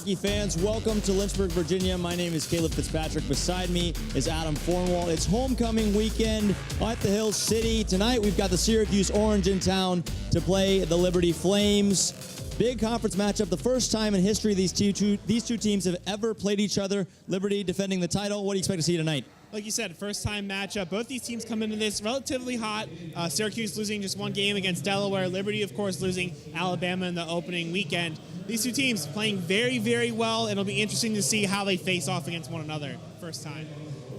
hockey fans. Welcome to Lynchburg, Virginia. My name is Caleb Fitzpatrick. Beside me is Adam Fornwall. It's homecoming weekend at the Hill City. Tonight we've got the Syracuse Orange in town to play the Liberty Flames. Big conference matchup. The first time in history these two teams have ever played each other. Liberty defending the title. What do you expect to see tonight? Like you said, first-time matchup. Both these teams come into this relatively hot. Syracuse losing just one game against Delaware. Liberty, of course, losing Alabama in the opening weekend. These two teams playing very, very well. It'll be interesting to see how they face off against one another first time.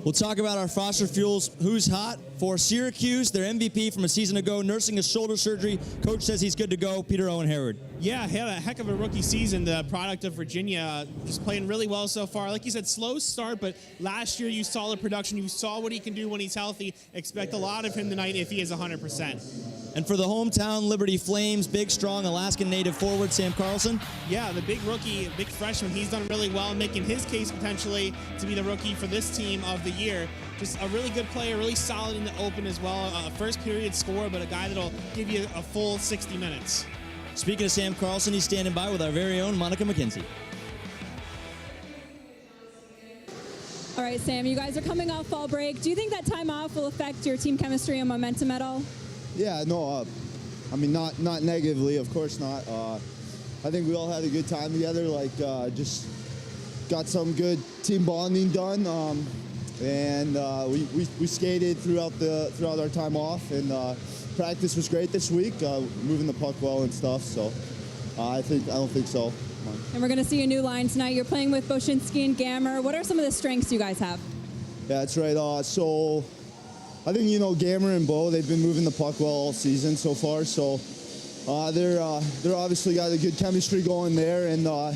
We'll talk about our Foster Fuels Who's Hot for Syracuse. Their MVP from a season ago, nursing a shoulder surgery. Coach says he's good to go. Peter Owen Herod. Yeah, he had a heck of a rookie season, the product of Virginia. Just playing really well so far. Like you said, slow start, but last year you saw the production. You saw what he can do when he's healthy. Expect a lot of him tonight if he is 100%. And for the hometown Liberty Flames, big, strong Alaskan native forward Sam Carlson. Yeah, the big rookie, big freshman. He's done really well, making his case potentially to be the rookie for this team of the year. Just a really good player, really solid in the open as well. A first period scorer, but a guy that'll give you a full 60 minutes. Speaking of Sam Carlson, he's standing by with our very own Monica McKenzie. All right, Sam, you guys are coming off fall break. Do you think that time off will affect your team chemistry and momentum at all? Yeah, no, I mean, not negatively, of course not. I think we all had a good time together, just got some good team bonding done, and we skated throughout our time off, and practice was great this week, moving the puck well and stuff, so I don't think so. And we're going to see a new line tonight. You're playing with Boshinsky and Gammer. What are some of the strengths you guys have? Yeah, that's right. So I think, Gammer and Bo, they've been moving the puck well all season so far. So they're obviously got a good chemistry going there. And I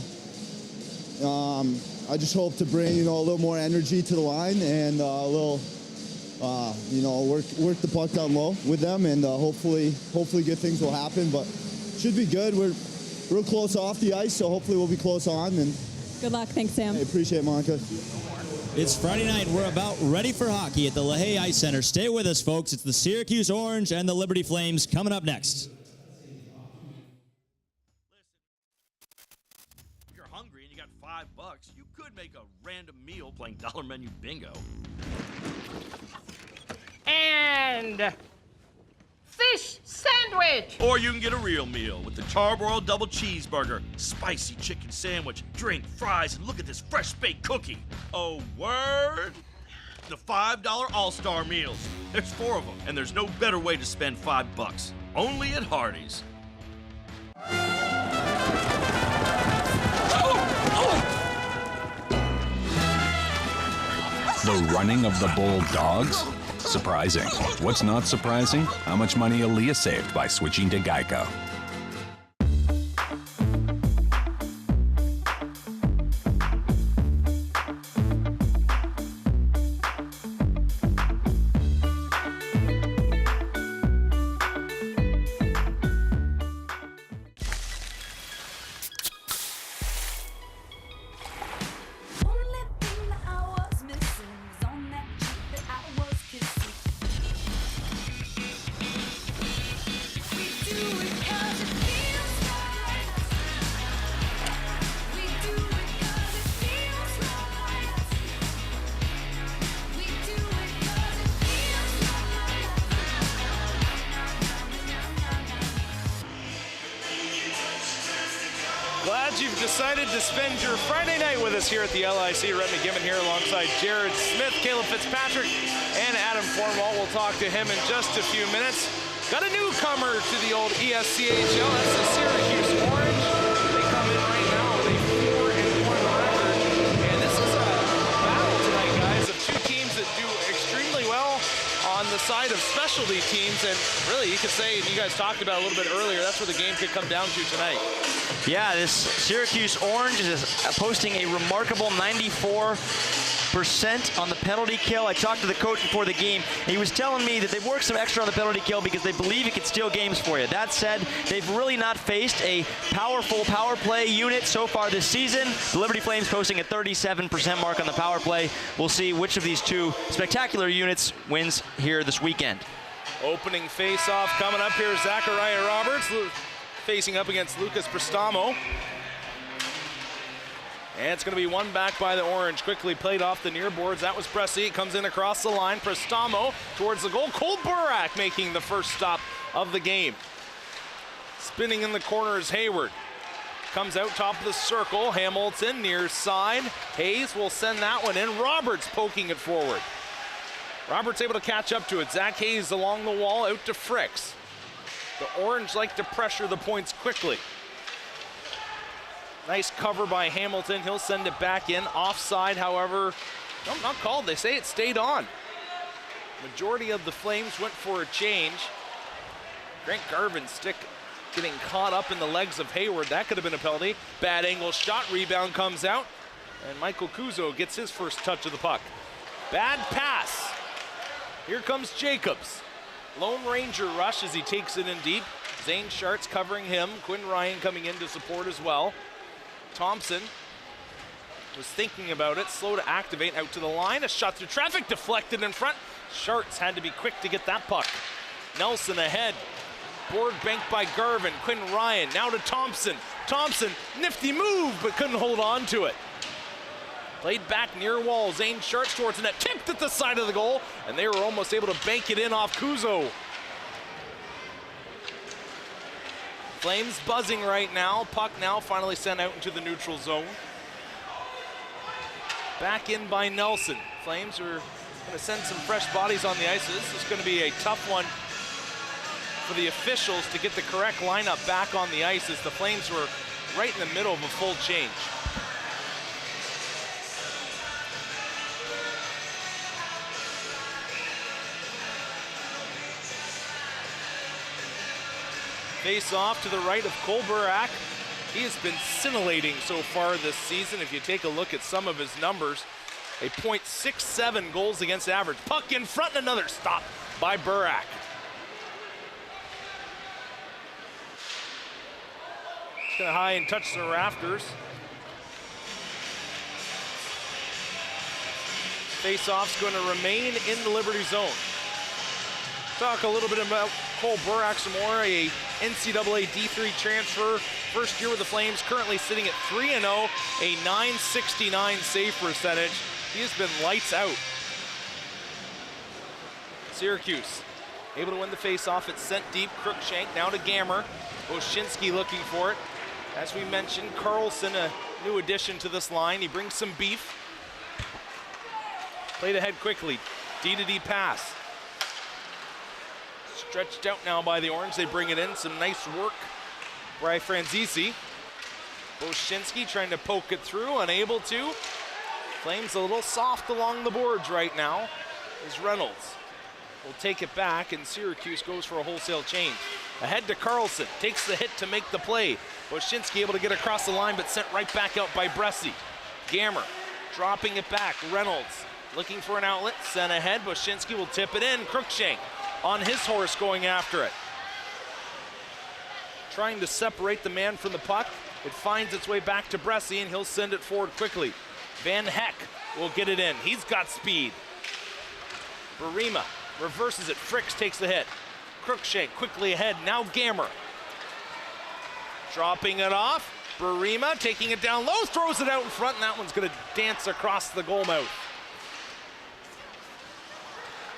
just hope to bring, a little more energy to the line and a little, work the puck down low with them. And hopefully good things will happen. But should be good. We're real close off the ice, so hopefully we'll be close on. And good luck. Thanks, Sam. I appreciate it, Monica. It's Friday night. We're about ready for hockey at the LaHaye Ice Center. Stay with us, folks. It's the Syracuse Orange and the Liberty Flames coming up next. If you're hungry and you got $5, you could make a random meal playing dollar menu bingo. And fish sandwich. Or you can get a real meal with the charbroiled double cheeseburger, spicy chicken sandwich, drink, fries, and look at this fresh baked cookie. Oh, word! The $5 All-Star Meals. There's 4 of them, and there's no better way to spend $5. Only at Hardee's. The running of the Bull Dogs? Surprising. What's not surprising? How much money Aaliyah saved by switching to Geico. Glad you've decided to spend your Friday night with us here at the LIC. Rhett McGibbon here alongside Jared Smith, Caleb Fitzpatrick, and Adam Fornwall. We'll talk to him in just a few minutes. Got a newcomer to the old ESCHL. That's the Syracuse Orange. They come in right now with a 4-1 record. And this is a battle tonight, guys, of two teams that do extremely well on the side of specialty teams. And really, you could say, you guys talked about a little bit earlier, that's where the game could come down to tonight. Yeah, this Syracuse Orange is posting a remarkable 94% on the penalty kill. I talked to the coach before the game, and he was telling me that they've worked some extra on the penalty kill because they believe it can steal games for you. That said, they've really not faced a powerful power play unit so far this season. The Liberty Flames posting a 37% mark on the power play. We'll see which of these two spectacular units wins here this weekend. Opening face-off coming up here, Zachariah Roberts facing up against Lucas Prestamo. And it's going to be one back by the Orange. Quickly played off the near boards. That was Bressi. It comes in across the line. Prestamo towards the goal. Cole Burak making the first stop of the game. Spinning in the corner is Hayward. Comes out top of the circle. Hamilton near side. Hayes will send that one in. Roberts poking it forward. Roberts able to catch up to it. Zach Hayes along the wall out to Fricks. The Orange like to pressure the points quickly. Nice cover by Hamilton. He'll send it back in. Offside, however, no, not called. They say it stayed on. Majority of the Flames went for a change. Grant Garvin's stick getting caught up in the legs of Hayward. That could have been a penalty. Bad angle shot. Rebound comes out. And Michael Kuzo gets his first touch of the puck. Bad pass. Here comes Jacobs. Lone Ranger rush as he takes it in deep. Zane Shart's covering him. Quinn Ryan coming in to support as well. Thompson was thinking about it, slow to activate, out to the line. A shot through traffic, deflected in front. Sharts had to be quick to get that puck. Nelson ahead. Board banked by Garvin. Quinn Ryan now to Thompson. Thompson, nifty move, but couldn't hold on to it. Played back near wall. Zane Sharts towards the net, tipped at the side of the goal, and they were almost able to bank it in off Kuzo. Flames buzzing right now. Puck now finally sent out into the neutral zone. Back in by Nelson. Flames are going to send some fresh bodies on the ice. This is going to be a tough one for the officials to get the correct lineup back on the ice as the Flames were right in the middle of a full change. Face off to the right of Cole Burak. He has been scintillating so far this season. If you take a look at some of his numbers, a .67 goals against average. Puck in front and another stop by Burak. It's going to high and touch the rafters. Face-off's going to remain in the Liberty zone. Talk a little bit about Cole Burak some more, a NCAA D3 transfer. First year with the Flames, currently sitting at 3-0, a .969 save percentage. He has been lights out. Syracuse able to win the face-off. It's sent deep. Crookshank now to Gammer. Oshinsky looking for it. As we mentioned, Carlson, a new addition to this line. He brings some beef. Played ahead quickly. D-to-D pass. Stretched out now by the Orange. They bring it in. Some nice work by Franzisi. Boshinsky trying to poke it through, unable to. Flames a little soft along the boards right now as Reynolds will take it back, and Syracuse goes for a wholesale change. Ahead to Carlson, takes the hit to make the play. Boshinsky able to get across the line, but sent right back out by Bressi. Gammer dropping it back. Reynolds looking for an outlet, sent ahead. Boshinsky will tip it in. Crookshank on his horse going after it. Trying to separate the man from the puck. It finds its way back to Bressi, and he'll send it forward quickly. Van Heck will get it in. He's got speed. Barima reverses it. Fricks takes the hit. Crookshank quickly ahead. Now Gammer. Dropping it off. Barima taking it down low, throws it out in front, and that one's going to dance across the goal mouth.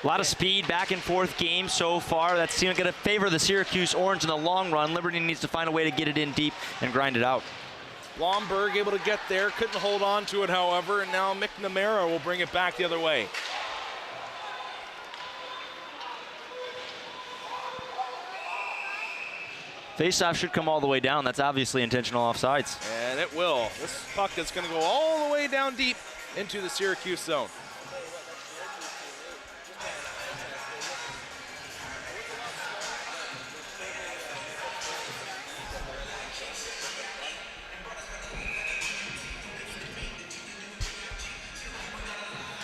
A lot of speed, back and forth game so far. That's going to favor the Syracuse Orange in the long run. Liberty needs to find a way to get it in deep and grind it out. Blomberg able to get there, couldn't hold on to it, however, and now McNamara will bring it back the other way. Faceoff should come all the way down. That's obviously intentional offsides. And it will. This puck is going to go all the way down deep into the Syracuse zone.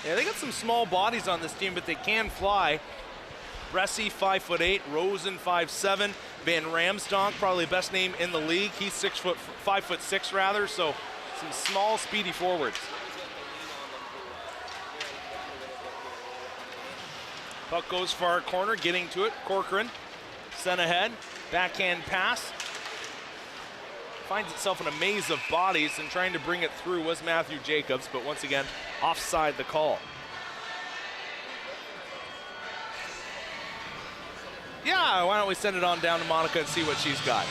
Yeah, they got some small bodies on this team, but they can fly. Bressi, 5'8", Rosen, 5'7", Van Ramsdonk, probably the best name in the league. He's 5'6" rather, so some small, speedy forwards. Puck goes far corner, getting to it. Corcoran sent ahead, backhand pass. finds itself in a maze of bodies, and trying to bring it through was Matthew Jacobs, but once again, offside the call. Yeah, why don't we send it on down to Monica and see what she's got.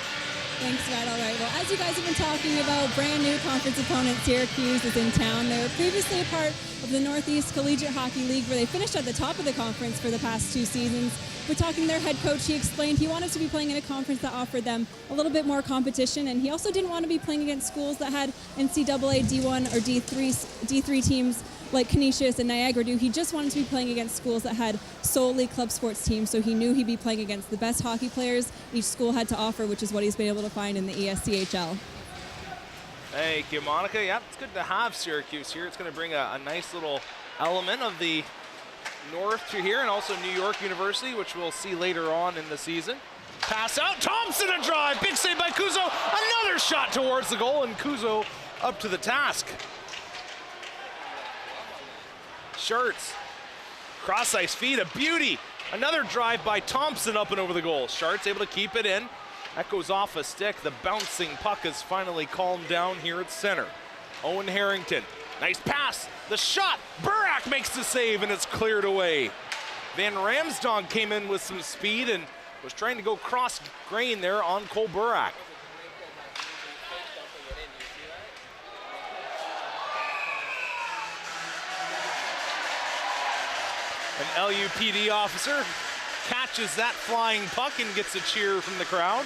Thanks, Matt. All right. Well, as you guys have been talking about, brand new conference opponent Syracuse is in town. They were previously a part of the Northeast Collegiate Hockey League, where they finished at the top of the conference for the past 2 seasons. We're talking to their head coach. He explained he wanted to be playing in a conference that offered them a little bit more competition, and he also didn't want to be playing against schools that had NCAA D1 or D3 teams like Canisius and Niagara do. He just wanted to be playing against schools that had solely club sports teams, so he knew he'd be playing against the best hockey players each school had to offer, which is what he's been able to find in the ESCHL. Thank you, Monica. Yep, it's good to have Syracuse here. It's going to bring a nice little element of the North to here, and also New York University, which we'll see later on in the season. Pass out, Thompson a drive, big save by Kuzo, another shot towards the goal, and Kuzo up to the task. Shirts, cross ice feed, a beauty. Another drive by Thompson up and over the goal. Sharts able to keep it in. That goes off a stick. The bouncing puck has finally calmed down here at center. Owen Harrington, nice pass. The shot, Burak makes the save, and it's cleared away. Van Ramsdonk came in with some speed and was trying to go cross grain there on Cole Burak. An LUPD officer catches that flying puck and gets a cheer from the crowd.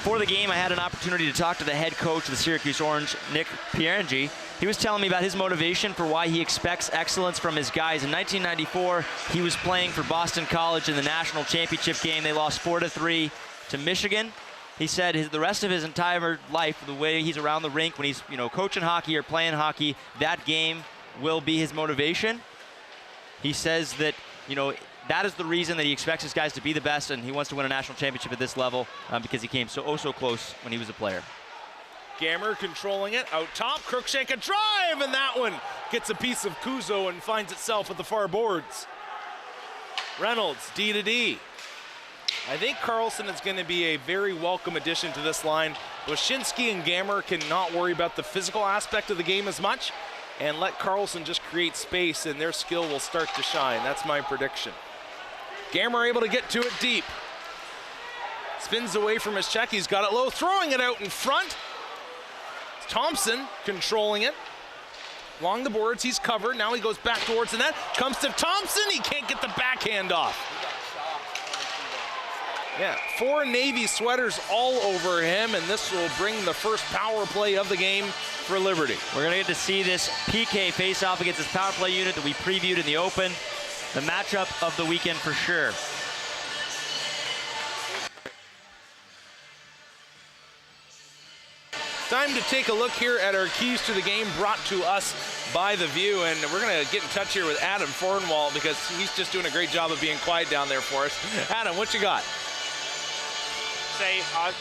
Before the game, I had an opportunity to talk to the head coach of the Syracuse Orange, Nick Pierangi. He was telling me about his motivation for why he expects excellence from his guys. In 1994, he was playing for Boston College in the national championship game. They lost 4-3 to Michigan. He said the rest of his entire life, the way he's around the rink, when he's coaching hockey or playing hockey, that game will be his motivation. He says that, that is the reason that he expects his guys to be the best, and he wants to win a national championship at this level because he came so close when he was a player. Gammer controlling it, out top, Crookshank a drive, and that one gets a piece of Kuzo and finds itself at the far boards. Reynolds, D to D. I think Carlson is going to be a very welcome addition to this line. Wyshynski and Gammer cannot worry about the physical aspect of the game as much, and let Carlson just create space, and their skill will start to shine. That's my prediction. Gammer able to get to it deep. Spins away from his check. He's got it low, throwing it out in front. Thompson controlling it. Along the boards, he's covered. Now he goes back towards the net. Comes to Thompson. He can't get the backhand off. Yeah, 4 Navy sweaters all over him, and this will bring the first power play of the game for Liberty. We're going to get to see this PK face-off against this power play unit that we previewed in the Open. The matchup of the weekend for sure. Time to take a look here at our keys to the game brought to us by The View, and we're going to get in touch here with Adam Fornwall because he's just doing a great job of being quiet down there for us. Adam, what you got?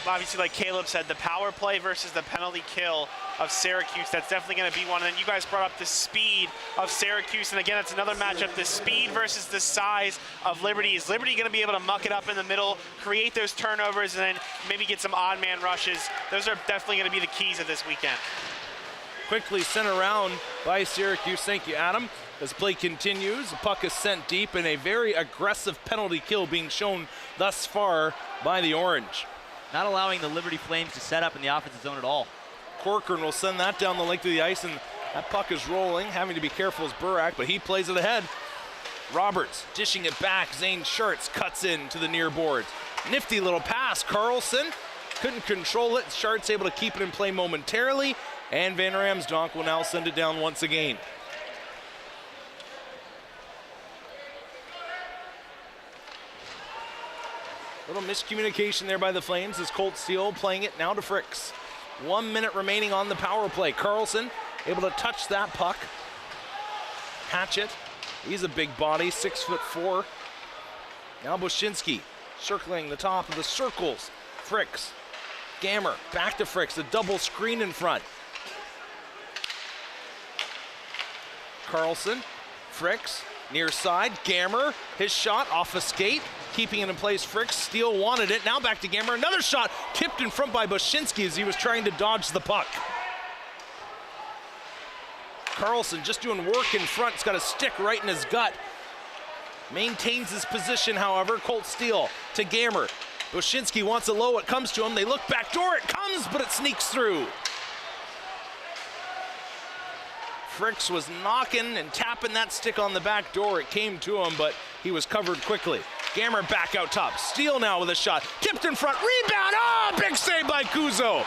Obviously, like Caleb said, the power play versus the penalty kill of Syracuse, that's definitely going to be one. And then you guys brought up the speed of Syracuse, and again, it's another matchup, the speed versus the size of Liberty. Is Liberty going to be able to muck it up in the middle, create those turnovers, and then maybe get some odd man rushes? Those are definitely going to be the keys of this weekend. Quickly sent around by Syracuse. Thank you, Adam. As play continues, the puck is sent deep, and a very aggressive penalty kill being shown thus far by the Orange. Not allowing the Liberty Flames to set up in the offensive zone at all. Corcoran will send that down the length of the ice, and that puck is rolling. Having to be careful is Burak, but he plays it ahead. Roberts dishing it back. Zane Sharts cuts in to the near boards. Nifty little pass. Carlson couldn't control it. Sharts able to keep it in play momentarily, and Van Ramsdonk will now send it down once again. Little miscommunication there by the Flames as Colt Steele playing it now to Fricks. 1 minute remaining on the power play. Carlson able to touch that puck. Hatchet, he's a big body, 6'4". Now Wyshynski circling the top of the circles. Fricks, Gammer, back to Fricks, a double screen in front. Carlson, Fricks, Near side, Gammer, his shot off a skate, keeping it in place. Fricks, Steele wanted it. Now back to Gammer. Another shot tipped in front by Bushinsky as he was trying to dodge the puck. Carlson just doing work in front. He's got a stick right in his gut. Maintains his position, however. Colt Steele to Gammer. Bushinsky wants it low. It comes to him. They look back door. It comes, but it sneaks through. Fricks was knocking and tapping that stick on the back door. It came to him, but he was covered quickly. Gammer back out top. Steele now with a shot. Tipped in front. Rebound. Oh, big save by Kuzo.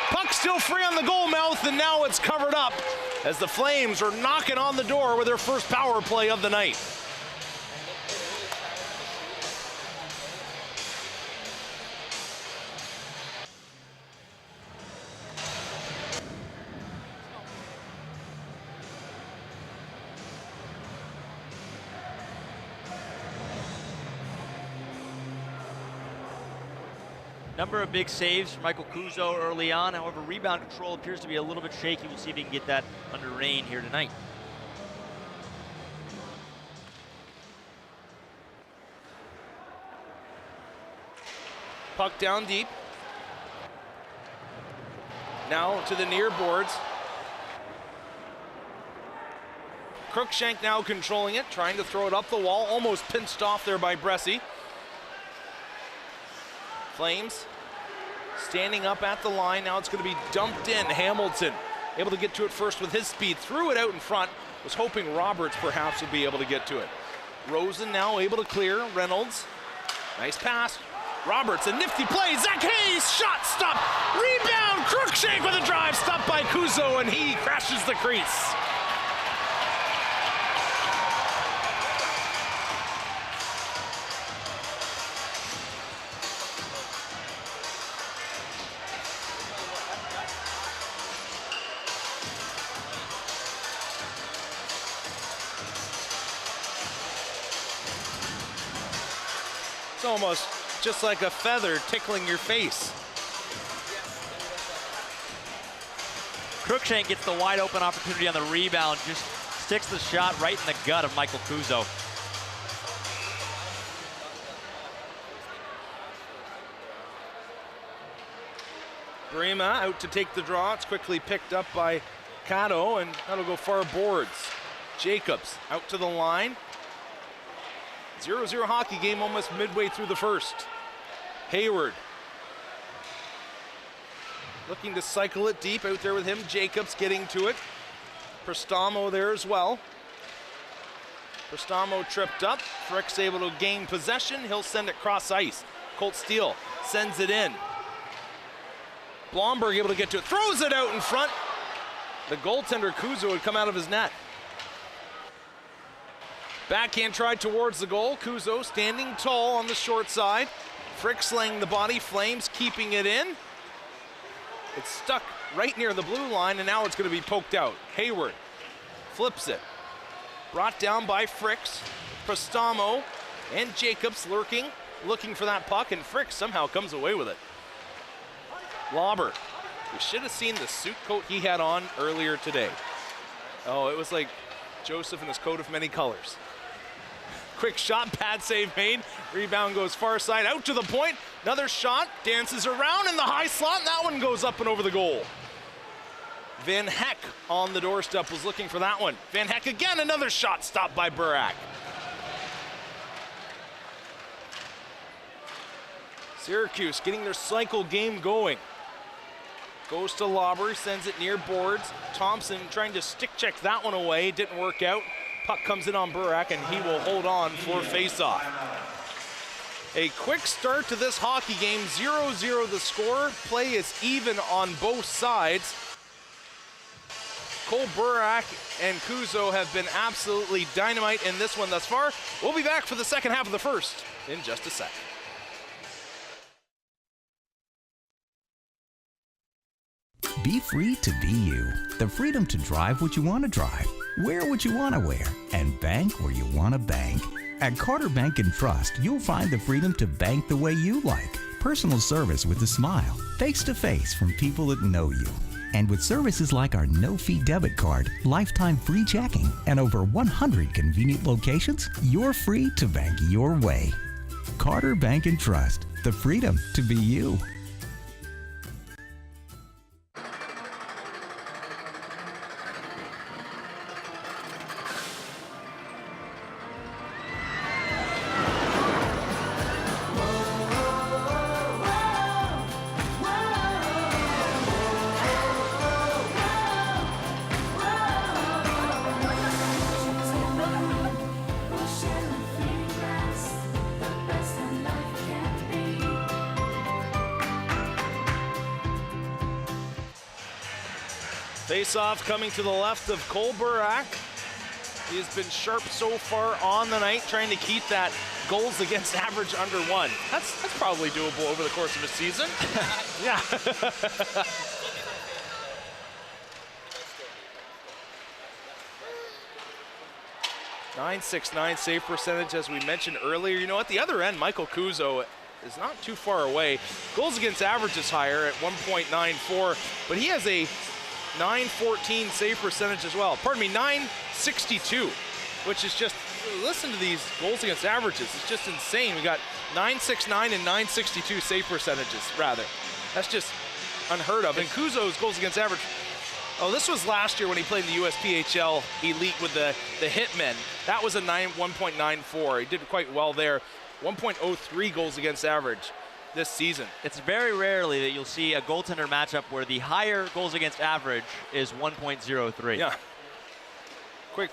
Puck still free on the goal mouth, and now it's covered up as the Flames are knocking on the door with their first power play of the night. Number of big saves for Michael Kuzo early on. However, rebound control appears to be a little bit shaky. We'll see if he can get that under rein here tonight. Puck down deep. Now to the near boards. Cruikshank now controlling it, trying to throw it up the wall. Almost pinched off there by Bressie. Flames standing up at the line. Now it's going to be dumped in. Hamilton able to get to it first with his speed. Threw it out in front. Was hoping Roberts perhaps would be able to get to it. Rosen now able to clear. Reynolds. Nice pass. Roberts, a nifty play. Zach Hayes, shot, stop. Rebound. Cruikshank with a drive. Stopped by Kuzo, and he crashes the crease. It's almost just like a feather tickling your face. Cruikshank gets the wide open opportunity on the rebound, just sticks the shot right in the gut of Michael Kuzo. Brema out to take the draw. It's quickly picked up by Cato, and that'll go far boards. Jacobs out to the line. 0-0 hockey game almost midway through the first. Hayward looking to cycle it deep out there with him. Jacobs getting to it. Prestamo there as well. Prestamo tripped up. Fricks able to gain possession. He'll send it cross ice. Colt Steele sends it in. Blomberg able to get to it. Throws it out in front. The goaltender Kuzo would come out of his net. Backhand tried towards the goal. Kuzo standing tall on the short side. Fricks laying the body. Flames keeping it in. It's stuck right near the blue line, and now it's going to be poked out. Hayward flips it. Brought down by Fricks. Prestamo and Jacobs looking for that puck, and Fricks somehow comes away with it. Lauber. We should have seen the suit coat he had on earlier today. Oh, it was like Joseph in his coat of many colors. Quick shot, pad save made. Rebound goes far side, out to the point. Another shot, dances around in the high slot, and that one goes up and over the goal. Van Heck on the doorstep was looking for that one. Van Heck again, another shot stopped by Burak. Syracuse getting their cycle game going. Goes to Lauber, sends it near boards. Thompson trying to stick check that one away, didn't work out. Puck comes in on Burak, and he will hold on for faceoff. A quick start to this hockey game, 0-0 the score. Play is even on both sides. Cole Burak and Kuzo have been absolutely dynamite in this one thus far. We'll be back for the second half of the first in just a sec. Be free to be you. The freedom to drive what you want to drive, wear what you want to wear, and bank where you want to bank. At Carter Bank and Trust, you'll find the freedom to bank the way you like. Personal service with a smile, face to face from people that know you. And with services like our no-fee debit card, lifetime free checking, and over 100 convenient locations, you're free to bank your way. Carter Bank and Trust, the freedom to be you. Face-off coming to the left of Cole Burak. He has been sharp so far on the night, trying to keep that goals against average under 1. That's probably doable over the course of a season. Yeah. 969 save percentage, as we mentioned earlier. You know, at the other end, Michael Kuzo is not too far away. Goals against average is higher at 1.94, but he has a 914 save percentage as well. Pardon me, 962, which is just, listen to these goals against averages. It's just insane. We got 969 and 962 save percentages, rather. That's just unheard of. And Kuzo's goals against average, oh, this was last year when he played in the USPHL Elite with the Hitmen. That was a 1.94. He did quite well there. 1.03 goals against average this season. It's very rarely that you'll see a goaltender matchup where the higher goals against average is 1.03. Yeah. Quick.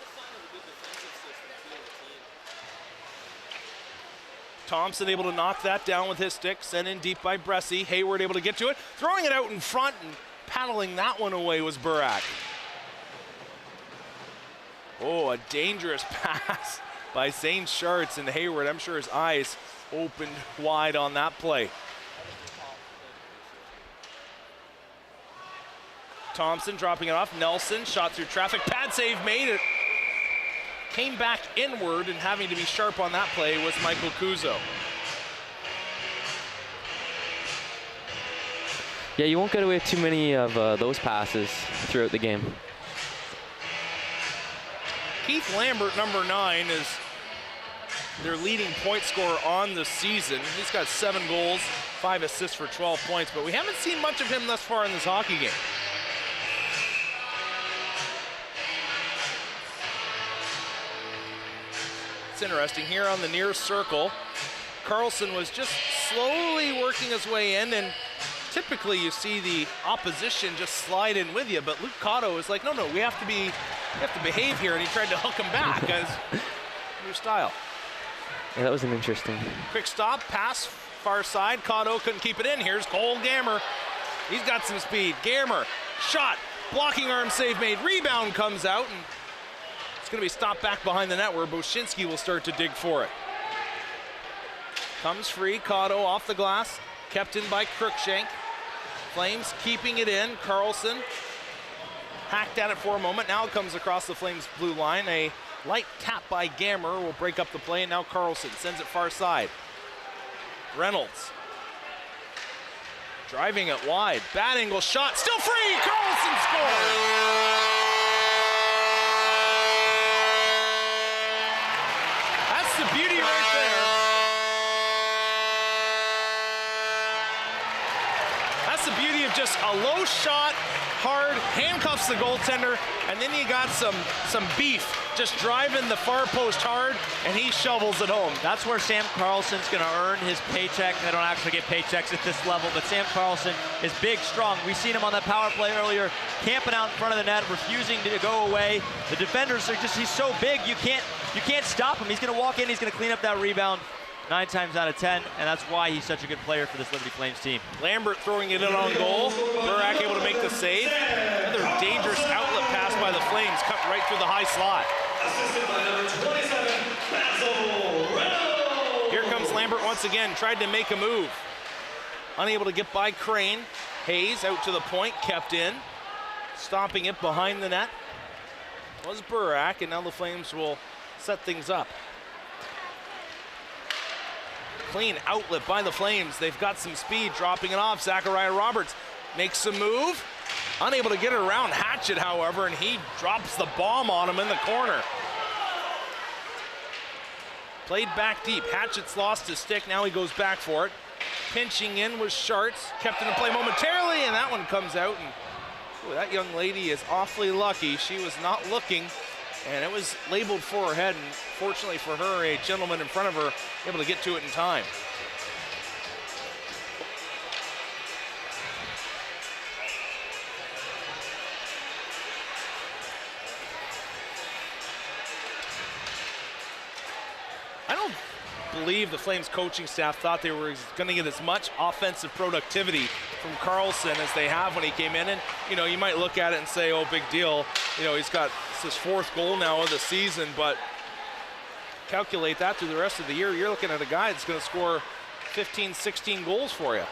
Thompson able to knock that down with his stick, sent in deep by Bressie. Hayward able to get to it, throwing it out in front and paddling that one away was Burak. Oh, a dangerous pass by Zane Schartz, and Hayward, I'm sure his eyes opened wide on that play. Thompson dropping it off. Nelson shot through traffic. Pad save made it. Came back inward, and having to be sharp on that play was Michael Kuzo. Yeah, you won't get away with too many of those passes throughout the game. Keith Lambert, number 9, is their leading point scorer on the season. He's got 7 goals, 5 assists for 12 points, but we haven't seen much of him thus far in this hockey game. It's interesting here on the near circle. Carlson was just slowly working his way in, and typically you see the opposition just slide in with you, but Luke Cotto is like, no, we have to behave here, and he tried to hook him back as new style. Yeah, that was an interesting. Quick stop, pass, far side. Cotto couldn't keep it in. Here's Cole Gammer. He's got some speed. Gammer, shot, blocking arm save made. Rebound comes out, and it's going to be stopped back behind the net where Boshinski will start to dig for it. Comes free, Cotto off the glass, kept in by Crookshank. Flames keeping it in. Carlson hacked at it for a moment. Now it comes across the Flames blue line. A light tap by Gammer will break up the play, and now Carlson sends it far side. Reynolds driving it wide. Bad angle shot, still free. Carlson scores. That's the beauty right there. That's the beauty of just a low shot, hard, handcuffs the goaltender, and then you got some beef just driving the far post hard, and he shovels it home. That's where Sam Carlson's going to earn his paycheck. They don't actually get paychecks at this level, but Sam Carlson is big, strong. We've seen him on that power play earlier, camping out in front of the net, refusing to go away. The defenders are he's so big, you can't stop him. He's going to walk in, he's going to clean up that rebound 9 times out of 10, and that's why he's such a good player for this Liberty Flames team. Lambert throwing it in on goal. Burak able to make the save. Another dangerous outlet pass by the Flames, cut right through the high slot. Here comes Lambert once again, tried to make a move. Unable to get by Crane. Hayes out to the point, kept in. Stopping it behind the net was Burak, and now the Flames will set things up. Clean outlet by the Flames. They've got some speed, dropping it off. Zachariah Roberts makes a move. Unable to get it around Hatchet, however, and he drops the bomb on him in the corner. Played back deep. Hatchet's lost his stick. Now he goes back for it. Pinching in was Sharts. Kept it in play momentarily, and that one comes out. And ooh, that young lady is awfully lucky. She was not looking, and it was labeled for her head. And fortunately for her, a gentleman in front of her able to get to it in time. I don't believe the Flames coaching staff thought they were going to get as much offensive productivity from Carlson as they have when he came in. And, you know, you might look at it and say, oh, big deal. You know, he's got his 4th goal now of the season, but calculate that through the rest of the year. You're looking at a guy that's going to score 15, 16 goals for you.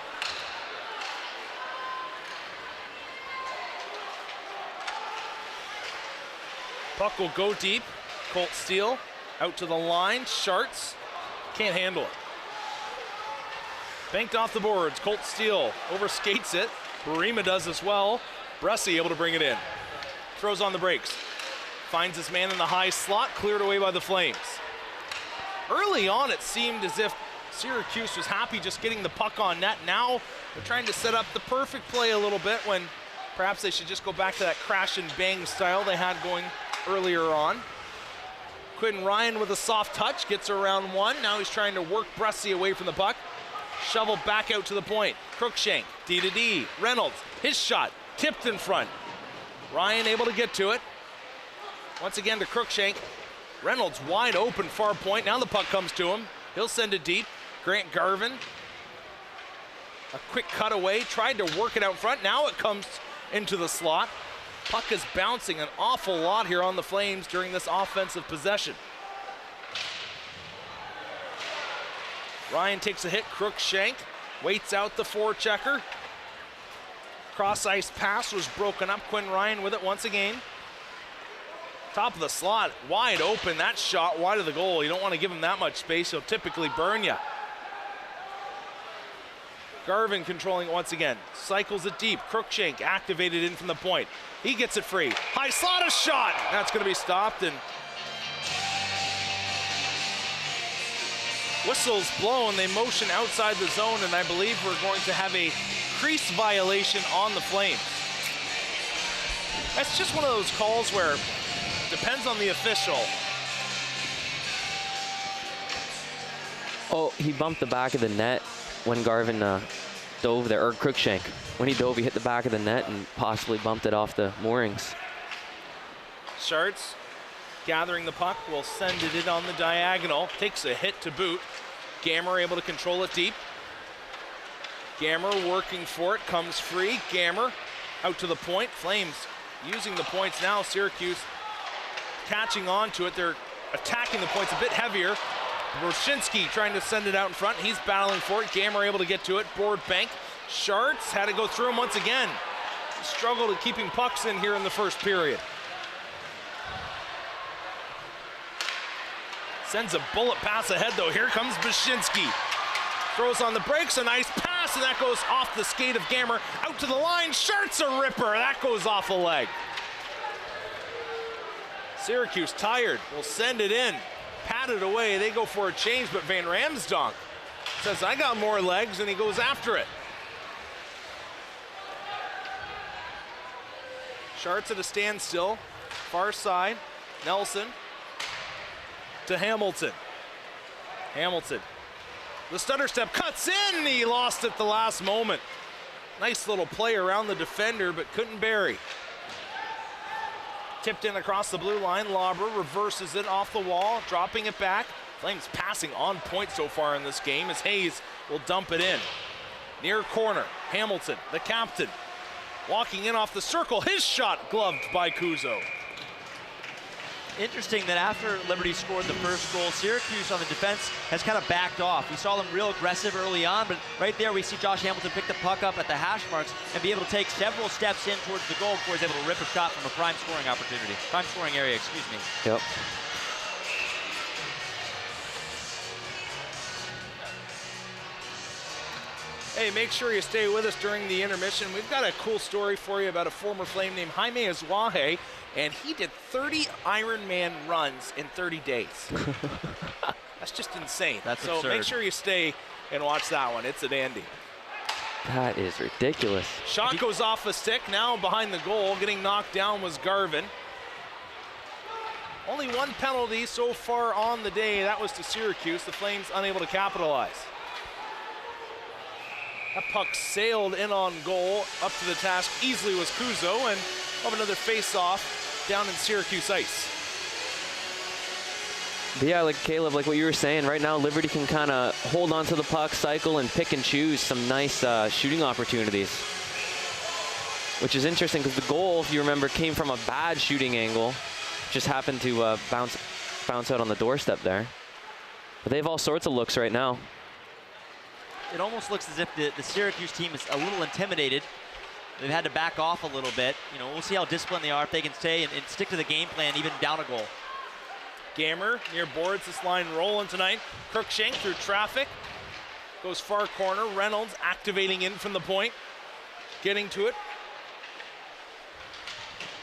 Puck will go deep. Colt Steele out to the line. Sharts can't handle it. Banked off the boards. Colt Steele overskates it. Barima does as well. Bressy able to bring it in. Throws on the brakes. Finds his man in the high slot. Cleared away by the Flames. Early on, it seemed as if Syracuse was happy just getting the puck on net. Now they're trying to set up the perfect play a little bit when perhaps they should just go back to that crash and bang style they had going earlier on. Quinn Ryan with a soft touch, gets around one. Now he's trying to work Bressy away from the puck. Shovel back out to the point. Crookshank, D to D. Reynolds, his shot, tipped in front. Ryan able to get to it. Once again to Crookshank. Reynolds wide open, far point. Now the puck comes to him. He'll send it deep. Grant Garvin. A quick cutaway, tried to work it out front. Now it comes into the slot. Puck is bouncing an awful lot here on the Flames during this offensive possession. Ryan takes a hit. Crookshank waits out the forechecker. Cross-ice pass was broken up. Quinn Ryan with it once again. Top of the slot, wide open. That shot wide of the goal. You don't want to give him that much space. He'll typically burn you. Garvin controlling it once again. Cycles it deep. Crookshank activated in from the point. He gets it free. High slot, a shot. That's going to be stopped, and whistles blown. They motion outside the zone, and I believe we're going to have a crease violation on the Flames. That's just one of those calls where it depends on the official. Oh, he bumped the back of the net when Garvin dove there, or Crookshank. When he dove, he hit the back of the net and possibly bumped it off the moorings. Sharts gathering the puck, will send it in on the diagonal. Takes a hit to boot. Gammer able to control it deep. Gammer working for it, comes free. Gammer out to the point. Flames using the points now. Syracuse catching on to it. They're attacking the points a bit heavier. Broshinsky trying to send it out in front. He's battling for it. Gammer able to get to it. Board bank. Sharts had to go through him once again. Struggled at keeping pucks in here in the first period. Sends a bullet pass ahead though. Here comes Broshinsky. Throws on the brakes, a nice pass, and that goes off the skate of Gammer. Out to the line, Sharts a ripper. That goes off a leg. Syracuse tired, will send it in. Patted away, they go for a change, but Van Ramsdonk says, I got more legs, and he goes after it. Sharts at a standstill, far side, Nelson to Hamilton. Hamilton, the stutter step cuts in, he lost it the last moment. Nice little play around the defender, but couldn't bury. Tipped in across the blue line. Lauber reverses it off the wall, dropping it back. Flames passing on point so far in this game as Hayes will dump it in. Near corner, Hamilton, the captain, walking in off the circle. His shot gloved by Kuzo. Interesting that after Liberty scored the first goal, Syracuse on the defense has kind of backed off. We saw them real aggressive early on, but right there we see Josh Hamilton pick the puck up at the hash marks and be able to take several steps in towards the goal before he's able to rip a shot from a prime scoring opportunity. Prime scoring area, excuse me. Yep. Hey, make sure you stay with us during the intermission. We've got a cool story for you about a former Flame named Jaime Azuaje, and he did 30 Ironman runs in 30 days. That's just insane. That's so absurd. Make sure you stay and watch that one. It's a dandy. That is ridiculous. Shot goes off a stick, now behind the goal. Getting knocked down was Garvin. Only one penalty so far on the day. That was to Syracuse. The Flames unable to capitalize. That puck sailed in on goal. Up to the task easily was Kuzo, and we'll have another face-off down in Syracuse ice. But yeah, like Caleb, like what you were saying, right now Liberty can kind of hold on to the puck, cycle, and pick and choose some nice shooting opportunities. Which is interesting because the goal, if you remember, came from a bad shooting angle. Just happened to bounce out on the doorstep there. But they have all sorts of looks right now. It almost looks as if the Syracuse team is a little intimidated. They've had to back off a little bit. You know, we'll see how disciplined they are, if they can stay and stick to the game plan, even down a goal. Gamer near boards, this line rolling tonight. Crookshank through traffic. Goes far corner. Reynolds activating in from the point. Getting to it.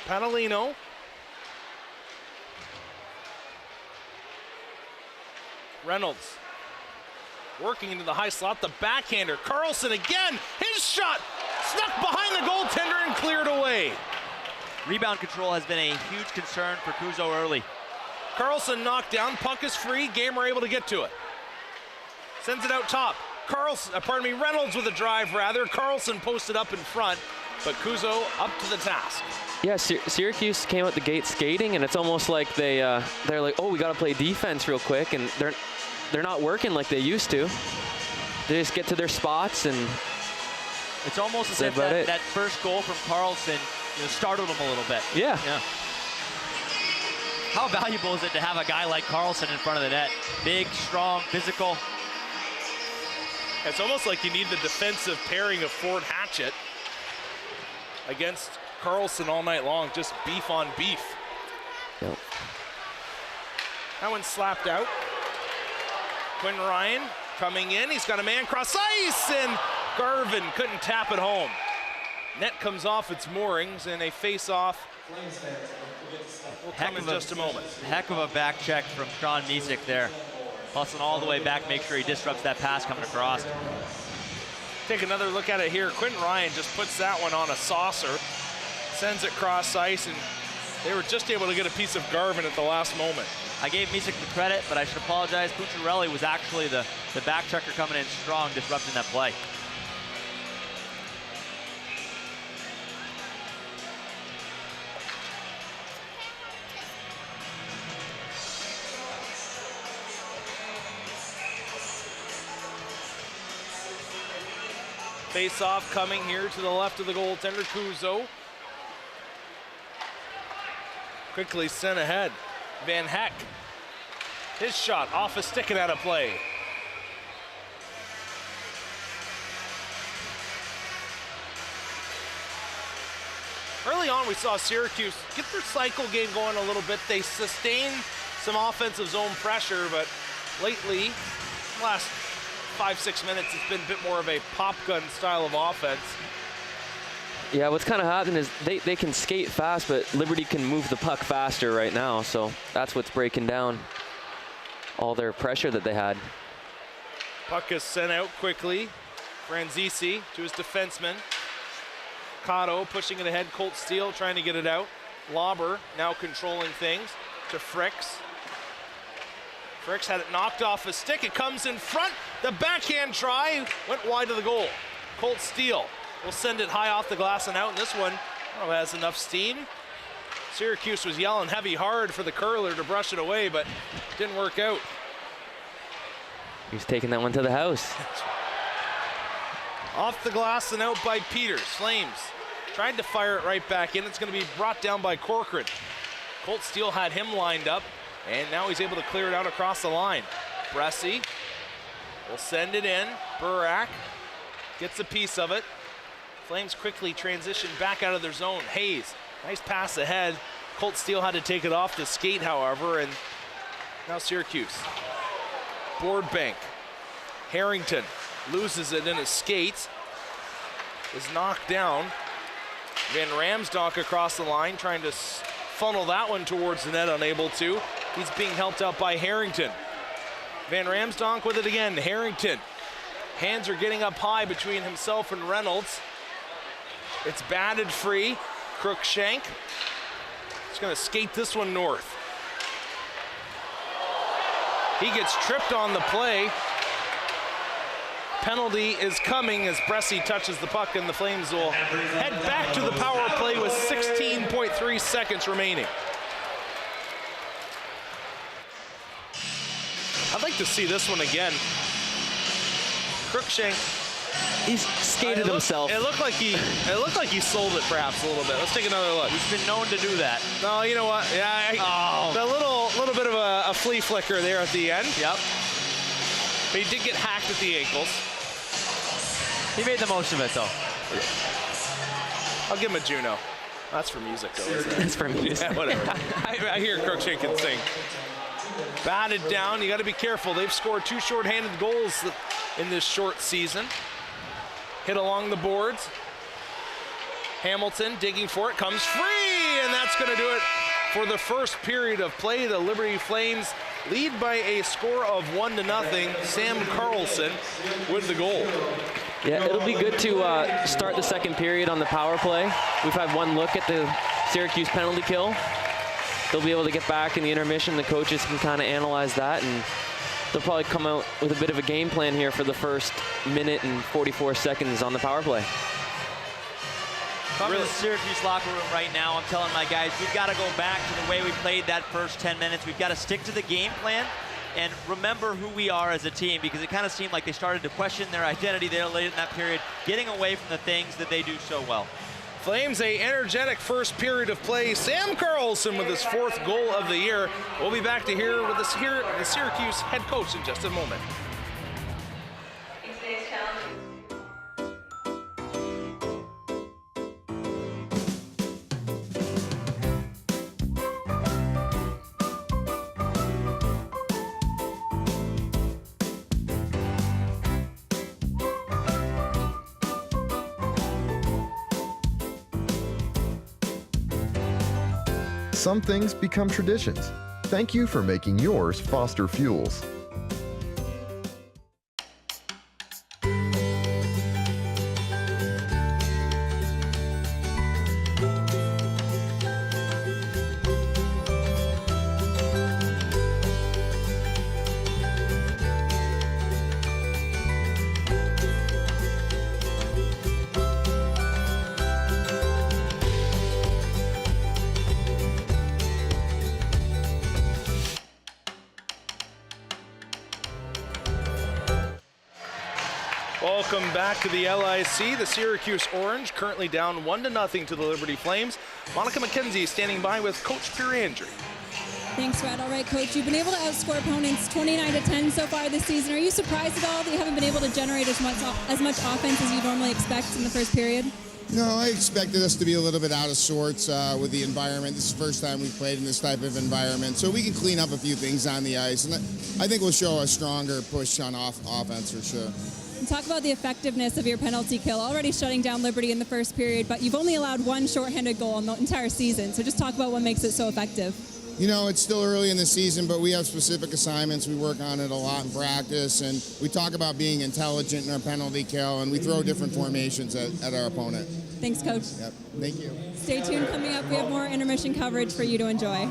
Panalino. Reynolds working into the high slot. The backhander. Carlson again. His shot snuck behind the goaltender and cleared away. Rebound control has been a huge concern for Kuzo early. Carlson knocked down. Puck is free. Gamer able to get to it. Sends it out top. Reynolds with a drive rather. Carlson posted up in front, but Kuzo up to the task. Yeah, Syracuse came out the gate skating, and it's almost like they're like, oh, we got to play defense real quick, and they're not working like they used to. They just get to their spots, and it's almost as if that first goal from Carlson, startled them a little bit. Yeah. How valuable is it to have a guy like Carlson in front of the net? Big, strong, physical. It's almost like you need the defensive pairing of Ford Hatchett against Carlson all night long, just beef on beef. Yep. That one's slapped out. Quinn Ryan coming in. He's got a man cross ice, and Garvin couldn't tap it home. Net comes off its moorings, and a face-off will come in just a moment. Heck of a back check from Sean Misek there. Hustling all the way back, make sure he disrupts that pass coming across. Take another look at it here. Quentin Ryan just puts that one on a saucer, sends it cross ice, and they were just able to get a piece of Garvin at the last moment. I gave Misek the credit, but I should apologize. Pucciarelli was actually the back checker coming in strong, disrupting that play. Face-off coming here to the left of the goaltender, Kuzo. Quickly sent ahead. Van Heck. His shot off a stick and out of play. Early on, we saw Syracuse get their cycle game going a little bit. They sustained some offensive zone pressure, but lately, last 5-6 minutes, it's been a bit more of a pop gun style of offense. Yeah, what's kind of happening is they can skate fast, but Liberty can move the puck faster right now, so that's what's breaking down all their pressure that they had. Puck is sent out quickly. Franzisi to his defenseman. Cotto pushing it ahead. Colt Steele trying to get it out. Lauber now controlling things to Fricks. Fricks had it knocked off a stick. It comes in front. The backhand try went wide of the goal. Colt Steele will send it high off the glass and out. And this one has enough steam. Syracuse was yelling heavy hard for the curler to brush it away, but didn't work out. He's taking that one to the house. Off the glass and out by Peters. Flames tried to fire it right back in. It's going to be brought down by Corcoran. Colt Steele had him lined up, and now he's able to clear it out across the line. Bressi will send it in. Burak gets a piece of it. Flames quickly transition back out of their zone. Hayes, nice pass ahead. Colt Steele had to take it off to skate, however, and now Syracuse. Boardbank. Harrington loses it in his skates, is knocked down. Van Ramsdonk across the line, trying to funnel that one towards the net, unable to. He's being helped out by Harrington. Van Ramsdonk with it again, Harrington. Hands are getting up high between himself and Reynolds. It's batted free. Crookshank is going to skate this one north. He gets tripped on the play. Penalty is coming as Bressie touches the puck, and the Flames will head back to the power play with 16.3 seconds remaining. I'd like to see this one again. Crookshank. He's skated himself. It looked like he sold it perhaps a little bit. Let's take another look. He's been known to do that. No, you know what? Yeah, the little bit of a flea flicker there at the end. Yep. But he did get hacked at the ankles. He made the most of it, though. I'll give him a Juno. That's for music, though, isn't it? It's for music. Yeah, whatever. I hear Crookshank can sing. Batted down. You got to be careful. They've scored 2 shorthanded goals in this short season. Hit along the boards. Hamilton digging for it, comes free, and that's going to do it for the first period of play. The Liberty Flames lead by a score of 1-0. Sam Carlson with the goal. Yeah, it'll be good to start the second period on the power play. We've had one look at the Syracuse penalty kill. They'll be able to get back in the intermission. The coaches can kind of analyze that, and they'll probably come out with a bit of a game plan here for the first minute and 44 seconds on the power play. Coming to the Syracuse locker room right now, I'm telling my guys, we've got to go back to the way we played that first 10 minutes. We've got to stick to the game plan and remember who we are as a team, because it kind of seemed like they started to question their identity there late in that period, getting away from the things that they do so well. Flames a energetic first period of play. Sam Carlson with his 4th goal of the year. We'll be back to hear with the Syracuse head coach in just a moment. Some things become traditions. Thank you for making yours Foster Fuels. Welcome back to the LIC. The Syracuse Orange currently down 1-0 to the Liberty Flames. Monica McKenzie standing by with Coach Pierandri. Thanks, Red. All right, Coach, you've been able to outscore opponents 29-10 so far this season. Are you surprised at all that you haven't been able to generate as much offense as you normally expect in the first period? No, I expected us to be a little bit out of sorts with the environment. This is the first time we've played in this type of environment, so we can clean up a few things on the ice, and I think we'll show a stronger push on offense for sure. And talk about the effectiveness of your penalty kill, already shutting down Liberty in the first period, but you've only allowed 1 shorthanded goal in the entire season, so just talk about what makes it so effective. You know, it's still early in the season, but we have specific assignments. We work on it a lot in practice, and we talk about being intelligent in our penalty kill, and we throw different formations at our opponent. Thanks, Coach. Yep. Thank you. Stay tuned. Coming up, we have more intermission coverage for you to enjoy.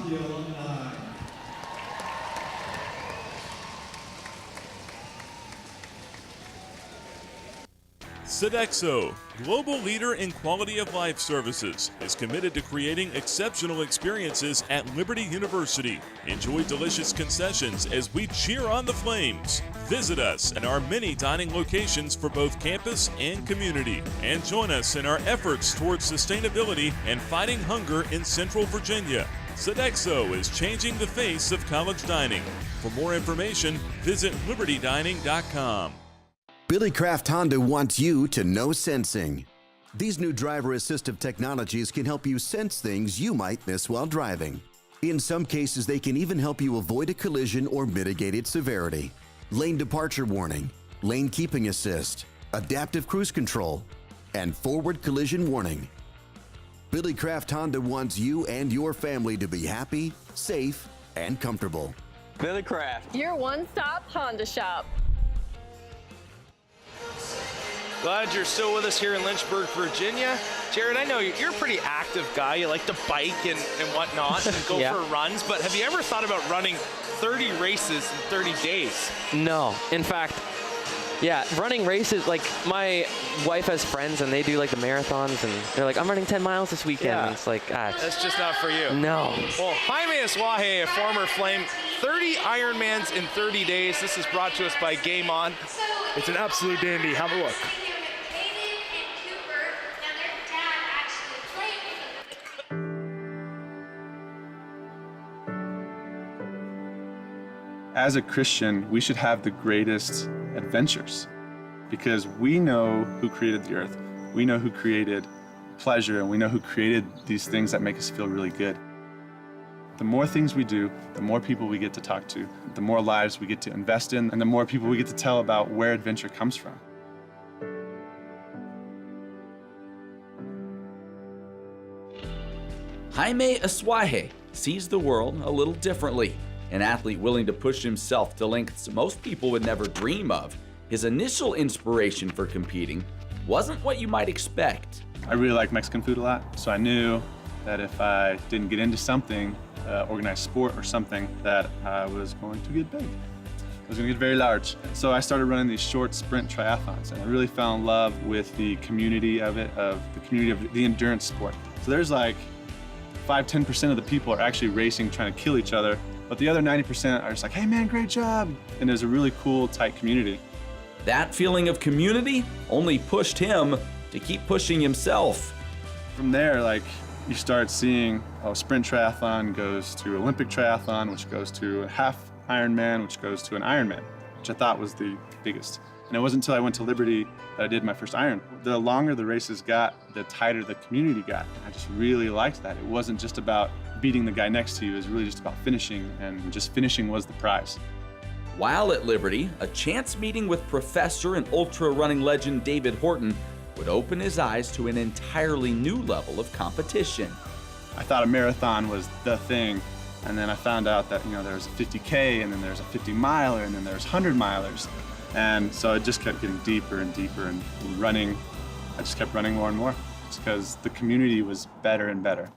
Sodexo, global leader in quality of life services, is committed to creating exceptional experiences at Liberty University. Enjoy delicious concessions as we cheer on the Flames. Visit us at our many dining locations for both campus and community, and join us in our efforts towards sustainability and fighting hunger in Central Virginia. Sodexo is changing the face of college dining. For more information, visit libertydining.com. Billy Kraft Honda wants you to know sensing. These new driver assistive technologies can help you sense things you might miss while driving. In some cases, they can even help you avoid a collision or mitigate its severity. Lane departure warning, lane keeping assist, adaptive cruise control, and forward collision warning. Billy Kraft Honda wants you and your family to be happy, safe, and comfortable. Billy Kraft. Your one-stop Honda shop. Glad you're still with us here in Lynchburg, Virginia. Jared, I know you're a pretty active guy. You like to bike and whatnot and go Yeah. for runs, but have you ever thought about running 30 races in 30 days? No. In fact, yeah, running races, like my wife has friends and they do like the marathons and they're like, I'm running 10 miles this weekend. Yeah. And it's like, That's just not for you. No. Well, Jaime Asuaje, a former Flame, 30 Ironmans in 30 days. This is brought to us by Game On. It's an absolute dandy. Have a look. As a Christian, we should have the greatest adventures because we know who created the earth. We know who created pleasure, and we know who created these things that make us feel really good. The more things we do, the more people we get to talk to, the more lives we get to invest in, and the more people we get to tell about where adventure comes from. Jaime Asuaje sees the world a little differently. An athlete willing to push himself to lengths most people would never dream of. His initial inspiration for competing wasn't what you might expect. I really like Mexican food a lot, so I knew that if I didn't get into something, organized sport or something, that I was going to get big. I was going to get very large. So I started running these short sprint triathlons, and I really fell in love with the community of it, of the community of the endurance sport. So there's like 5–10% of the people are actually racing, trying to kill each other, but the other 90% are just like, hey man, great job. And there's a really cool, tight community. That feeling of community only pushed him to keep pushing himself. From there, like, you start seeing, sprint triathlon goes to Olympic triathlon, which goes to a half Ironman, which goes to an Ironman, which I thought was the biggest. And it wasn't until I went to Liberty that I did my first Iron. The longer the races got, the tighter the community got. I just really liked that. It wasn't just about beating the guy next to you, it was really just about finishing, and just finishing was the prize. While at Liberty, a chance meeting with professor and ultra running legend David Horton would open his eyes to an entirely new level of competition. I thought a marathon was the thing, and then I found out that there was a 50K, and then there's a 50-miler, and then there's 100-milers. And so it just kept getting deeper and deeper, and running, I just kept running more and more, just because the community was better and better.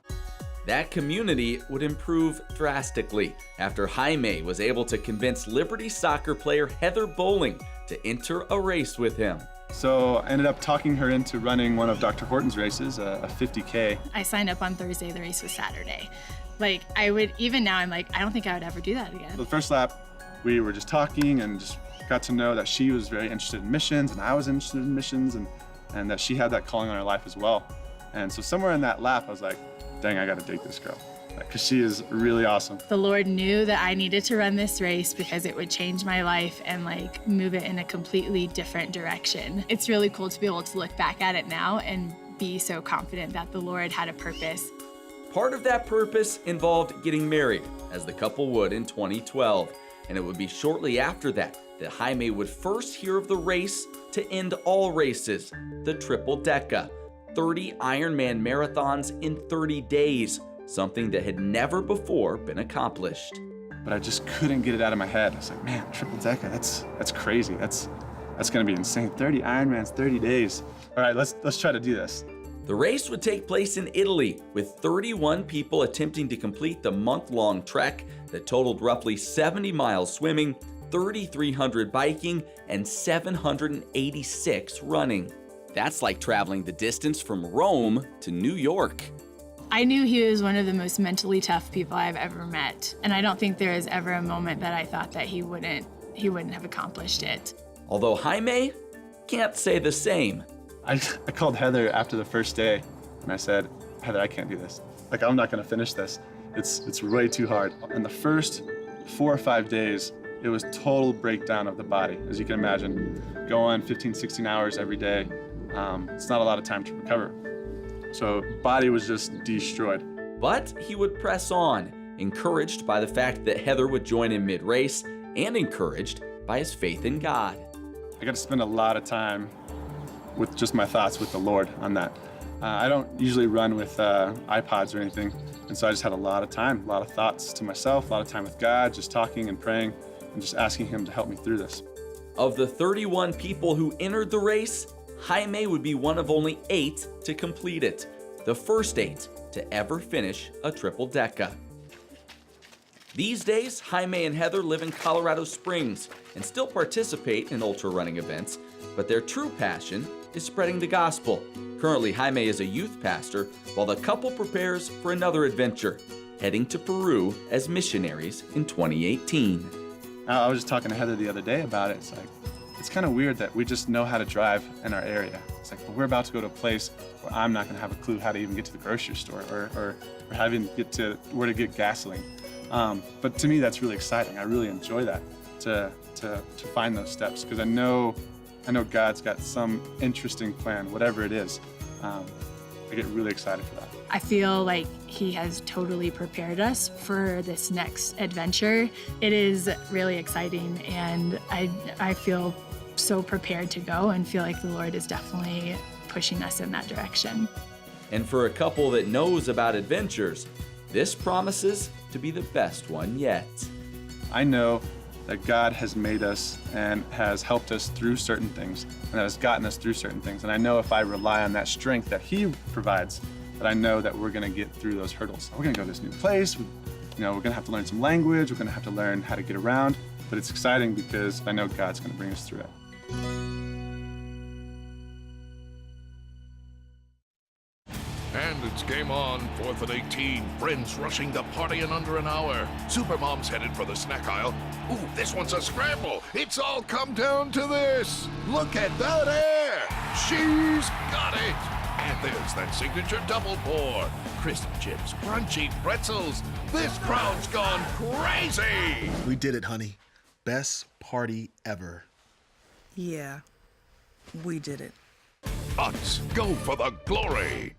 That community would improve drastically after Jaime was able to convince Liberty soccer player Heather Bowling to enter a race with him. So I ended up talking her into running one of Dr. Horton's races, a 50K. I signed up on Thursday, the race was Saturday. Even now, I'm like, I don't think I would ever do that again. The first lap, we were just talking and just got to know that she was very interested in missions, and I was interested in missions, and that she had that calling on her life as well. And so somewhere in that lap, I was like, dang, I gotta date this girl, because she is really awesome. The Lord knew that I needed to run this race because it would change my life and move it in a completely different direction. It's really cool to be able to look back at it now and be so confident that the Lord had a purpose. Part of that purpose involved getting married, as the couple would in 2012. And it would be shortly after that Jaime would first hear of the race to end all races, the Triple Deca, 30 Ironman marathons in 30 days, something that had never before been accomplished. But I just couldn't get it out of my head. I was like, man, Triple Deca, that's crazy. That's gonna be insane. 30 Ironmans, 30 days. All right, let's try to do this. The race would take place in Italy, with 31 people attempting to complete the month-long trek that totaled roughly 70 miles swimming, 3,300 biking, and 786 running. That's like traveling the distance from Rome to New York. I knew he was one of the most mentally tough people I've ever met, and I don't think there was ever a moment that I thought that he wouldn't have accomplished it. Although Jaime can't say the same. I called Heather after the first day, and I said, Heather, I can't do this. I'm not gonna finish this. It's way too hard. In the first 4 or 5 days, it was total breakdown of the body, as you can imagine. Going 15, 16 hours every day, it's not a lot of time to recover. So body was just destroyed. But he would press on, encouraged by the fact that Heather would join him mid-race and encouraged by his faith in God. I got to spend a lot of time with just my thoughts with the Lord on that. I don't usually run with iPods or anything, and so I just had a lot of time, a lot of thoughts to myself, a lot of time with God, just talking and praying and just asking Him to help me through this. Of the 31 people who entered the race, Jaime would be one of only 8 to complete it, the first 8 to ever finish a triple deca. These days, Jaime and Heather live in Colorado Springs and still participate in ultra running events, but their true passion is spreading the gospel. Currently, Jaime is a youth pastor, while the couple prepares for another adventure, heading to Peru as missionaries in 2018. I was just talking to Heather the other day about it. It's kind of weird that we just know how to drive in our area. It's like, we're about to go to a place where I'm not going to have a clue how to even get to the grocery store or having get to where to get gasoline. But to me, that's really exciting. I really enjoy that, to find those steps, because I know God's got some interesting plan, whatever it is. I get really excited for that. I feel like He has totally prepared us for this next adventure. It is really exciting, and I feel so prepared to go and feel like the Lord is definitely pushing us in that direction. And for a couple that knows about adventures, this promises to be the best one yet. I know that God has made us and has helped us through certain things, and that has gotten us through certain things. And I know if I rely on that strength that He provides, that I know that we're gonna get through those hurdles. We're gonna go to this new place, we're gonna have to learn some language, we're gonna have to learn how to get around, but it's exciting because I know God's gonna bring us through it. And it's game on, 4th and 18. Friends rushing the party in under an hour. Supermom's headed for the snack aisle. Ooh, this one's a scramble. It's all come down to this. Look at that air. She's got it. And there's that signature double pour. Crisp chips, crunchy pretzels. This crowd's gone crazy. We did it, honey. Best party ever. Yeah, we did it. Let's go for the glory.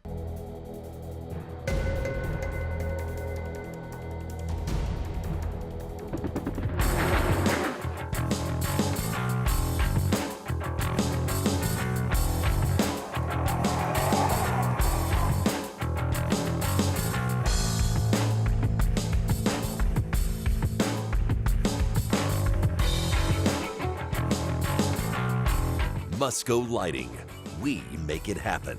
Musco Lighting. We make it happen.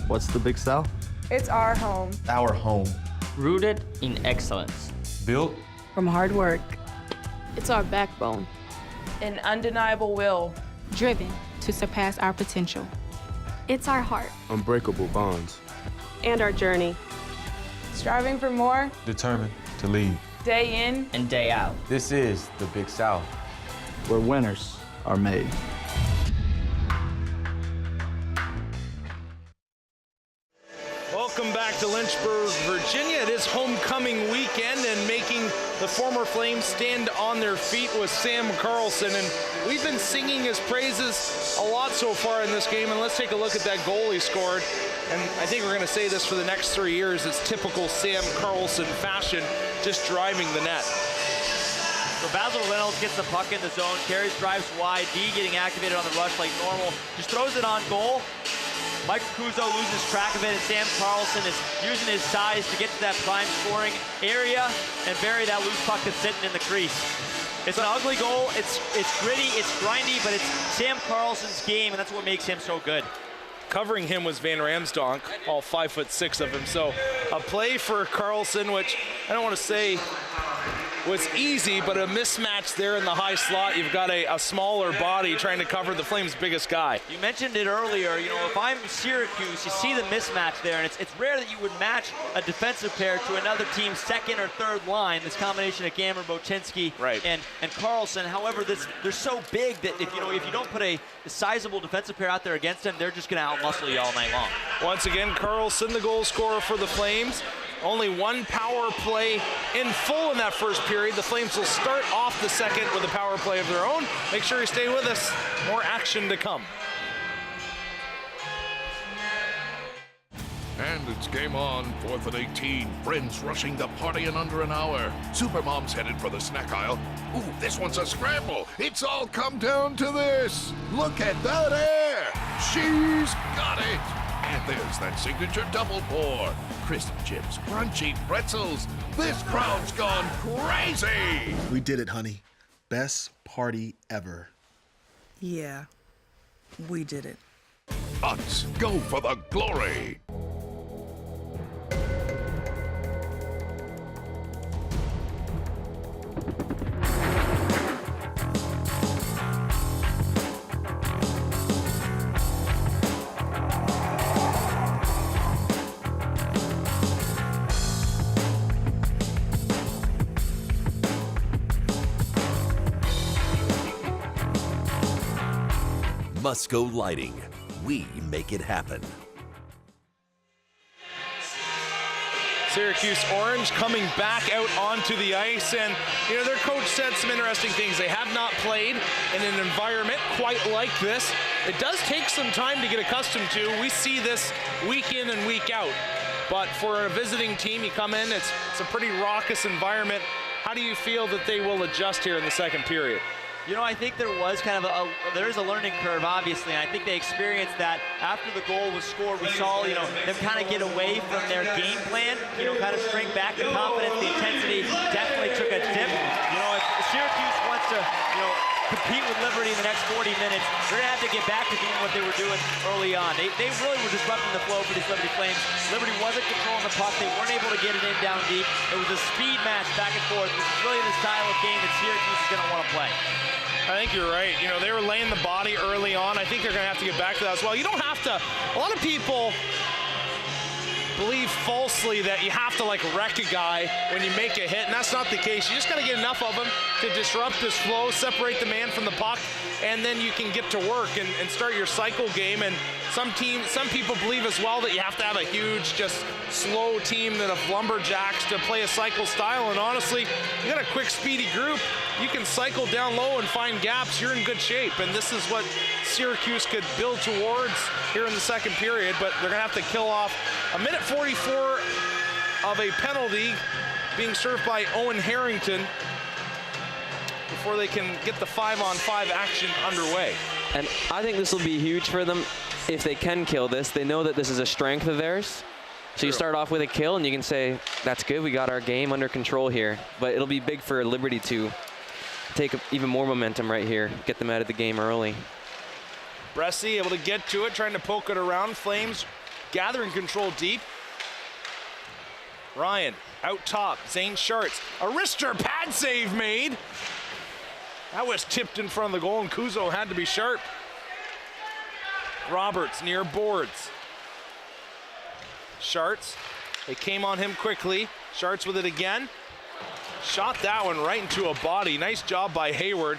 What's the Big South? It's our home. Our home. Rooted in excellence. Built From hard work. It's our backbone. An undeniable will. Driven to surpass our potential. It's our heart. Unbreakable bonds. And our journey. Striving for more. Determined to lead. Day in and day out. This is the Big South, where winners are made. Welcome back to Lynchburg, Virginia. It is homecoming weekend, and making the former Flames stand on their feet was Sam Carlson, and we've been singing his praises a lot so far in this game. And let's take a look at that goal he scored. And I think we're going to say this for the next 3 years. It's typical Sam Carlson fashion, just driving the net. So Basil Reynolds gets the puck in the zone, carries, drives wide, D getting activated on the rush like normal, just throws it on goal. Mike Cuso loses track of it, and Sam Carlson is using his size to get to that prime scoring area and bury that loose puck that's sitting in the crease. It's an ugly goal, it's gritty, it's grindy, but it's Sam Carlson's game, and that's what makes him so good. Covering him was Van Ramsdonk, all 5'6" of him. So a play for Carlson, which I don't want to say was easy, but a mismatch there in the high slot. You've got a smaller body trying to cover the Flames' biggest guy. You mentioned it earlier, you know, if I'm Syracuse, you see the mismatch there, and it's rare that you would match a defensive pair to another team's second or third line, this combination of Gammer, Bocinski, and Carlson. However, they're so big that if you don't put a sizable defensive pair out there against them, they're just going to outmuscle you all night long. Once again, Carlson, the goal scorer for the Flames. Only one power play in full in that first period. The Flames will start off the second with a power play of their own. Make sure you stay with us. More action to come. And it's game on, 4th and 18. Friends rushing the party in under an hour. Supermom's headed for the snack aisle. Ooh, this one's a scramble. It's all come down to this. Look at that air. She's got it. And there's that signature double pour. Crisp chips, crunchy pretzels. This crowd's gone crazy. We did it, honey. Best party ever. Yeah, we did it. Let's go for the glory. Musco Lighting. We make it happen. Syracuse Orange coming back out onto the ice, and you know, their coach said some interesting things. They have not played in an environment quite like this. It does take some time to get accustomed to. We see this week in and week out, but for a visiting team, you come in, it's a pretty raucous environment. How do you feel that they will adjust here in the second period? You know, I think there was kind of there's a learning curve, obviously, and I think they experienced that after the goal was scored. We saw, you know, them kind of get away from their game plan, you know, kind of shrink back. The confidence, the intensity definitely took a dip. You know, if Syracuse wants to, you know, compete with Liberty in the next 40 minutes, they're going to have to get back to doing what they were doing early on. They really were disrupting the flow for these Liberty Flames. Liberty wasn't controlling the puck. They weren't able to get it in down deep. It was a speed match back and forth, which is really the style of game that Syracuse is going to want to play. I think you're right. You know, they were laying the body early on. I think they're going to have to get back to that as well. You don't have to. A lot of people believe falsely that you have to, like, wreck a guy when you make a hit, and that's not the case. You just got to get enough of him to disrupt his flow, separate the man from the puck, and then you can get to work and start your cycle game. And some people believe as well that you have to have a huge, just slow team that of lumberjacks to play a cycle style. And honestly, you got a quick, speedy group. You can cycle down low and find gaps. You're in good shape. And this is what Syracuse could build towards here in the second period. But they're going to have to kill off a minute 44 of a penalty being served by Owen Harrington before they can get the 5-on-5 action underway. And I think this will be huge for them if they can kill this. They know that this is a strength of theirs. So you start off with a kill and you can say, that's good, we got our game under control here. But it'll be big for Liberty to take even more momentum right here, get them out of the game early. Bressie able to get to it, trying to poke it around. Flames gathering control deep. Ryan out top, Zane Sharts. A wrister pad save made. That was tipped in front of the goal, and Kuzo had to be sharp. Roberts near boards. Sharts, they came on him quickly. Sharts with it again. Shot that one right into a body. Nice job by Hayward.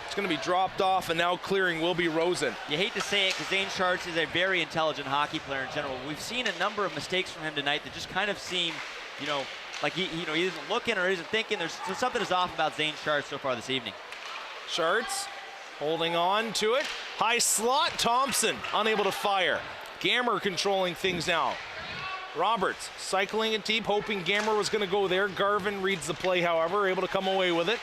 It's going to be dropped off, and now clearing will be Rosen. You hate to say it because Zane Sharts is a very intelligent hockey player in general. We've seen a number of mistakes from him tonight that just kind of seem, you know, like he isn't looking or isn't thinking. There's something is off about Zane Sharts so far this evening. Sharts holding on to it. High slot, Thompson unable to fire. Gammer controlling things now. Roberts cycling it deep, hoping Gammer was going to go there. Garvin reads the play, however, able to come away with it.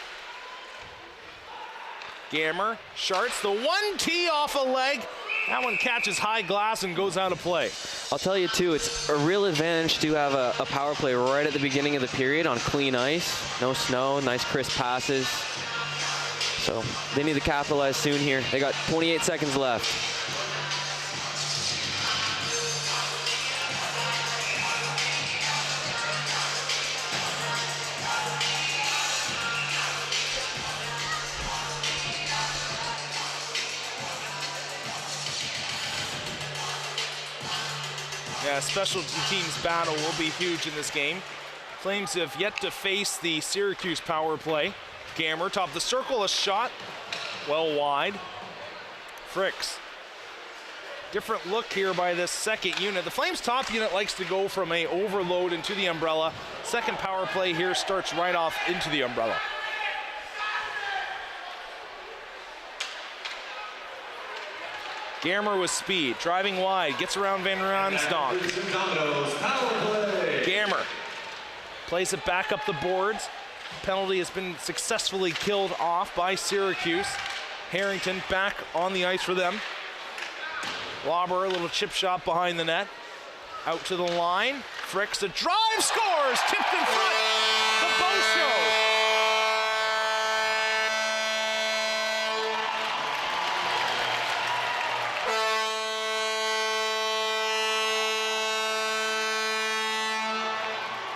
Gammer, Sharts, the 1-T off a leg. That one catches high glass and goes out of play. I'll tell you, too, it's a real advantage to have a power play right at the beginning of the period on clean ice. No snow, nice crisp passes. So they need to capitalize soon here. They got 28 seconds left. Yeah, special teams battle will be huge in this game. Flames have yet to face the Syracuse power play. Gammer, top of the circle, a shot, well wide. Fricks. Different look here by this second unit. The Flames top unit likes to go from a overload into the umbrella. Second power play here starts right off into the umbrella. Gammer with speed, driving wide, gets around Van Ransdonk. Gammer plays it back up the boards. Penalty has been successfully killed off by Syracuse. Harrington back on the ice for them. Lauber, a little chip shot behind the net. Out to the line. Fricks, a drive, scores! Tipped in front. The Bow Show.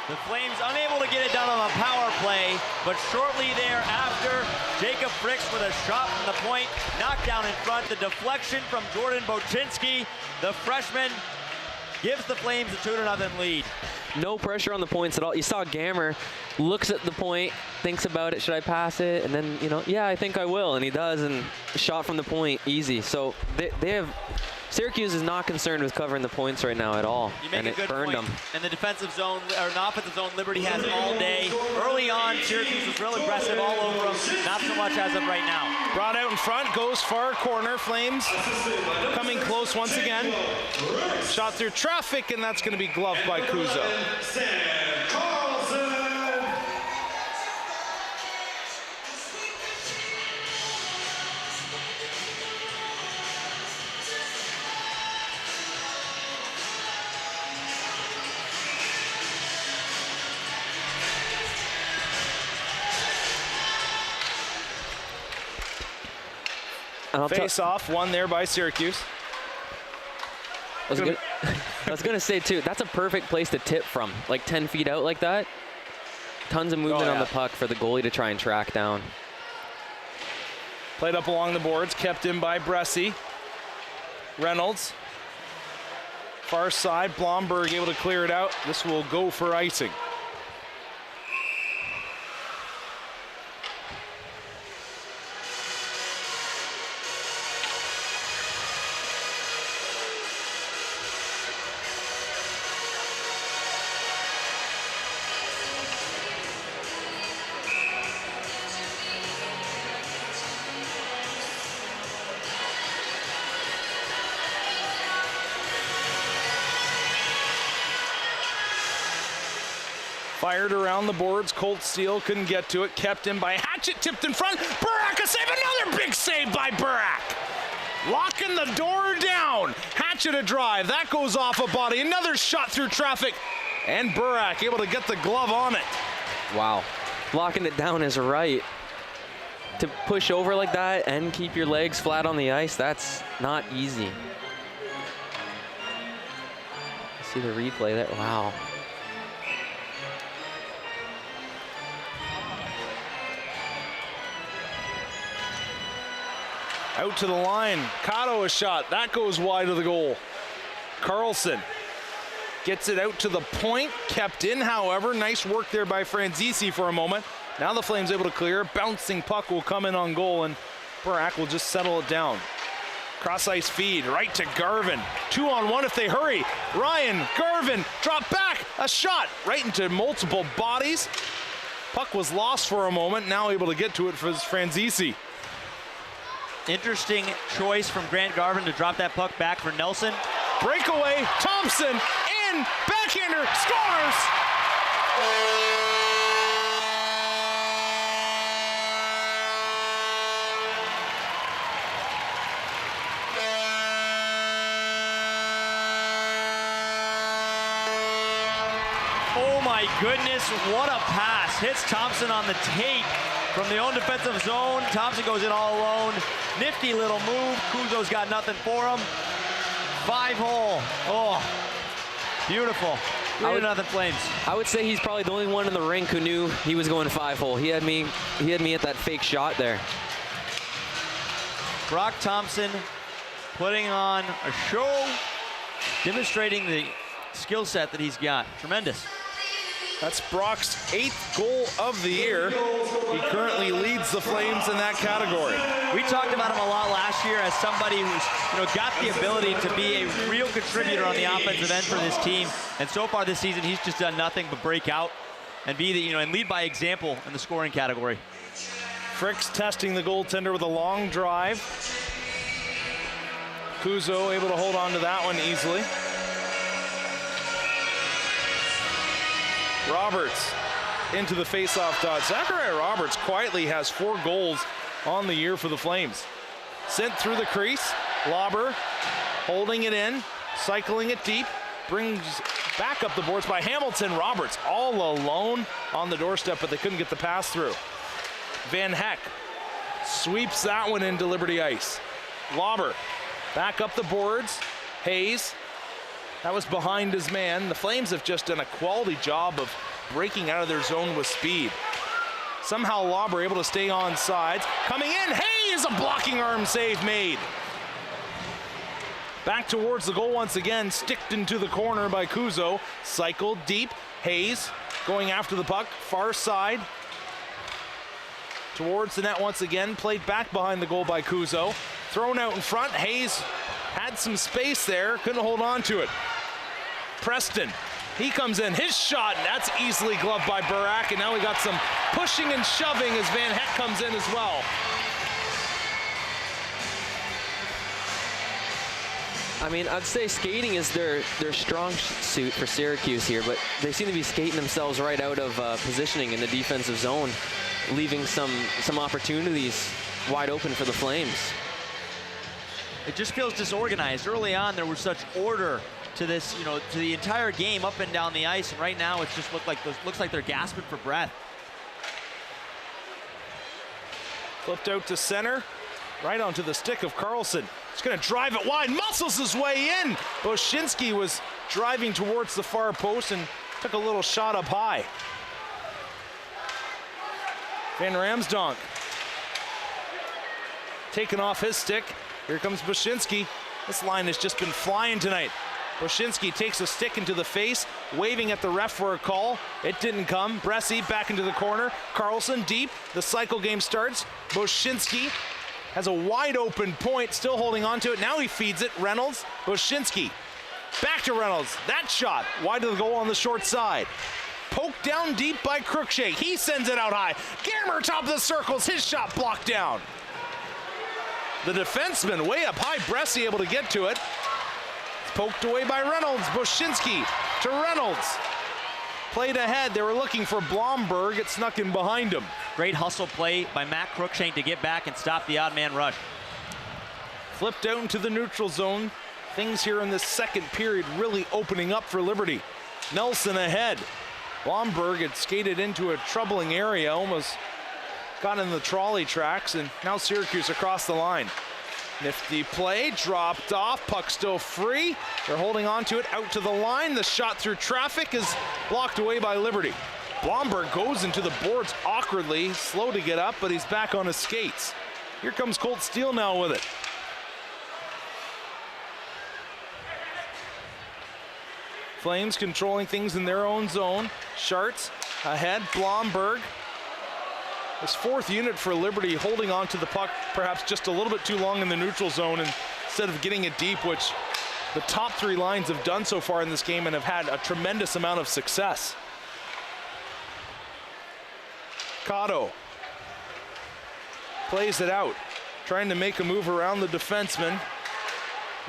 The Flames unable to get it done on a power play, but shortly thereafter, Jacob Fricks with a shot from the point, knocked down in front. The deflection from Jordan Boczynski, the freshman, gives the Flames a 2-0 lead. No pressure on the points at all. You saw Gammer looks at the point, thinks about it, should I pass it? And then, you know, yeah, I think I will, and he does, and shot from the point, easy. So they have, Syracuse is not concerned with covering the points right now at all, and it burned them. And the defensive zone, or an offensive zone, Liberty has all day. Early on, Syracuse was real aggressive all over them, not so much as of right now. Brought out in front, goes far corner. Flames coming close once again. Shot through traffic, and that's going to be gloved by Kuzo. Face off, won there by Syracuse. I was gonna say too, that's a perfect place to tip from, like 10 feet out like that. Tons of movement on the puck for the goalie to try and track down. Played up along the boards, kept in by Bressie. Reynolds. Far side, Blomberg able to clear it out. This will go for icing. Fired around the boards. Colt Steele couldn't get to it. Kept in by Hatchet. Tipped in front. Burak a save. Another big save by Burak. Locking the door down. Hatchet a drive. That goes off a body. Another shot through traffic. And Burak able to get the glove on it. Wow. Locking it down is right. To push over like that and keep your legs flat on the ice, that's not easy. See the replay there. Wow. Out to the line. Cotto a shot. That goes wide of the goal. Carlson gets it out to the point. Kept in, however. Nice work there by Franzisi for a moment. Now the Flames able to clear. Bouncing puck will come in on goal, and Burak will just settle it down. Cross ice feed right to Garvin. 2-on-1 if they hurry. Ryan, Garvin, drop back. A shot right into multiple bodies. Puck was lost for a moment. Now able to get to it for Franzisi. Interesting choice from Grant Garvin to drop that puck back for Nelson. Breakaway, Thompson, in, backhander, scores! Oh my goodness, what a pass. Hits Thompson on the tape. From the own defensive zone, Thompson goes in all alone. Nifty little move. Kuzo's got nothing for him. 5-hole. Oh, beautiful. 3-0 Flames. I would say he's probably the only one in the rink who knew he was going 5-hole. He had me at that fake shot there. Brock Thompson putting on a show, demonstrating the skill set that he's got. Tremendous. That's Brock's 8th goal of the year. He currently leads the Flames in that category. We talked about him a lot last year as somebody who's got the ability to be a real contributor on the offensive end for this team. And so far this season, he's just done nothing but break out and be the, and lead by example in the scoring category. Fricks testing the goaltender with a long drive. Kuzo able to hold on to that one easily. Roberts into the faceoff dot. Zachariah Roberts quietly has 4 goals on the year for the Flames. Sent through the crease. Lauber holding it in, cycling it deep, brings back up the boards by Hamilton. Roberts all alone on the doorstep, but they couldn't get the pass through. Van Heck sweeps that one into Liberty ice. Lauber back up the boards. Hayes. That was behind his man. The Flames have just done a quality job of breaking out of their zone with speed. Somehow Lauber able to stay on sides. Coming in, Hayes, a blocking arm save made. Back towards the goal once again, sticked into the corner by Kuzo. Cycled deep, Hayes going after the puck, far side. Towards the net once again, played back behind the goal by Kuzo. Thrown out in front, Hayes had some space there, couldn't hold on to it. Preston, he comes in, his shot, and that's easily gloved by Burak, and now we got some pushing and shoving as Van Heck comes in as well. I mean, I'd say skating is their strong suit for Syracuse here, but they seem to be skating themselves right out of positioning in the defensive zone, leaving some opportunities wide open for the Flames. It just feels disorganized. Early on, there was such order to this, to the entire game up and down the ice, and right now it just looks like they're gasping for breath. Flipped out to center, right onto the stick of Carlson. He's gonna drive it wide, muscles his way in. Boshinski was driving towards the far post and took a little shot up high. Van Ramsdonk taking off his stick. Here comes Boshinski. This line has just been flying tonight. Boshinski takes a stick into the face, waving at the ref for a call. It didn't come. Bressie back into the corner. Carlson deep. The cycle game starts. Boshinski has a wide open point, still holding on to it. Now he feeds it. Reynolds, Boshinski. Back to Reynolds. That shot wide of the goal on the short side. Poked down deep by Cruikshank. He sends it out high. Gammer top of the circles. His shot blocked down. The defenseman way up high. Bressie able to get to it. It's poked away by Reynolds. Boshinski to Reynolds. Played ahead. They were looking for Blomberg. It snuck in behind him. Great hustle play by Matt Cruikshank to get back and stop the odd man rush. Flipped out into the neutral zone. Things here in this second period really opening up for Liberty. Nelson ahead. Blomberg had skated into a troubling area, almost got in the trolley tracks, and now Syracuse across the line. Nifty play, dropped off, puck still free. They're holding on to it out to the line. The shot through traffic is blocked away by Liberty. Blomberg goes into the boards awkwardly, slow to get up, but he's back on his skates. Here comes Colt Steele now with it. Flames controlling things in their own zone. Schartz ahead, Blomberg. His 4th unit for Liberty, holding on to the puck perhaps just a little bit too long in the neutral zone instead of getting it deep, which the top 3 lines have done so far in this game and have had a tremendous amount of success. Cotto plays it out, trying to make a move around the defenseman.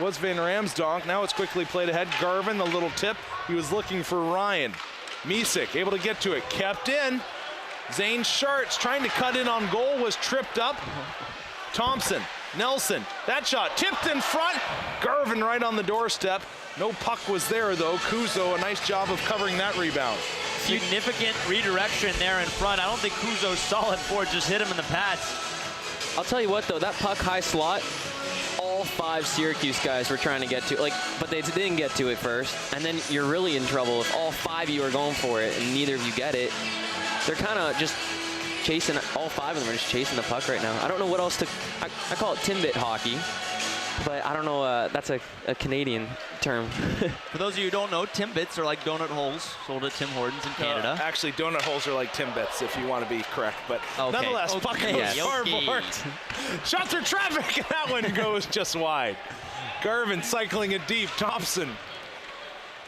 Was Van Ramsdonk. Now it's quickly played ahead. Garvin, the little tip. He was looking for Ryan. Misek able to get to it. Kept in. Zane Schartz trying to cut in on goal, was tripped up. Thompson, Nelson, that shot tipped in front. Garvin right on the doorstep. No puck was there though. Kuzo, a nice job of covering that rebound. Significant redirection there in front. I don't think Kuzo saw it before it just hit him in the pads. I'll tell you what though, that puck high slot, all 5 Syracuse guys were trying to get to it, but they didn't get to it first. And then you're really in trouble if all 5 of you are going for it and neither of you get it. They're kind of just chasing, all 5 of them are just chasing the puck right now. I don't know what else to, I call it Timbit hockey. but I don't know, that's a Canadian term. For those of you who don't know, Timbits are like donut holes sold at Tim Hortons in Canada. Actually, donut holes are like Timbits, if you want to be correct. But nonetheless, puck goes forward. Shot through traffic, and that one goes just wide. Garvin cycling it deep. Thompson.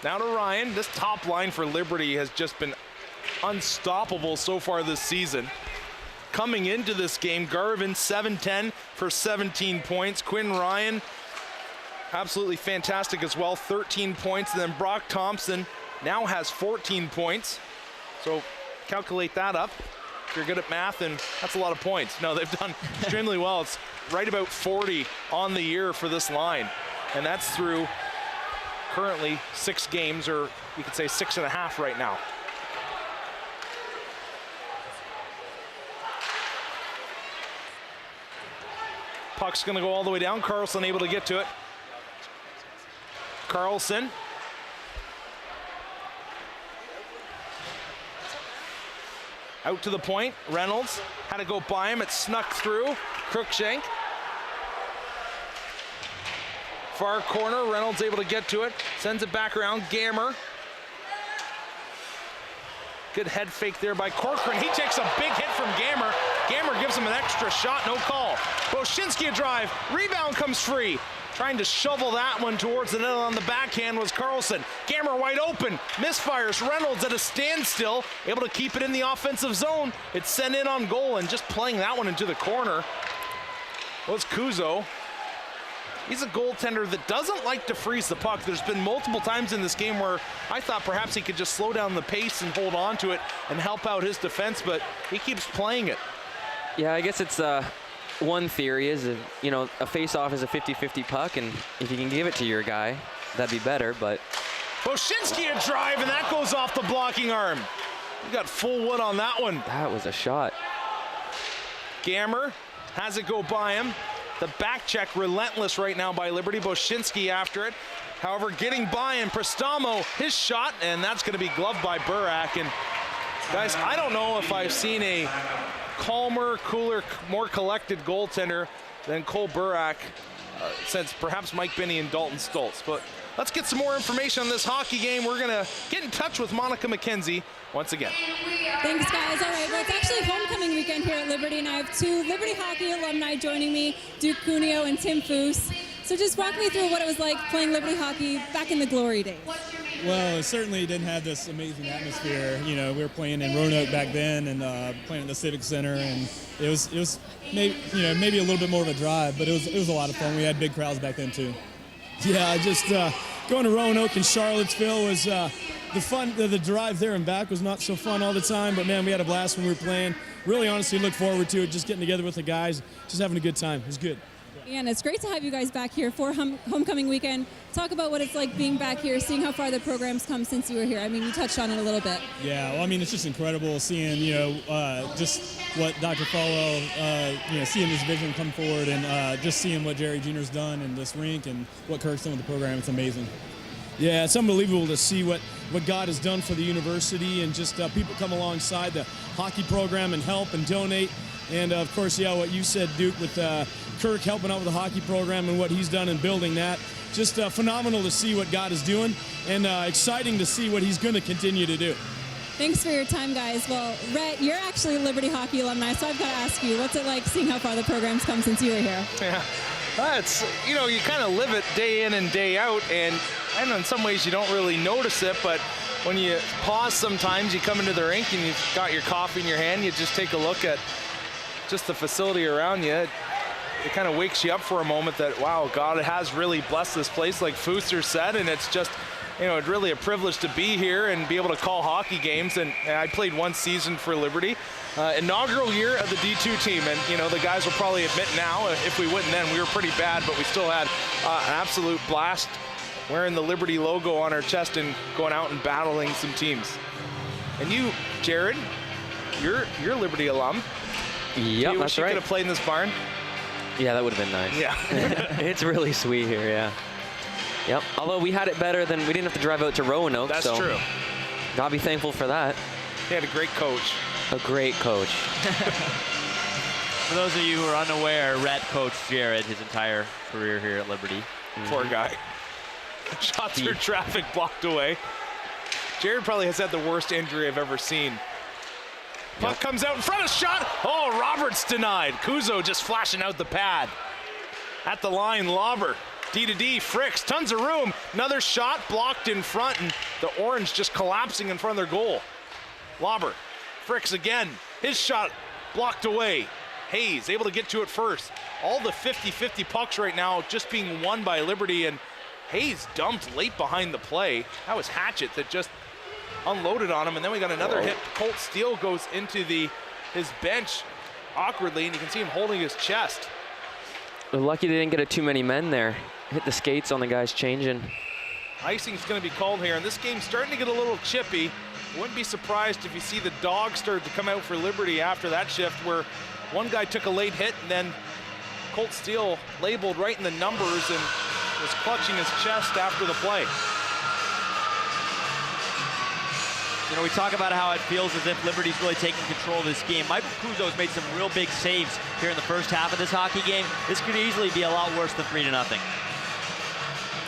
Now to Ryan. This top line for Liberty has just been unstoppable so far this season. Coming into this game, Garvin 7-10 for 17 points. Quinn Ryan, absolutely fantastic as well, 13 points. And then Brock Thompson now has 14 points. So calculate that up if you're good at math, and that's a lot of points. No, they've done extremely well. It's right about 40 on the year for this line. And that's through currently 6 games, or you could say 6.5 right now. Puck's gonna go all the way down. Carlson able to get to it. Carlson. Out to the point. Reynolds had to go by him. It snuck through. Cruikshank. Far corner. Reynolds able to get to it. Sends it back around. Gammer. Good head fake there by Corcoran. He takes a big hit from Gammer. Gammer gives him an extra shot, no call. Boshinsky a drive, rebound comes free. Trying to shovel that one towards the net on the backhand was Carlson. Gammer wide open, misfires. Reynolds at a standstill, able to keep it in the offensive zone. It's sent in on goal, and just playing that one into the corner was Kuzo. He's a goaltender that doesn't like to freeze the puck. There's been multiple times in this game where I thought perhaps he could just slow down the pace and hold on to it and help out his defense, but he keeps playing it. Yeah, I guess it's one theory is, you know, a face-off is a 50-50 puck, and if you can give it to your guy, that'd be better, but... Boshinsky a drive, and that goes off the blocking arm. You got full wood on that one. That was a shot. Gammer has it go by him. The back check relentless right now by Liberty. Boshinsky after it. However, getting by him, Prestamo, his shot, and that's going to be gloved by Burak. And guys, I don't know if I've seen a calmer, cooler, more collected goaltender than Cole Burak since perhaps Mike Binney and Dalton Stoltz. But let's get some more information on this hockey game. We're going to get in touch with Monica McKenzie once again. Thanks, guys. All right, well, it's actually homecoming weekend here at Liberty, and I have 2 Liberty hockey alumni joining me, Duke Cuneo and Tim Foose. So just walk me through what it was like playing Liberty hockey back in the glory days. Well, it certainly didn't have this amazing atmosphere. You know, we were playing in Roanoke back then and playing at the Civic Center, and it was maybe a little bit more of a drive, but it was a lot of fun. We had big crowds back then too. Yeah, just going to Roanoke and Charlottesville was the drive there and back was not so fun all the time, but man, we had a blast when we were playing. Really, honestly, look forward to it. Just getting together with the guys, just having a good time. It was good. And it's great to have you guys back here for homecoming weekend. Talk about what it's like being back here, seeing how far the program's come since you were here. I mean, you touched on it a little bit. Yeah, well, I mean, it's just incredible seeing, just what Dr. Falwell, seeing his vision come forward and just seeing what Jerry Jr.'s done in this rink and what Kirk's done with the program. It's amazing. Yeah, it's unbelievable to see what God has done for the university and just people come alongside the hockey program and help and donate. And, of course, what you said, Duke, with Kirk helping out with the hockey program and what he's done in building that. Just phenomenal to see what God is doing and exciting to see what he's going to continue to do. Thanks for your time, guys. Well, Rhett, you're actually a Liberty hockey alumni, so I've got to ask you, what's it like seeing how far the program's come since you were here? Yeah, it's, you kind of live it day in and day out, and I know in some ways you don't really notice it, but when you pause sometimes, you come into the rink and you've got your coffee in your hand, you just take a look at just the facility around you. It kind of wakes you up for a moment that, wow, God has really blessed this place, like Fooster said, and it's just, it's really a privilege to be here and be able to call hockey games. And I played one season for Liberty, inaugural year of the D2 team, and the guys will probably admit now, if we wouldn't then, we were pretty bad, but we still had an absolute blast wearing the Liberty logo on our chest and going out and battling some teams. And you, Jared, you're a Liberty alum. Yep, that's right. You could have played in this barn. Yeah, that would have been nice. Yeah. It's really sweet here, yeah. Yep, although we had it better than, we didn't have to drive out to Roanoke. That's true. Gotta be thankful for that. He had a great coach. A great coach. For those of you who are unaware, Rhett coached Jared his entire career here at Liberty. Poor guy. Shot through traffic, blocked away. Jared probably has had the worst injury I've ever seen. Puck comes out in front of shot. Oh, Roberts denied. Kuzo just flashing out the pad. At the line, Lauber. D to D, Fricks, tons of room. Another shot blocked in front, and the Orange just collapsing in front of their goal. Lauber, Fricks again. His shot blocked away. Hayes able to get to it first. All the 50-50 pucks right now just being won by Liberty, and Hayes dumped late behind the play. That was Hatchett that just unloaded on him, and then we got another hit. Colt Steele goes into his bench awkwardly, and you can see him holding his chest. They're lucky they didn't get too many men there. Hit the skates on the guys changing. Icing's going to be called here, and this game's starting to get a little chippy. Wouldn't be surprised if you see the dogs start to come out for Liberty after that shift, where one guy took a late hit, and then Colt Steele labeled right in the numbers and was clutching his chest after the play. You know, we talk about how it feels as if Liberty's really taking control of this game. Michael Kuzo's made some real big saves here in the first half of this hockey game. This could easily be a lot worse than 3-0.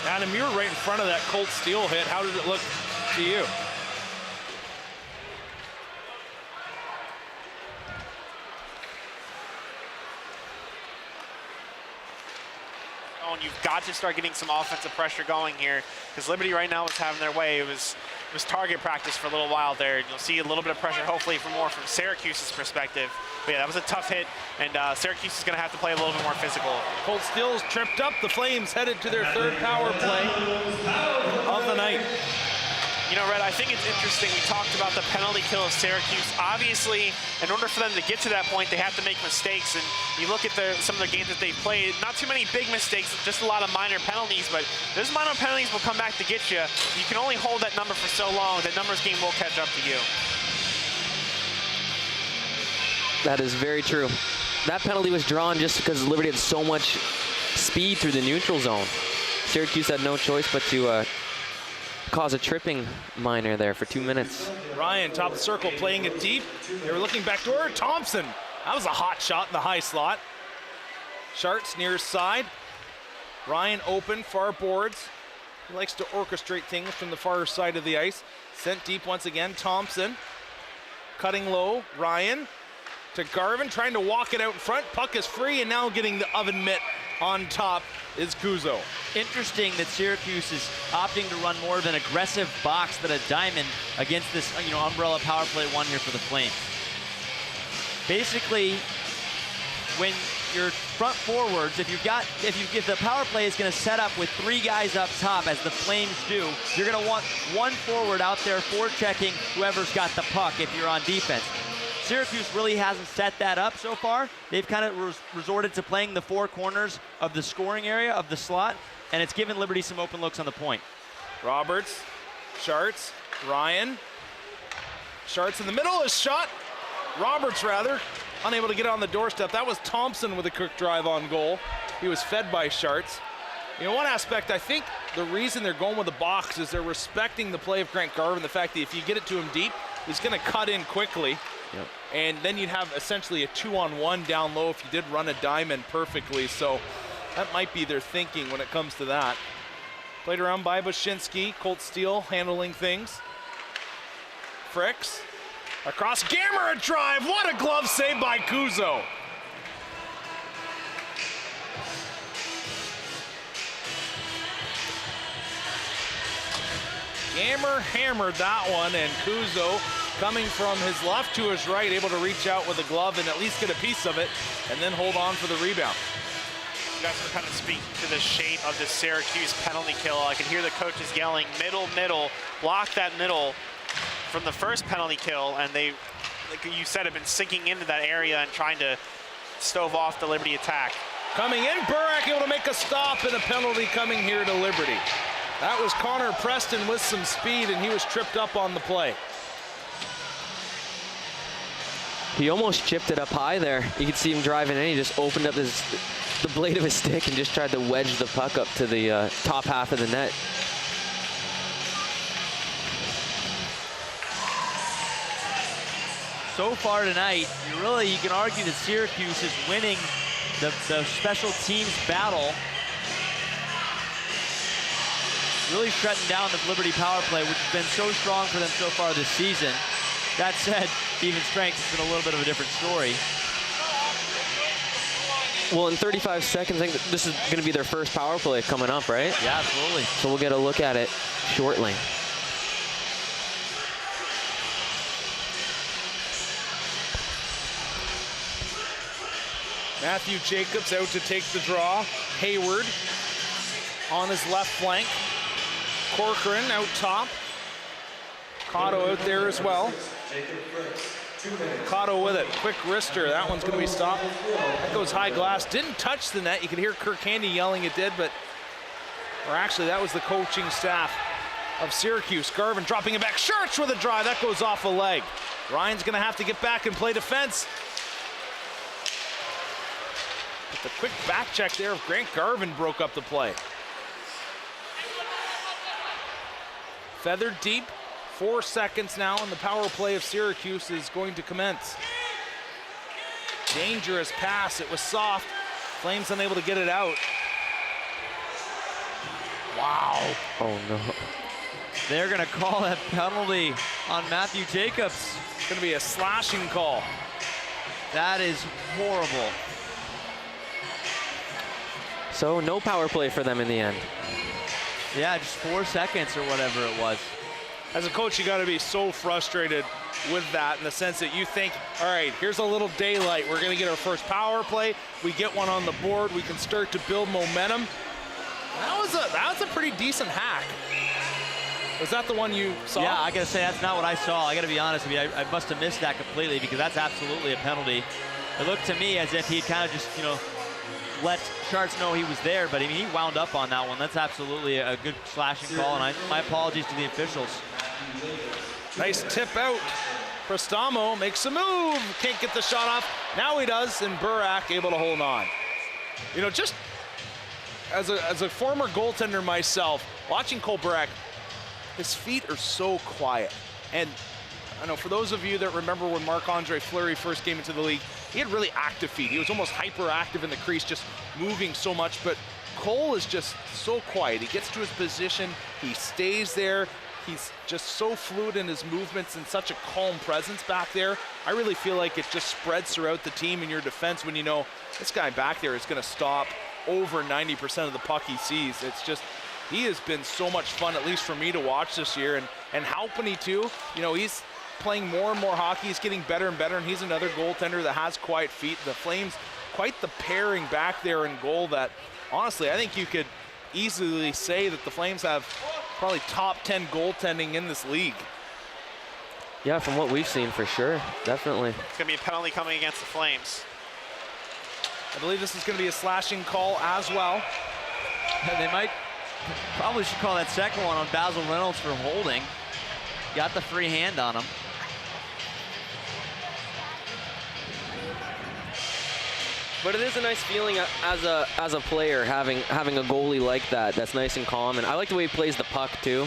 Adam, you were right in front of that Colt Steele hit. How did it look to you? And you've got to start getting some offensive pressure going here, because Liberty right now is having their way. It was target practice for a little while there. You'll see a little bit of pressure, hopefully, from Syracuse's perspective. But yeah, that was a tough hit, and Syracuse is going to have to play a little bit more physical. Colt Steele's tripped up. The Flames headed to their third power play of the night. You know, Red, I think it's interesting. We talked about the penalty kill of Syracuse. Obviously, in order for them to get to that point, they have to make mistakes. And you look at some of the games that they've played, not too many big mistakes, just a lot of minor penalties. But those minor penalties will come back to get you. You can only hold that number for so long. That numbers game will catch up to you. That is very true. That penalty was drawn just because Liberty had so much speed through the neutral zone. Syracuse had no choice but to cause a tripping minor there for 2 minutes. Ryan, top of the circle, playing it deep. They were looking back door. Thompson, that was a hot shot in the high slot. Sharts near his side. Ryan open, far boards. He likes to orchestrate things from the far side of the ice. Sent deep once again, Thompson. Cutting low, Ryan to Garvin, trying to walk it out in front. Puck is free, and now getting the oven mitt on top is Kuzo. Interesting that Syracuse is opting to run more of an aggressive box than a diamond against this, umbrella power play one here for the Flames. Basically, when your front forwards, if the power play is going to set up with 3 guys up top, as the Flames do, you're going to want one forward out there forechecking whoever's got the puck if you're on defense. Syracuse really hasn't set that up so far. They've kind of resorted to playing the 4 corners of the scoring area of the slot, and it's given Liberty some open looks on the point. Roberts, Sharts, Ryan. Sharts in the middle, is shot. Roberts, rather, unable to get on the doorstep. That was Thompson with a quick drive on goal. He was fed by Sharts. One aspect, I think the reason they're going with the box is they're respecting the play of Grant Garvin, the fact that if you get it to him deep, he's going to cut in quickly. Yep. And then you'd have essentially a 2-on-1 down low if you did run a diamond perfectly. So that might be their thinking when it comes to that. Played around by Bushinsky. Colt Steele handling things. Fricks. Across Gamera drive. What a glove save by Kuzo. Gamera hammered that one, and Kuzo coming from his left to his right, able to reach out with a glove and at least get a piece of it, and then hold on for the rebound. You guys were kind of speaking to the shape of the Syracuse penalty kill. I can hear the coaches yelling, middle, block that middle from the first penalty kill, and they, like you said, have been sinking into that area and trying to stove off the Liberty attack. Coming in, Burak able to make a stop, and a penalty coming here to Liberty. That was Connor Preston with some speed, and he was tripped up on the play. He almost chipped it up high there. You could see him driving in. He just opened up the blade of his stick and just tried to wedge the puck up to the top half of the net. so far tonight, you can argue that Syracuse is winning the special teams battle. Really shutting down the Liberty power play, which has been so strong for them so far this season. That said, even strength has been a little bit of a different story. Well, in 35 seconds, I think this is going to be their first power play coming up, right? Yeah, absolutely. So we'll get a look at it shortly. Matthew Jacobs out to take the draw. Hayward on his left flank. Corcoran out top. Cotto out there as well. Cotto with it, quick wrister. That one's gonna be stopped. That goes high glass. Didn't touch the net. You can hear Kirk Handy yelling it did, but, or actually that was the coaching staff of Syracuse. Garvin dropping it back. Church with a drive. That goes off a leg. Ryan's gonna have to get back and play defense. But the quick back check there of Grant Garvin broke up the play. Feathered deep, 4 seconds now, and the power play of Syracuse is going to commence. Dangerous pass, it was soft. Flames unable to get it out. Wow. Oh no. They're gonna call that penalty on Matthew Jacobs. It's gonna be a slashing call. That is horrible. So no power play for them in the end. Yeah, just 4 seconds or whatever it was. As a coach, you got to be so frustrated with that in the sense that you think, all right, here's a little daylight. We're going to get our first power play. We get one on the board. We can start to build momentum. That was a pretty decent hack. Was that the one you saw? Yeah, I got to say, that's not what I saw. I got to be honest with you. I must have missed that completely because that's absolutely a penalty. It looked to me as if he kind of just, let Schartz know he was there, but I mean, he wound up on that one. That's absolutely a good slashing call, and my apologies to the officials. Nice tip out. Prestamo makes a move. Can't get the shot off. Now he does, and Burak able to hold on. Just as a former goaltender myself, watching Cole Burak, his feet are so quiet. And I know for those of you that remember when Marc-Andre Fleury first came into the league, he had really active feet. He was almost hyperactive in the crease, just moving so much. But Cole is just so quiet. He gets to his position, he stays there. He's just so fluid in his movements and such a calm presence back there. I really feel like it just spreads throughout the team in your defense when you know this guy back there is going to stop over 90% of the puck he sees. It's just, he has been so much fun, at least for me, to watch this year. And Halpany too, he's playing more and more hockey. He's getting better and better, and he's another goaltender that has quiet feet. The Flames, quite the pairing back there in goal that, honestly, I think you could easily say that the Flames have probably top 10 goaltending in this league. Yeah, from what we've seen, for sure, definitely. It's gonna be a penalty coming against the Flames. I believe this is gonna be a slashing call as well. And they probably should call that second one on Basil Reynolds for holding. Got the free hand on him. But it is a nice feeling as a player having a goalie like that. That's nice and calm, and I like the way he plays the puck too.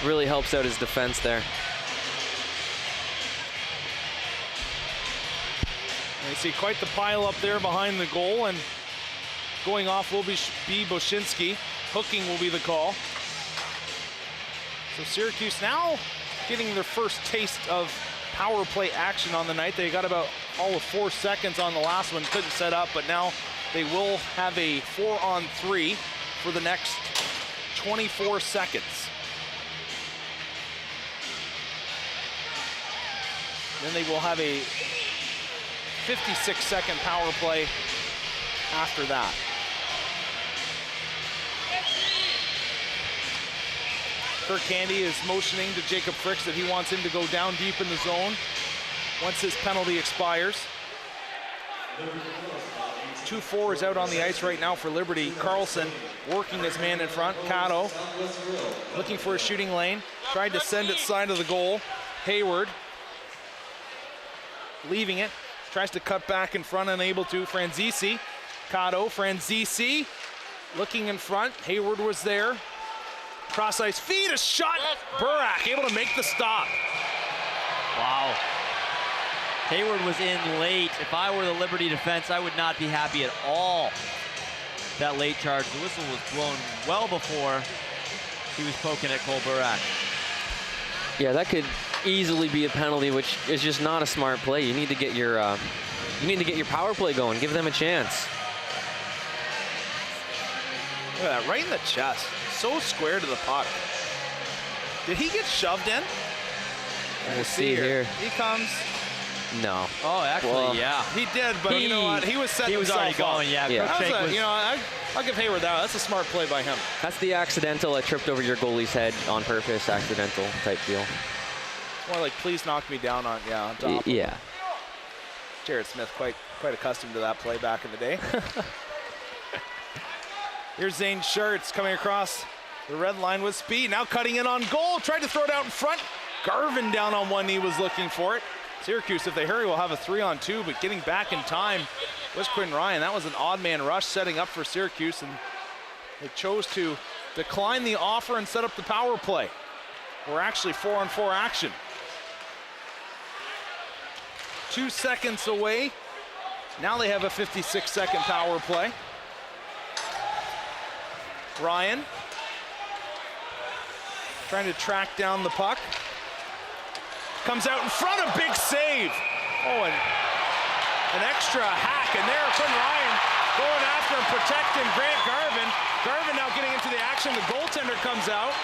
Really helps out his defense there. And you see quite the pile up there behind the goal, and going off will be Boshinski. Hooking will be the call. So Syracuse now getting their first taste of power play action on the night. They got about all of 4 seconds on the last one, couldn't set up, but now they will have a 4-on-3 for the next 24 seconds. Then they will have a 56-second power play after that. Kirk Handy is motioning to Jacob Fricks that he wants him to go down deep in the zone once his penalty expires. 2 forwards out on the ice right now for Liberty. Carlson working his man in front. Cotto looking for a shooting lane. Tried to send it side of the goal. Hayward leaving it. Tries to cut back in front, unable to. Franzisi. Cotto, Franzisi looking in front. Hayward was there. Cross ice feed, a shot. Burak able to make the stop. Wow. Hayward was in late. If I were the Liberty defense, I would not be happy at all. That late charge, the whistle was blown well before he was poking at Cole Burak. Yeah, that could easily be a penalty, which is just not a smart play. You need to get your power play going. Give them a chance. Look at that, right in the chest. So square to the puck. Did he get shoved in? We'll see here. He comes. No. Oh, actually, Well, yeah. He did, but you know what? He was setting himself already up. going, yeah. Yeah. You know, I'll give Hayward that. That's a smart play by him. That's the accidental. I tripped over your goalie's head on purpose, accidental type deal. More like, please knock me down on top. Yeah. Jared Smith quite accustomed to that play back in the day. Here's Zane Schertz coming across the red line with speed. Now cutting in on goal. Tried to throw it out in front. Garvin down on one knee was looking for it. Syracuse, if they hurry, will have a 3-on-2, but getting back in time was Quinn Ryan. That was an odd man rush setting up for Syracuse, and they chose to decline the offer and set up the power play. We're actually 4-on-4 action. 2 seconds away. Now they have a 56-second power play. Ryan trying to track down the puck. Comes out in front, a big save. Oh, and an extra hack, and there, Quinn Ryan going after and protecting Grant Garvin. Garvin now getting into the action. The goaltender comes out.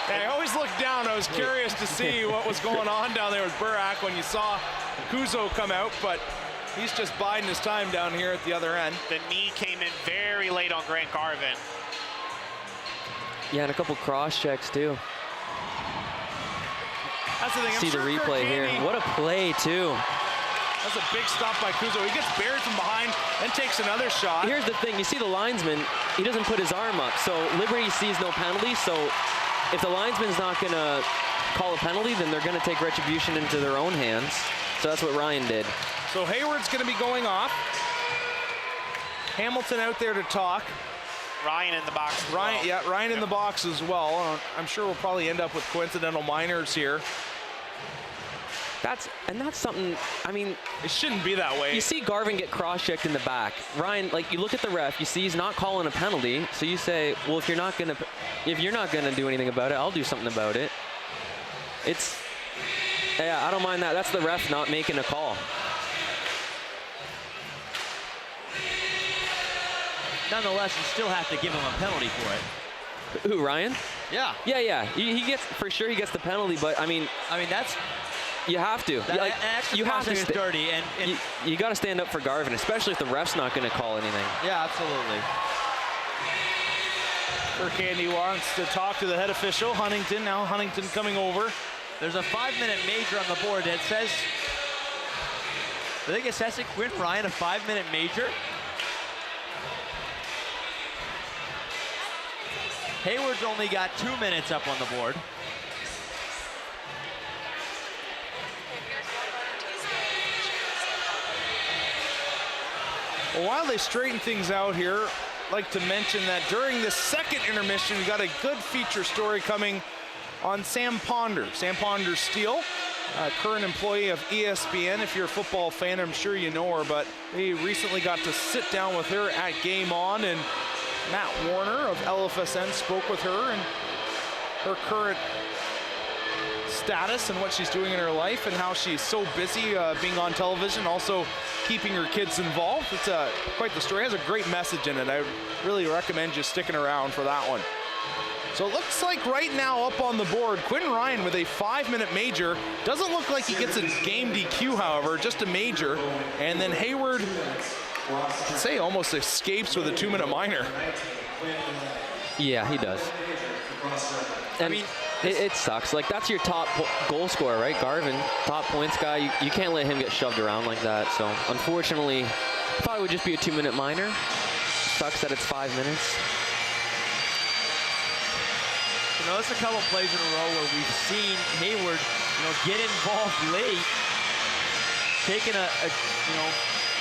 I always looked down. I was curious to see what was going on down there with Burak when you saw Kuzo come out, but he's just biding his time down here at the other end. The knee came in very late on Grant Garvin. Yeah, and a couple cross checks too. That's the thing. See the replay here. What a play too. That's a big stop by Kuzo. He gets buried from behind and takes another shot. Here's the thing. You see the linesman, he doesn't put his arm up. So Liberty sees no penalty. So if the linesman's not going to call a penalty, then they're going to take retribution into their own hands. So that's what Ryan did. So Hayward's going to be going off. Hamilton out there to talk. Ryan in the box as Ryan, well. Yeah, Ryan in the box as well. I'm sure we'll probably end up with coincidental minors here. That's something, I mean, it shouldn't be that way. You see Garvin get cross-checked in the back. Ryan, like, you look at the ref, you see he's not calling a penalty, so you say, well, if you're not gonna do anything about it, I'll do something about it. Yeah, I don't mind that. That's the ref not making a call. Nonetheless, you still have to give him a penalty for it. Who, Ryan? Yeah. Yeah. He gets, for sure he gets the penalty, but I mean that's, you have to. That, you have to. Is dirty, and you got to stand up for Garvin, especially if the ref's not going to call anything. Yeah, absolutely. Kirk Handy wants to talk to the head official, Huntington. Now Huntington coming over. There's a 5-minute major on the board that says, I think it says to Quinn Ryan, a 5-minute major. Hayward's only got 2 minutes up on the board. Well, while they straighten things out here, I'd like to mention that during the second intermission, we got a good feature story coming on Sam Ponder. Sam Ponder Steele, current employee of ESPN. If you're a football fan, I'm sure you know her, but we recently got to sit down with her at Game On, and Matt Warner of LFSN spoke with her and her current status and what she's doing in her life and how she's so busy being on television, also keeping her kids involved. It's quite the story. It has a great message in it. I really recommend you sticking around for that one. So it looks like right now up on the board, Quinn Ryan with a 5-minute major. Doesn't look like he gets a game DQ, however, just a major. And then Hayward, I'd say, almost escapes with a 2-minute minor. Yeah, he does. And I mean, it sucks. Like, that's your top goal scorer, right? Garvin, top points guy. You can't let him get shoved around like that. So, unfortunately, I thought it would just be a 2-minute minor. Sucks that it's 5 minutes. You know, there's a couple plays in a row where we've seen Hayward, get involved late, taking a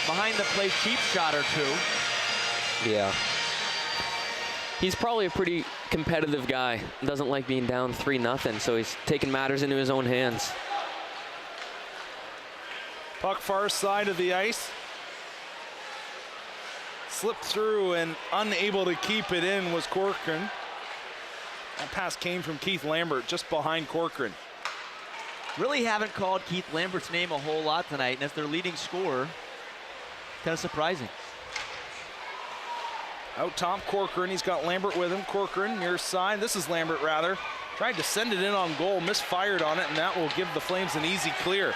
behind the play cheap shot or two. Yeah. He's probably a pretty competitive guy. Doesn't like being down 3-0, so he's taking matters into his own hands. Puck far side of the ice. Slipped through and unable to keep it in was Corcoran. That pass came from Keith Lambert just behind Corcoran. Really haven't called Keith Lambert's name a whole lot tonight, and as their leading scorer, kind of surprising. Out top, Corcoran. He's got Lambert with him. Corcoran near side. This is Lambert, rather. Tried to send it in on goal, misfired on it, and that will give the Flames an easy clear.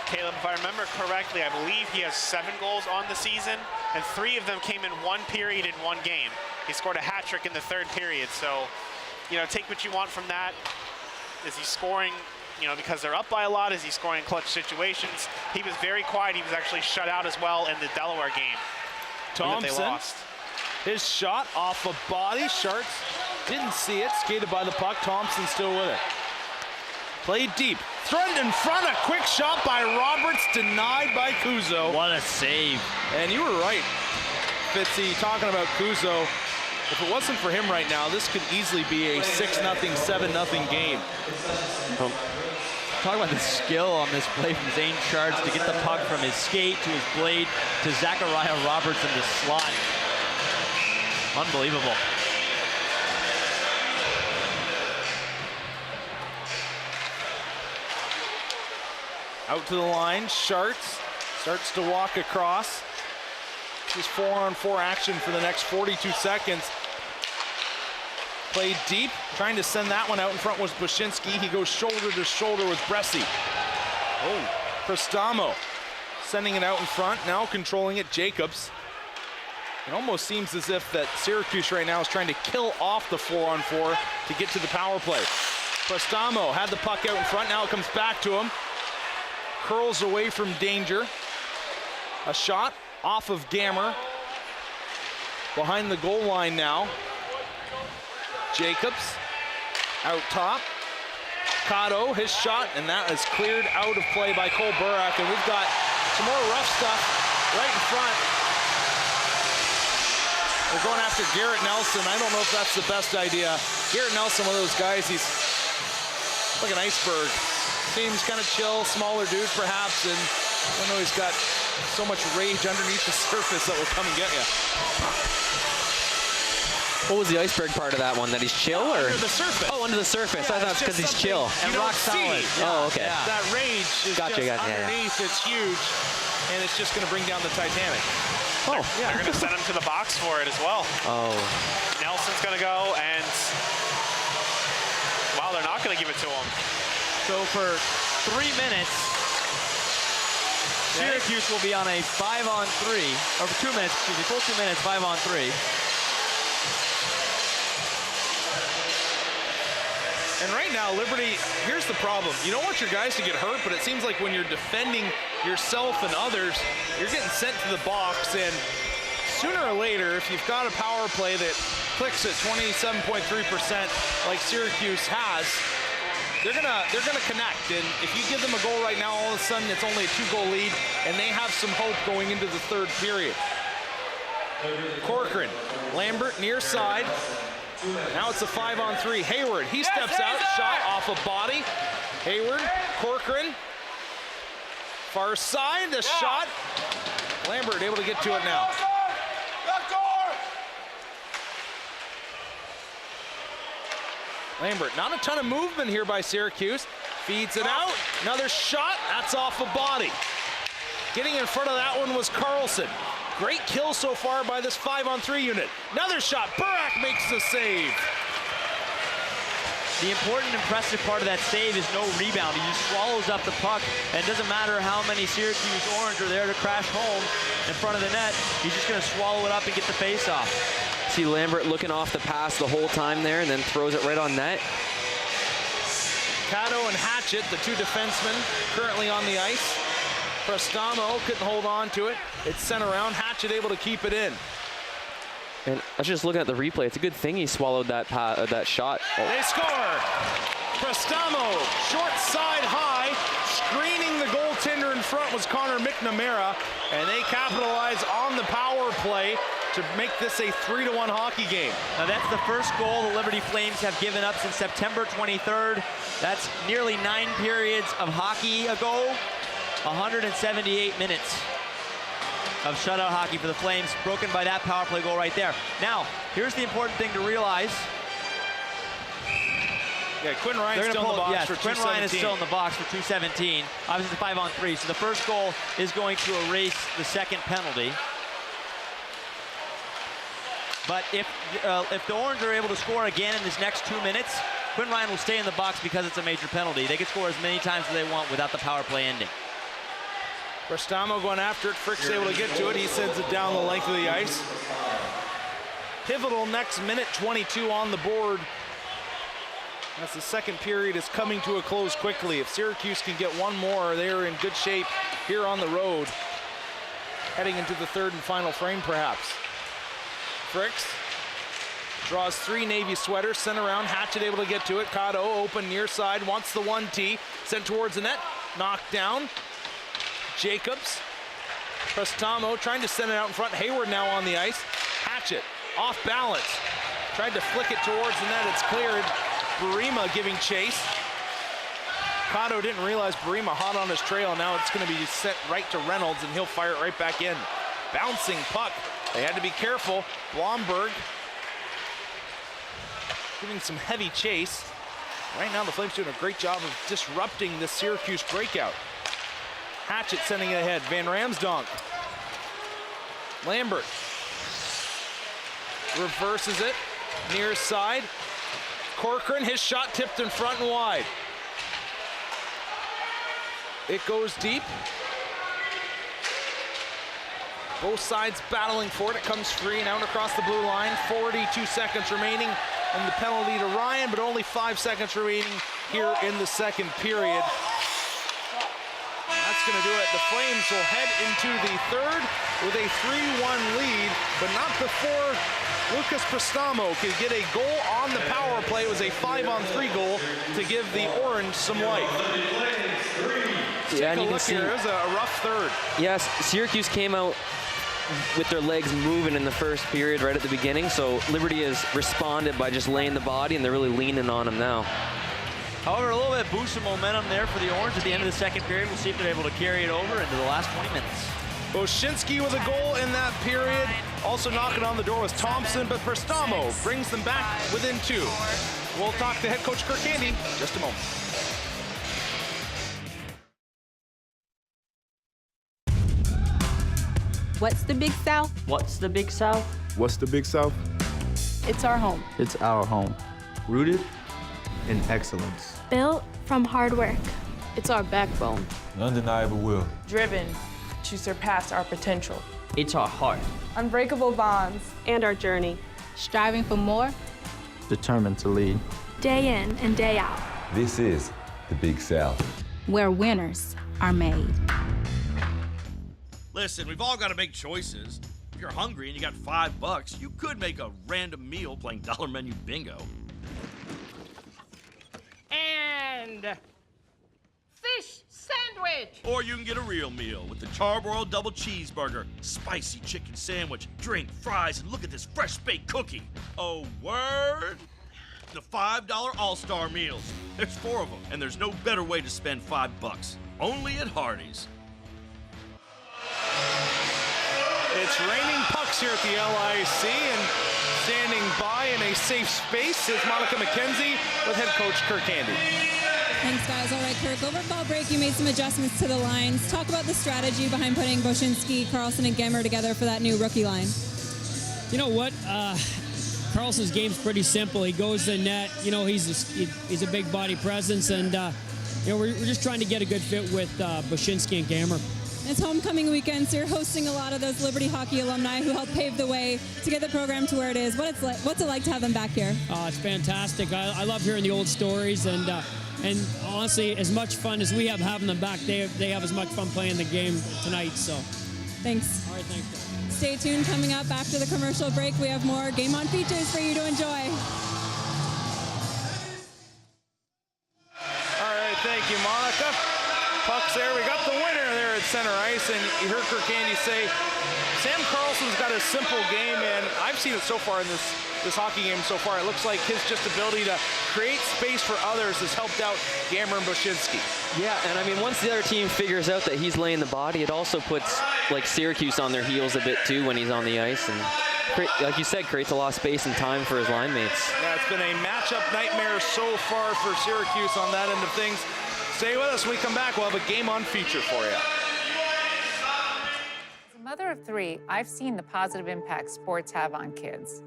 Caleb, if I remember correctly, I believe he has 7 goals on the season, and 3 of them came in one period in one game. He scored a hat trick in the 3rd period, so, you know, take what you want from that. Is he scoring, you know, because they're up by a lot? Is he scoring in clutch situations? He was very quiet. He was actually shut out as well in the Delaware game. Thompson, they lost. His shot off a body. Sharks didn't see it, skated by the puck. Thompson still with it. Played deep, threatened in front, a quick shot by Roberts, denied by Kuzo. What a save. And you were right, Fitzy, talking about Kuzo. If it wasn't for him right now, this could easily be a 6-0, 7-0 game. Talk about the skill on this play from Zane Shards to get the puck from his skate to his blade to Zachariah Roberts in the slot. Unbelievable. Out to the line, Sharts starts to walk across. Just 4-on-4 action for the next 42 seconds. Played deep, trying to send that one out in front was Bushinsky. He goes shoulder to shoulder with Bresci. Oh, Prestamo sending it out in front, now controlling it, Jacobs. It almost seems as if that Syracuse right now is trying to kill off the 4-on-4 to get to the power play. Prestamo had the puck out in front, now it comes back to him. Curls away from danger. A shot off of Gammer. Behind the goal line now. Jacobs out top. Cotto, his shot, and that is cleared out of play by Cole Burak. And we've got some more rough stuff right in front. They're going after Garrett Nelson. I don't know if that's the best idea. Garrett Nelson, one of those guys, he's like an iceberg. Seems kind of chill, smaller dude perhaps, and I don't know, he's got so much rage underneath the surface that will come and get you. What was the iceberg part of that one? That he's chill, or? Under the surface. Oh, under the surface. Yeah, I thought it's because he's chill. And rock solid. Oh, okay. Yeah. That rage is gotcha, just underneath. Yeah. It's huge, and it's just going to bring down the Titanic. Oh, yeah. They're going to send him to the box for it as well. Oh. Nelson's going to go, and wow, they're not going to give it to him. So for 3 minutes, Syracuse will be on a 5-on-3, or for 2 minutes, excuse me, full 2 minutes, 5-on-3. And right now, Liberty, here's the problem. You don't want your guys to get hurt, but it seems like when you're defending yourself and others, you're getting sent to the box, and sooner or later, if you've got a power play that clicks at 27.3% like Syracuse has, they're gonna connect. And if you give them a goal right now, all of a sudden it's only a 2-goal lead, and they have some hope going into the 3rd period. Corcoran, Lambert near side. Now it's a 5-on-3. Hayward, he steps out, shot off a body. Hayward, Corcoran, far side, the shot. Lambert able to get to it now. Lambert, not a ton of movement here by Syracuse. Feeds it out, another shot, that's off a body. Getting in front of that one was Carlson. Great kill so far by this 5-on-3 unit. Another shot, Burak makes the save. The important, impressive part of that save is no rebound. He just swallows up the puck, and it doesn't matter how many Syracuse Orange are there to crash home in front of the net. He's just going to swallow it up and get the face off. See Lambert looking off the pass the whole time there, and then throws it right on net. Cotto and Hatchett, the 2 defensemen, currently on the ice. Prestamo couldn't hold on to it. It's sent around. Hatchett able to keep it in. And I was just looking at the replay. It's a good thing he swallowed that that shot. Oh. They score. Prestamo, short side high, screening the goaltender in front was Connor McNamara, and they capitalize on the power play to make this a 3-1 hockey game. Now that's the first goal the Liberty Flames have given up since September 23rd. That's nearly 9 periods of hockey ago. 178 minutes of shutout hockey for the Flames, broken by that power play goal right there. Now, here's the important thing to realize. Yeah, Quinn Ryan's still in the box yes, for 217. Quinn Ryan is still in the box for 217. Obviously, 5-on-3. So the first goal is going to erase the second penalty. But if the Orange are able to score again in this next 2 minutes, Quinn Ryan will stay in the box because it's a major penalty. They can score as many times as they want without the power play ending. Prestamo going after it. Frick's able to get to it. He sends it down the length of the ice. Pivotal next minute 22 on the board. As the second period is coming to a close quickly. If Syracuse can get one more, they're in good shape here on the road. Heading into the third and final frame, perhaps. Fricks draws 3 Navy sweaters, sent around. Hatchet able to get to it. Cotto open near side, wants the 1T. Sent towards the net, knocked down. Jacobs. Prestamo trying to send it out in front. Hayward now on the ice. Hatchet off balance. Tried to flick it towards the net. It's cleared. Burima giving chase. Cotto didn't realize Burima hot on his trail. Now it's going to be set right to Reynolds, and he'll fire it right back in. Bouncing puck. They had to be careful. Blomberg giving some heavy chase. Right now the Flames doing a great job of disrupting the Syracuse breakout. Hatchet sending it ahead. Van Ramsdonk. Lambert reverses it. Near side. Corcoran, his shot tipped in front and wide. It goes deep. Both sides battling for it. It comes free and out across the blue line. 42 seconds remaining and the penalty to Ryan, but only 5 seconds remaining here in the second period. And that's going to do it. The Flames will head into the third with a 3-1 lead, but not before Lucas Prestamo could get a goal on the power play. It was a 5-on-3 goal to give the Orange some life. Yeah, and you can see here. It was a rough third. Yes, Syracuse came out with their legs moving in the first period right at the beginning, so Liberty has responded by just laying the body, and they're really leaning on them now. However, a little bit of boost of momentum there for the Orange at the end of the second period. We'll see if they're able to carry it over into the last 20 minutes. Boshinski with a goal in that period. Also knocking on the door was Thompson, but Prestamo brings them back within 2. We'll talk to head coach Kirk Candy in just a moment. What's the Big South? What's the Big South? What's the Big South? It's our home. It's our home. Rooted in excellence. Built from hard work. It's our backbone. An undeniable will. Driven to surpass our potential. It's our heart. Unbreakable bonds. And our journey. Striving for more. Determined to lead. Day in and day out. This is the Big South. Where winners are made. Listen, we've all got to make choices. If you're hungry and you got $5, you could make a random meal playing dollar menu bingo. And fish sandwich. Or you can get a real meal with the charbroiled double cheeseburger, spicy chicken sandwich, drink, fries, and look at this fresh baked cookie. Oh, word? The $5 All-Star Meals. There's 4 of them, and there's no better way to spend $5. Only at Hardee's. It's raining pucks here at the LIC, and standing by in a safe space is Monica McKenzie with head coach Kirk Candy. Thanks, guys. All right, Kirk, over fall break, you made some adjustments to the lines. Talk about the strategy behind putting Boshinski, Carlson, and Gemmer together for that new rookie line. You know what? Carlson's game's pretty simple. He goes to the net. You know, he's a big body presence, and you know, we're just trying to get a good fit with Boshinski and Gemmer. It's homecoming weekend, so you're hosting a lot of those Liberty hockey alumni who helped pave the way to get the program to where it is. What's it like to have them back here? It's fantastic. I love hearing the old stories, and honestly, as much fun as we have having them back, they have as much fun playing the game tonight. So, thanks. All right, thanks. Stay tuned. Coming up after the commercial break, we have more Game On features for you to enjoy. All right, thank you, Monica. Puck's there. We got the winner there at center ice, and you heard Kirk Candy say Sam Carlson's got a simple game, and I've seen it so far in this hockey game so far. It looks like his just ability to create space for others has helped out Gammer and Boshinski. Yeah, and I mean, once the other team figures out that he's laying the body, it also puts like Syracuse on their heels a bit too when he's on the ice, and like you said, creates a lot of space and time for his line mates. Yeah, it's been a matchup nightmare so far for Syracuse on that end of things. Stay with us. When we come back, we'll have a game on feature for you. As a mother of 3, I've seen the positive impact sports have on kids.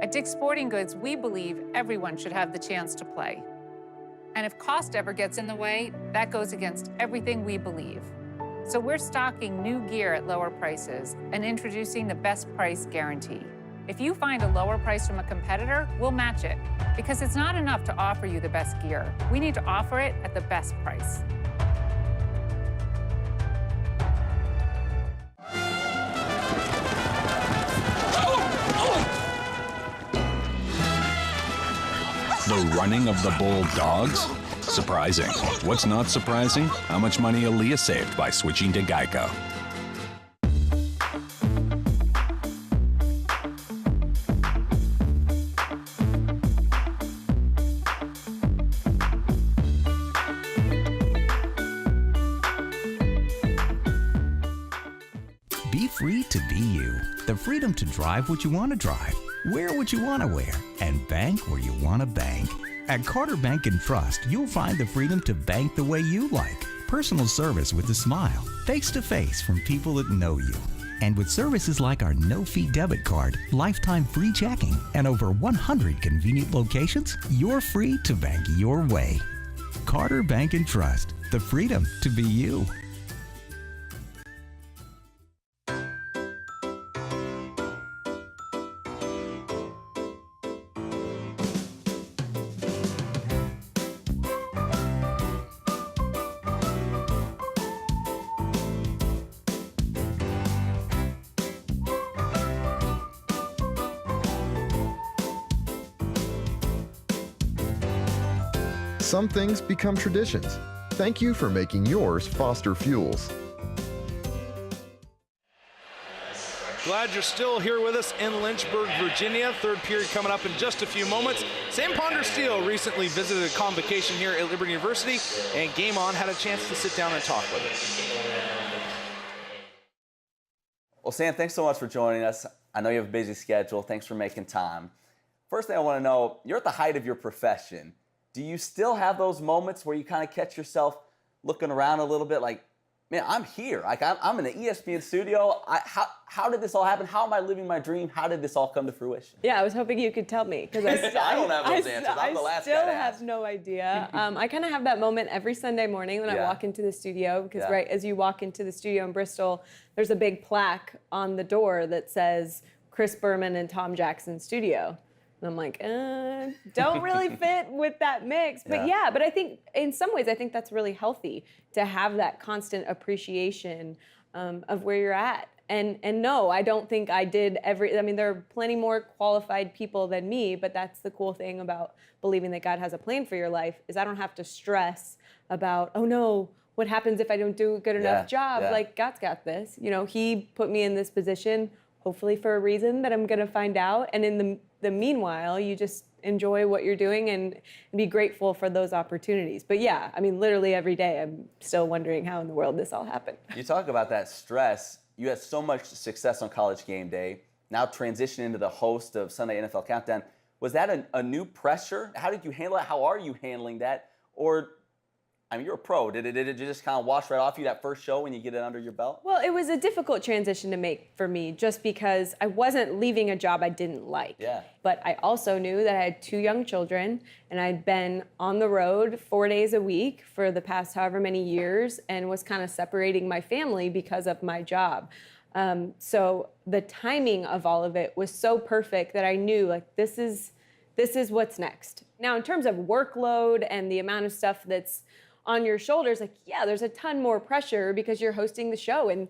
At Dick's Sporting Goods, we believe everyone should have the chance to play. And if cost ever gets in the way, that goes against everything we believe. So we're stocking new gear at lower prices and introducing the best price guarantee. If you find a lower price from a competitor, we'll match it. Because it's not enough to offer you the best gear. We need to offer it at the best price. The running of the Bulldogs? Surprising. What's not surprising? How much money Aaliyah saved by switching to Geico. Be free to be you. The freedom to drive what you want to drive, wear what you want to wear, and bank where you want to bank. At Carter Bank and Trust, you'll find the freedom to bank the way you like. Personal service with a smile, face-to-face from people that know you. And with services like our no-fee debit card, lifetime free checking, and over 100 convenient locations, you're free to bank your way. Carter Bank and Trust, the freedom to be you. Some things become traditions. Thank you for making yours Foster Fuels. Glad you're still here with us in Lynchburg, Virginia. Third period coming up in just a few moments. Sam Ponder-Steele recently visited a convocation here at Liberty University, and Game On had a chance to sit down and talk with him. Well, Sam, thanks so much for joining us. I know you have a busy schedule. Thanks for making time. First thing I want to know, you're at the height of your profession. Do you still have those moments where you kind of catch yourself looking around a little bit like, man, I'm here. Like I'm in the ESPN studio. How did this all happen? How am I living my dream? How did this all come to fruition? Yeah, I was hoping you could tell me because I don't have those answers. I'm the last guy to still ask. have no idea. I kind of have that moment every Sunday morning when I walk into the studio because right as you walk into the studio in Bristol, there's a big plaque on the door that says Chris Berman and Tom Jackson Studio. And I'm like, don't really fit with that mix. But yeah, but I think in some ways, I think that's really healthy to have that constant appreciation of where you're at. And no, I don't think I did I mean, there are plenty more qualified people than me, but that's the cool thing about believing that God has a plan for your life is I don't have to stress about, oh no, what happens if I don't do a good enough job? Like, God's got this. You know, He put me in this position, hopefully for a reason that I'm going to find out. And in the meanwhile, you just enjoy what you're doing and be grateful for those opportunities. But yeah, I mean, literally every day, I'm still wondering how in the world this all happened. You talk about that stress. You had so much success on College Game Day, now transition into the host of Sunday NFL Countdown. Was that a new pressure? How did you handle it? How are you handling that? Or, I mean, you're a pro. Did it just kind of wash right off you that first show when you get it under your belt? Well, it was a difficult transition to make for me just because I wasn't leaving a job I didn't like. Yeah. But I also knew that I had 2 young children and I'd been on the road 4 days a week for the past however many years and was kind of separating my family because of my job. So the timing of all of it was so perfect that I knew like this is what's next. Now, in terms of workload and the amount of stuff that's on your shoulders, like, yeah, there's a ton more pressure because you're hosting the show. And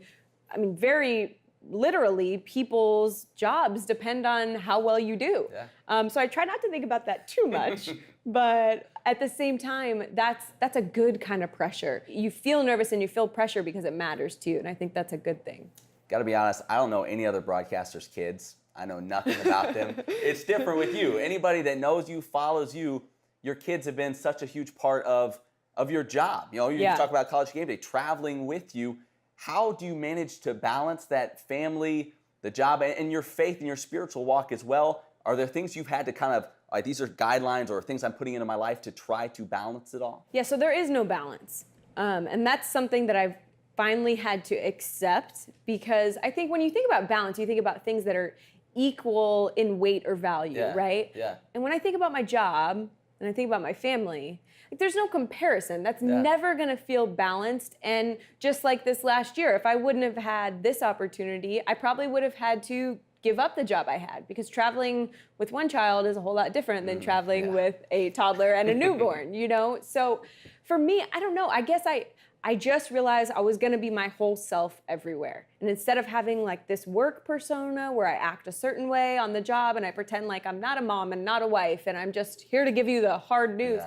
I mean, very literally, people's jobs depend on how well you do. Yeah. So I try not to think about that too much, but at the same time, that's a good kind of pressure. You feel nervous and you feel pressure because it matters to you. And I think that's a good thing. Got to be honest, I don't know any other broadcasters' kids. I know nothing about them. It's different with you. Anybody that knows you, follows you, your kids have been such a huge part of of your job. You know, you Yeah. talk about College Game Day, traveling with you. How do you manage to balance that family, the job, and your faith and your spiritual walk as well? Are there things you've had to kind of, like, these are guidelines or things I'm putting into my life to try to balance it all? Yeah, so there is no balance. And that's something that I've finally had to accept, because I think when you think about balance, you think about things that are equal in weight or value, right? Yeah. And when I think about my job and I think about my family, like, there's no comparison. That's never gonna feel balanced. And just like this last year, if I wouldn't have had this opportunity, I probably would have had to give up the job I had, because traveling with one child is a whole lot different than traveling with a toddler and a newborn, you know? So for me, I don't know, I guess I just realized I was gonna be my whole self everywhere. And instead of having like this work persona where I act a certain way on the job and I pretend like I'm not a mom and not a wife and I'm just here to give you the hard news.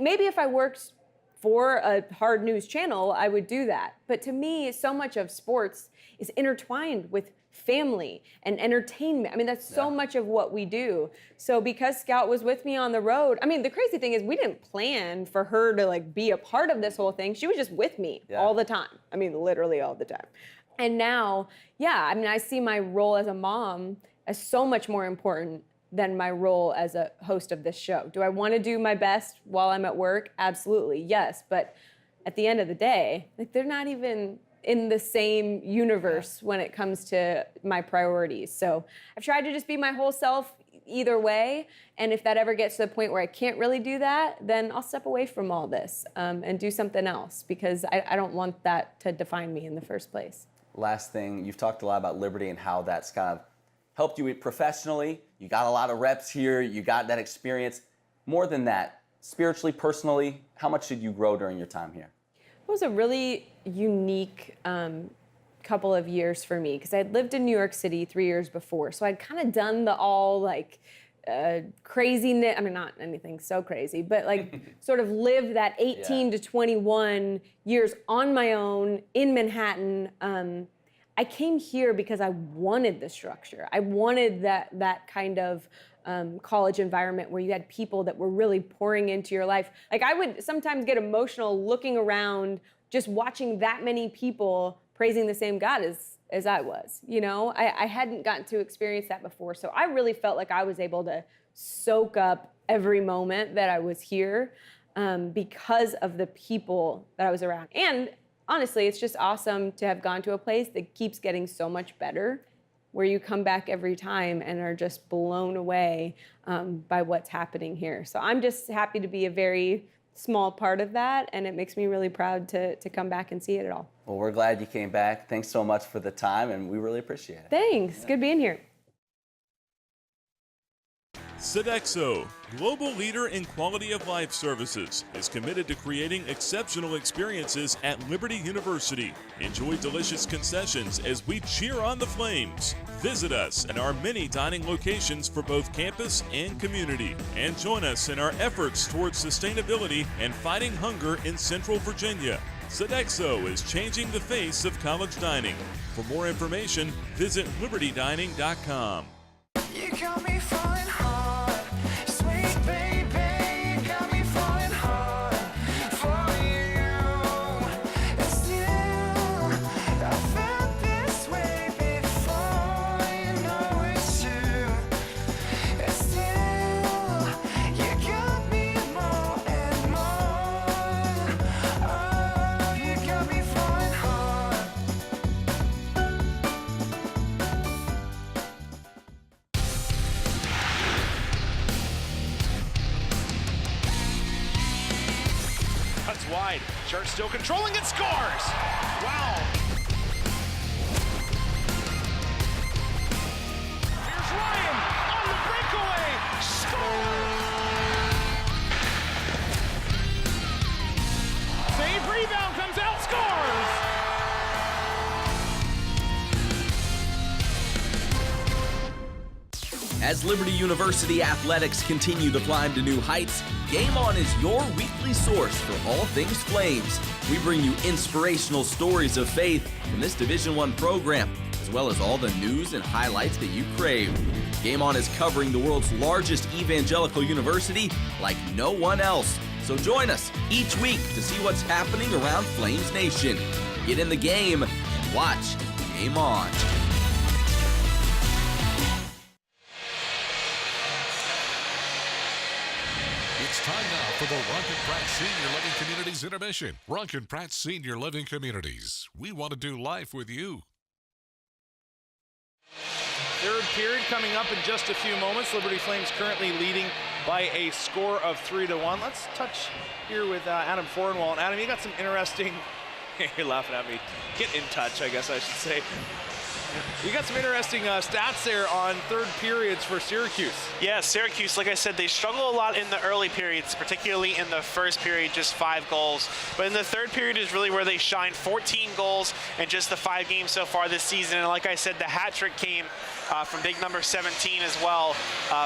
Maybe if I worked for a hard news channel, I would do that. But to me, so much of sports is intertwined with family and entertainment. I mean, that's so much of what we do. So because Scout was with me on the road, I mean, the crazy thing is we didn't plan for her to like be a part of this whole thing. She was just with me all the time. I mean, literally all the time. And now, I mean, I see my role as a mom as so much more important than my role as a host of this show. Do I want to do my best while I'm at work? Absolutely, yes. But at the end of the day, like, they're not even in the same universe when it comes to my priorities. So I've tried to just be my whole self either way. And if that ever gets to the point where I can't really do that, then I'll step away from all this and do something else, because I don't want that to define me in the first place. Last thing, you've talked a lot about Liberty and how that's kind of helped you professionally. You got a lot of reps here. You got that experience. More than that, spiritually, personally, how much did you grow during your time here? It was a really unique couple of years for me, because I'd lived in New York City 3 years before. So I'd kind of done the all like craziness. I mean, not anything so crazy, but like sort of lived that 18 to 21 years on my own in Manhattan. I came here because I wanted the structure. I wanted that kind of college environment where you had people that were really pouring into your life. Like, I would sometimes get emotional looking around, just watching that many people praising the same God as I was. You know, I hadn't gotten to experience that before. So I really felt like I was able to soak up every moment that I was here because of the people that I was around. And honestly, it's just awesome to have gone to a place that keeps getting so much better, where you come back every time and are just blown away by what's happening here. So I'm just happy to be a very small part of that, and it makes me really proud to come back and see it all. Well, we're glad you came back. Thanks so much for the time, and we really appreciate it. Thanks. Good being here. Sodexo, global leader in quality of life services, is committed to creating exceptional experiences at Liberty University. Enjoy delicious concessions as we cheer on the Flames. Visit us at our many dining locations for both campus and community, and join us in our efforts towards sustainability and fighting hunger in Central Virginia. Sodexo is changing the face of college dining. For more information, visit libertydining.com. You got me falling hard, sweet baby, got me falling hard for you. And still, I felt this way before, you know it's true. And still, you got me more and more. Oh, you got me falling hard. Cuts wide. Church still controlling and scores. Wow. Here's Ryan on the breakaway. Scores. Save, rebound, comes out, scores. As Liberty University athletics continue to climb to new heights, Game On is your weekly source for all things Flames. We bring you inspirational stories of faith from this Division I program, as well as all the news and highlights that you crave. Game On is covering the world's largest evangelical university like no one else. So join us each week to see what's happening around Flames Nation. Get in the game and watch Game On. It's time now for the Ronkin Pratt Senior Living Communities Intermission. Ronkin Pratt Senior Living Communities. We want to do life with you. Third period coming up in just a few moments. Liberty Flames currently leading by a score of 3-1. Let's touch here with Adam Fornwall. And Adam, you got some interesting, you're laughing at me. Get in touch, I guess I should say. You got some interesting stats there on third periods for Syracuse. Yeah, Syracuse, like I said, they struggle a lot in the early periods, particularly in the first period, just 5 goals. But in the third period is really where they shine. 14 goals in just the 5 games so far this season. And like I said, the hat trick came from big number 17 as well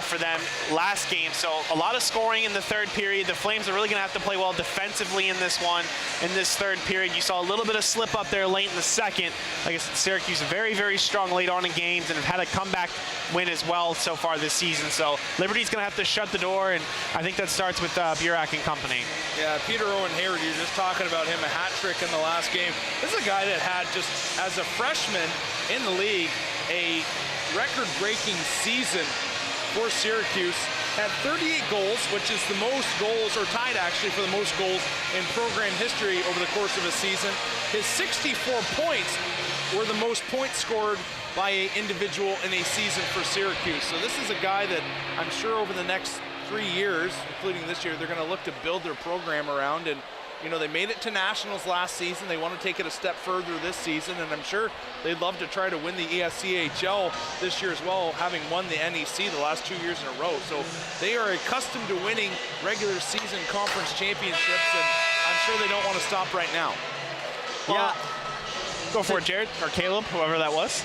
for them last game. So a lot of scoring in the third period. The Flames are really going to have to play well defensively in this one, in this third period. You saw a little bit of slip up there late in the second. Like I said, Syracuse very, very strong late on in games and have had a comeback win as well so far this season. So Liberty's going to have to shut the door, and I think that starts with Burak and company. Yeah, Peter Owen Hayward, you're just talking about him, a hat trick in the last game. This is a guy that had just, as a freshman in the league, a record-breaking season for Syracuse. Had 38 goals, which is the most goals, or tied actually for the most goals in program history over the course of a season. His 64 points were the most points scored by an individual in a season for Syracuse. So this is a guy that I'm sure over the next 3 years, including this year, they're going to look to build their program around. And you know, they made it to nationals last season. They want to take it a step further this season, and I'm sure they'd love to try to win the ESCHL this year as well, having won the NEC the last 2 years in a row. So they are accustomed to winning regular season conference championships, and I'm sure they don't want to stop right now. Yeah. Go for it, Jared, or Caleb, whoever that was.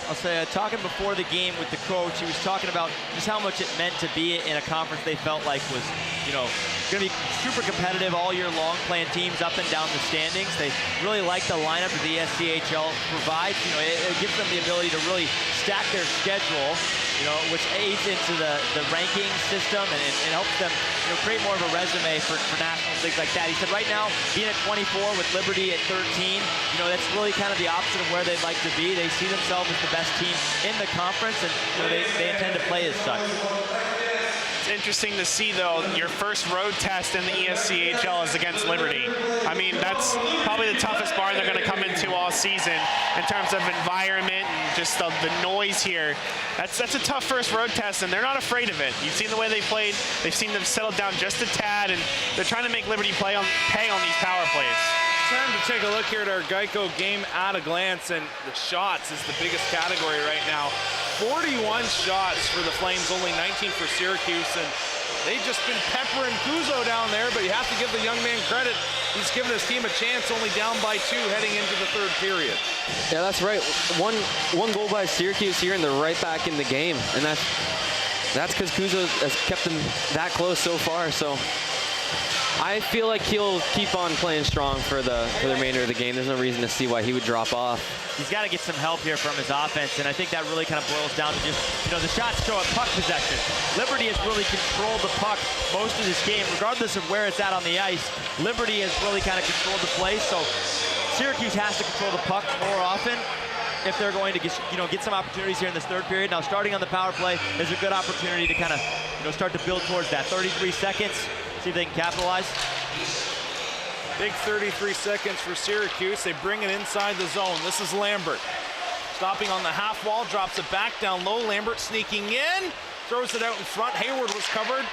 I'll say, talking before the game with the coach, he was talking about just how much it meant to be in a conference they felt like was, you know, going to be super competitive all year long, playing teams up and down the standings. They really like the lineup that the ESCHL provides. You know, it gives them the ability to really stack their schedule, you know, which aids into the ranking system and helps them, you know, create more of a resume for nationals, things like that. He said right now, being at 24 with Liberty at 13, you know, that's really kind of the opposite of where they'd like to be. They see themselves as the best team in the conference, and you know, they intend to play as such. It's interesting to see, though, your first road test in the ESCHL is against Liberty. I mean, that's probably the toughest bar they're going to come into all season in terms of environment and just the noise here. That's a tough first road test, and they're not afraid of it. You've seen the way they played. They've seen them settle down just a tad, and they're trying to make Liberty pay on these power plays. Time to take a look here at our Geico game at a glance, and the shots is the biggest category right now. 41 shots for the Flames, only 19 for Syracuse, and they've just been peppering Kuzo down there, but you have to give the young man credit. He's given his team a chance, only down by 2 heading into the third period. Yeah, that's right. One goal by Syracuse here, and they're right back in the game, and that's because Kuzo has kept them that close so far. So I feel like he'll keep on playing strong for the remainder of the game. There's no reason to see why he would drop off. He's got to get some help here from his offense, and I think that really kind of boils down to just, you know, the shots show at puck possession. Liberty has really controlled the puck most of this game, regardless of where it's at on the ice. Liberty has really kind of controlled the play, so Syracuse has to control the puck more often if they're going to get some opportunities here in this third period. Now, starting on the power play is a good opportunity to kind of, you know, start to build towards that. 33 seconds. See if they can capitalize. Big 33 seconds for Syracuse. They bring it inside the zone. This is Lambert. Stopping on the half wall, drops it back down low. Lambert sneaking in, throws it out in front. Hayward was covered.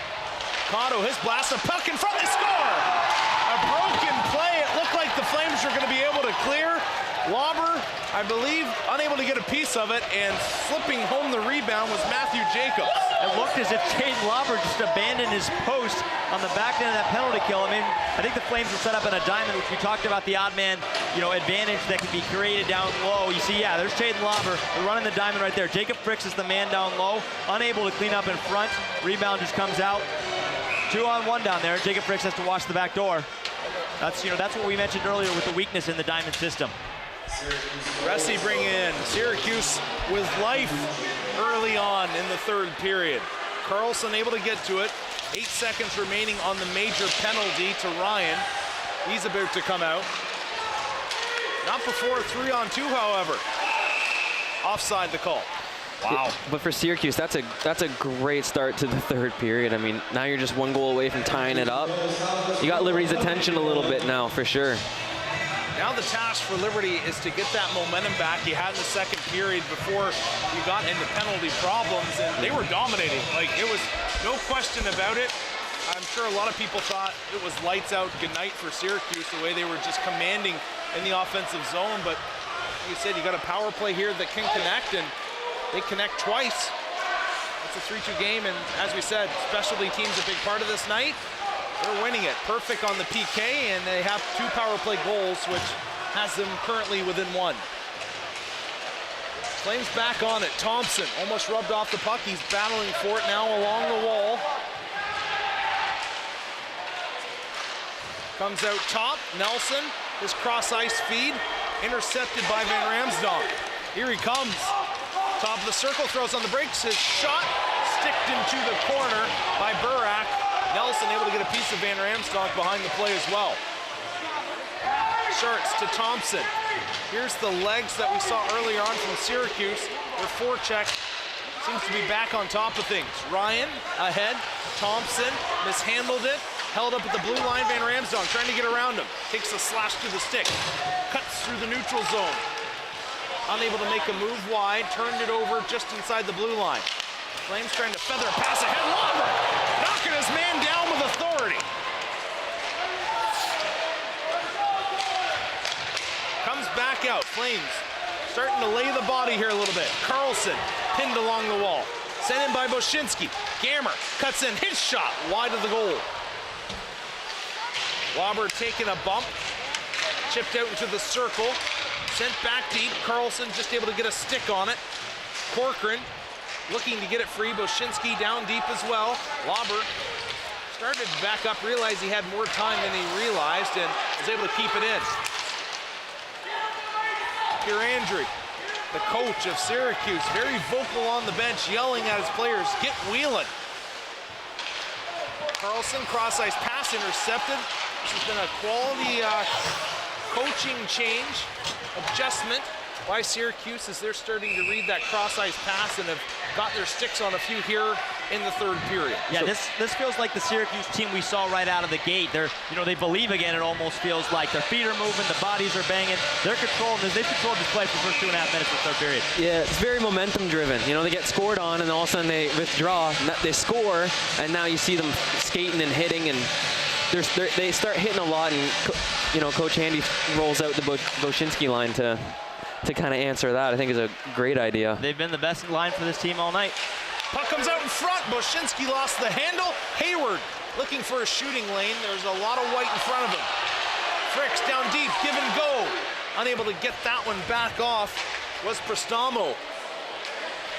Cotto, his blast, a puck in front, they score! A broken play. It looked like the Flames were going to be able to clear. Lauber, I believe, unable to get a piece of it, and slipping home the rebound was Matthew Jacobs. It looked as if Jaden Lauber just abandoned his post on the back end of that penalty kill. I mean, I think the Flames were set up in a diamond, which we talked about the odd man, you know, advantage that can be created down low. You see, yeah, there's Jaden Lauber. They're running the diamond right there. Jacob Fricks is the man down low, unable to clean up in front. Rebound just comes out. 2-on-1 down there. Jacob Fricks has to watch the back door. That's what we mentioned earlier with the weakness in the diamond system. Ressi bring in Syracuse with life early on in the third period. Carlson able to get to it. 8 seconds remaining on the major penalty to Ryan. He's about to come out. Not before 3-on-2, however. Offside the call. Wow. But for Syracuse, that's a great start to the third period. I mean, now you're just one goal away from tying it up. You got Liberty's attention a little bit now, for sure. Now the task for Liberty is to get that momentum back you had in the second period before you got into penalty problems, and they were dominating. Like, it was no question about it. I'm sure a lot of people thought it was lights out, good night for Syracuse, the way they were just commanding in the offensive zone. But like you said, you got a power play here that can connect, and they connect twice. It's a 3-2 game, and as we said, specialty teams a big part of this night. They're winning it. Perfect on the PK, and they have 2 power play goals, which has them currently within 1. Flames back on it. Thompson almost rubbed off the puck. He's battling for it now along the wall. Comes out top. Nelson, his cross-ice feed, intercepted by Van Ramsdonk. Here he comes. Top of the circle, throws on the brakes. His shot sticked into the corner by Burak. Nelson able to get a piece of Van Ramsdonk behind the play as well. Sharts to Thompson. Here's the legs that we saw earlier on from Syracuse. Their forecheck seems to be back on top of things. Ryan ahead. Thompson mishandled it. Held up at the blue line. Van Ramsdonk trying to get around him. Takes a slash to the stick. Cuts through the neutral zone. Unable to make a move wide. Turned it over just inside the blue line. Flames trying to feather a pass ahead. Lauber knocking his man down with authority. Comes back out. Flames starting to lay the body here a little bit. Carlson pinned along the wall. Sent in by Boshinski. Gammer cuts in his shot wide of the goal. Lauber taking a bump. Chipped out into the circle. Sent back deep. Carlson just able to get a stick on it. Corcoran looking to get it free. Boshinski down deep as well. Lauber started to back up, realized he had more time than he realized, and was able to keep it in. Pierandri, the coach of Syracuse, very vocal on the bench, yelling at his players, get wheeling. Carlson, cross-ice pass intercepted. This has been a quality coaching change, adjustment by Syracuse as they're starting to read that cross-ice pass and have got their sticks on a few here in the third period. Yeah, this feels like the Syracuse team we saw right out of the gate. They believe again. It almost feels like their feet are moving, the bodies are banging. They're controlling this. They've controlled this play for the first 2.5 minutes of the third period. Yeah, it's very momentum driven. They get scored on, and all of a sudden they withdraw. They score, and now you see them skating and hitting, and they start hitting a lot. And Coach Handy rolls out the Boshinski line to kind of answer that. I think is a great idea. They've been the best line for this team all night. Puck comes out in front. Boshinski lost the handle. Hayward looking for a shooting lane. There's a lot of white in front of him. Fricks down deep, give and go. Unable to get that one back off was Prestamo.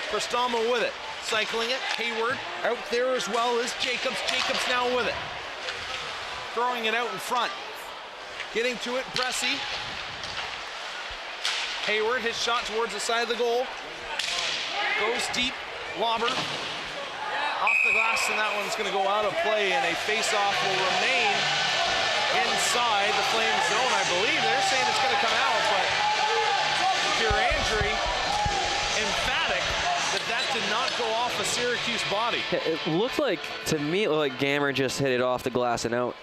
Prestamo with it. Cycling it. Hayward out there as well as Jacobs. Jacobs now with it. Throwing it out in front. Getting to it, Bressie. Hayward, his shot towards the side of the goal. Goes deep, Lauber. Off the glass, and that one's going to go out of play, and a face-off will remain inside the Flames zone, I believe. They're saying it's going to come out, but Pierandri, emphatic that did not go off a Syracuse body. It looked like, to me, like Gammer just hit it off the glass and out.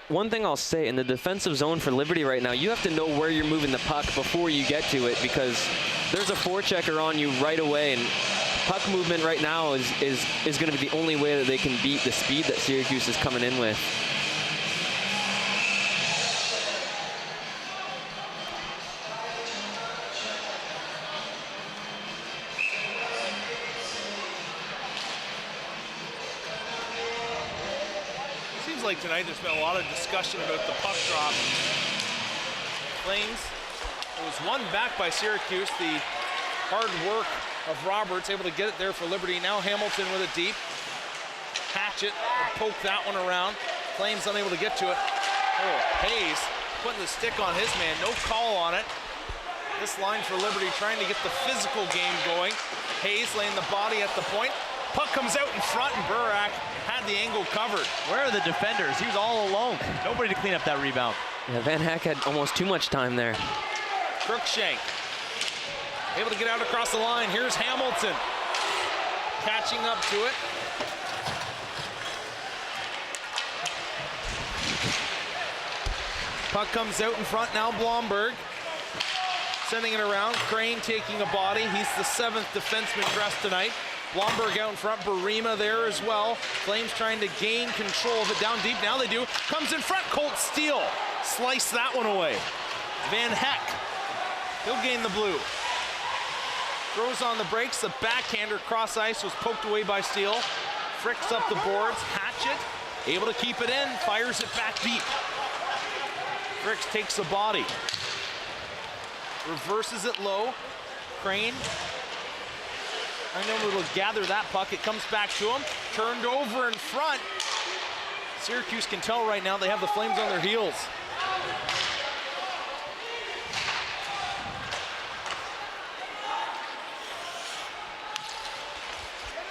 One thing I'll say, in the defensive zone for Liberty right now, you have to know where you're moving the puck before you get to it, because there's a forechecker on you right away, and puck movement right now is going to be the only way that they can beat the speed that Syracuse is coming in with. Like tonight, there's been a lot of discussion about the puck drop. Flames, it was won back by Syracuse. The hard work of Roberts, able to get it there for Liberty. Now Hamilton with it deep. Hatchet, poke that one around. Flames unable to get to it. Oh, Hayes putting the stick on his man. No call on it. This line for Liberty trying to get the physical game going. Hayes laying the body at the point. Puck comes out in front, and Burak has had the angle covered. Where are the defenders? He was all alone. Nobody to clean up that rebound. Yeah, Van Heck had almost too much time there. Crookshank able to get out across the line. Here's Hamilton catching up to it. Puck comes out in front now. Blomberg sending it around. Crane taking a body. He's the 7th defenseman dressed tonight. Blomberg out in front. Barima there as well. Flames trying to gain control of it down deep. Now they do. Comes in front. Colt Steele. Slice that one away. Van Heck. He'll gain the blue. Throws on the brakes. The backhander cross ice was poked away by Steele. Fricks up the boards. Hatchet able to keep it in. Fires it back deep. Fricks takes a body. Reverses it low. Crane. Unable to gather that puck. It comes back to him. Turned over in front. Syracuse can tell right now they have the Flames on their heels.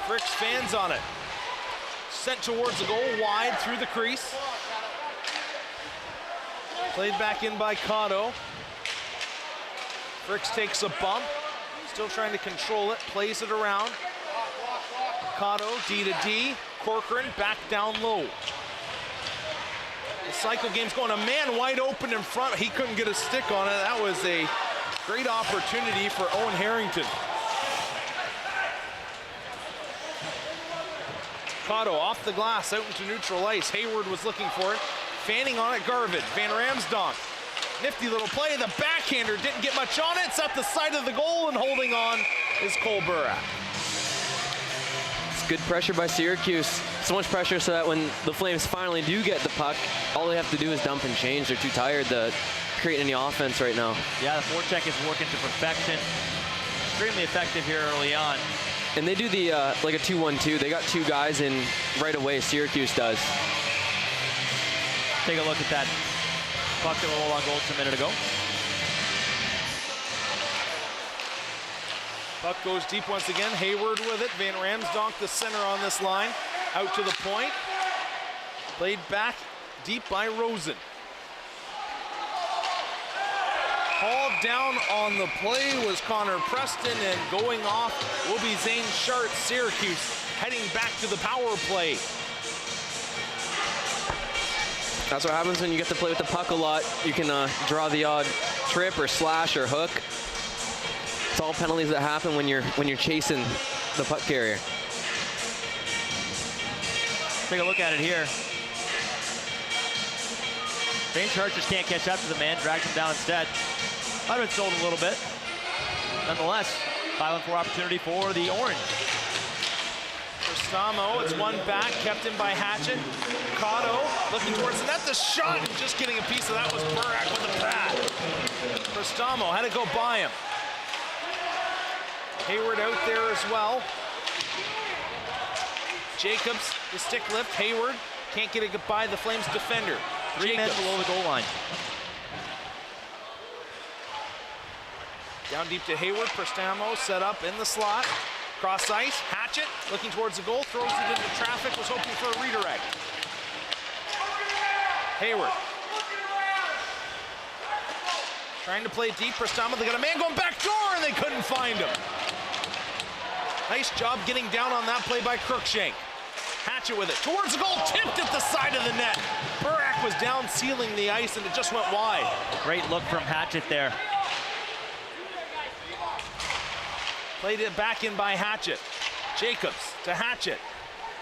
Fricks fans on it. Sent towards the goal, wide through the crease. Played back in by Cotto. Fricks takes a bump. Still trying to control it, plays it around. Cotto, D to D. Corcoran back down low. The cycle game's going. A man wide open in front. He couldn't get a stick on it. That was a great opportunity for Owen Harrington. Cotto off the glass, out into neutral ice. Hayward was looking for it. Fanning on it, Garvid. Van Ramsdonk. Nifty little play. The backhander didn't get much on it. It's at the side of the goal, and holding on is Cole Burak. It's good pressure by Syracuse. So much pressure so that when the Flames finally do get the puck, all they have to do is dump and change. They're too tired to create any offense right now. Yeah, the forecheck is working to perfection. Extremely effective here early on. And they do the like a 2-1-2. They got two guys in right away. Syracuse does. Take a look at that puck that rolled on goal just a minute ago. Puck goes deep once again. Hayward with it. Van Ramsdonk, the center on this line. Out to the point. Played back deep by Rosen. Hauled down on the play was Connor Preston, and going off will be Zane Sharp. Syracuse heading back to the power play. That's what happens when you get to play with the puck a lot. You can draw the odd trip or slash or hook. It's all penalties that happen when you're chasing the puck carrier. Take a look at it here. Zane Sharp just can't catch up to the man, drags him down instead. Might have been sold a little bit. Nonetheless, 5-on-4 opportunity for the Orange. Stamo, it's one back, kept in by Hatchet. Cotto looking towards the net. The shot, just getting a piece of that was Burak with the pad. Stamo had to go by him. Hayward out there as well. Jacobs, the stick lift. Hayward can't get it by the Flames defender. 3 men below the goal line. Down deep to Hayward. Prestamo set up in the slot. Cross ice. Hatchet looking towards the goal. Throws it into traffic. Was hoping for a redirect. Hayward. Trying to play deep. Prestamo. They got a man going back door, and they couldn't find him. Nice job getting down on that play by Crookshank. Hatchet with it. Towards the goal. Tipped at the side of the net. Burak was down sealing the ice, and it just went wide. Great look from Hatchet there. Played it back in by Hatchet. Jacobs to Hatchet.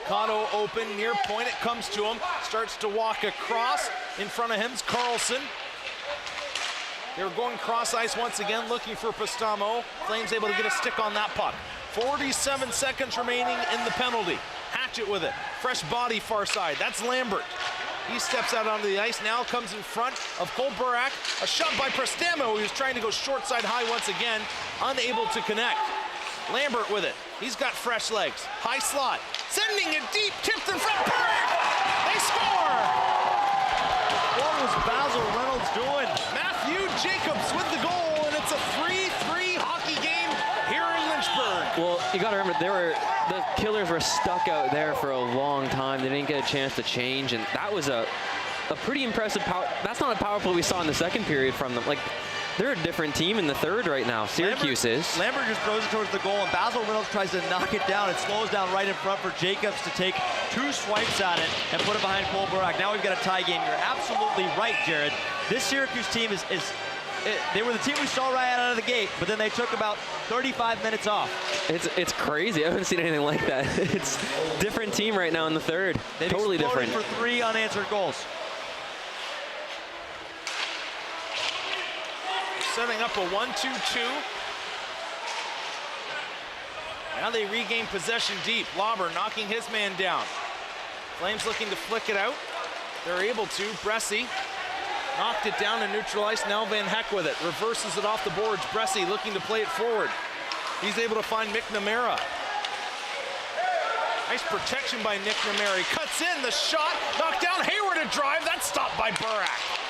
Cotto open, near point, it comes to him. Starts to walk across. In front of him's Carlson. They're going cross ice once again, looking for Prestamo. Flames able to get a stick on that puck. 47 seconds remaining in the penalty. Hatchet with it. Fresh body far side. That's Lambert. He steps out onto the ice, now comes in front of Cole Burak. A shot by Prestamo. He was trying to go short side high once again, unable to connect. Lambert with it. He's got fresh legs. High slot. Sending it deep. Tipped in front. Burak! They score! What was Basil Reynolds doing? Matthew Jacobs with the goal, and it's a 3-3 hockey game here in Lynchburg. Well, you got to remember, the Killers were stuck out there for a long time. They didn't get a chance to change, and that was a pretty impressive power. That's not a power play we saw in the second period from them. Like, they're a different team in the third right now. Syracuse is. Lambert just throws it towards the goal, and Basil Reynolds tries to knock it down. It slows down right in front for Jacobs to take 2 swipes at it and put it behind Cole Burak. Now we've got a tie game. You're absolutely right, Jared. This Syracuse team they were the team we saw right out of the gate, but then they took about 35 minutes off. It's crazy. I haven't seen anything like that. It's a different team right now in the third. They've totally different. for 3 unanswered goals. Setting up a 1-2-2. Now they regain possession deep. Lauber knocking his man down. Flames looking to flick it out. They're able to. Bressie knocked it down and neutralized. Now Van Heck with it. Reverses it off the boards. Bressie looking to play it forward. He's able to find McNamara. Nice protection by Nick Namara. Cuts in the shot. Knocked down. Hayward a drive. That's stopped by Burak.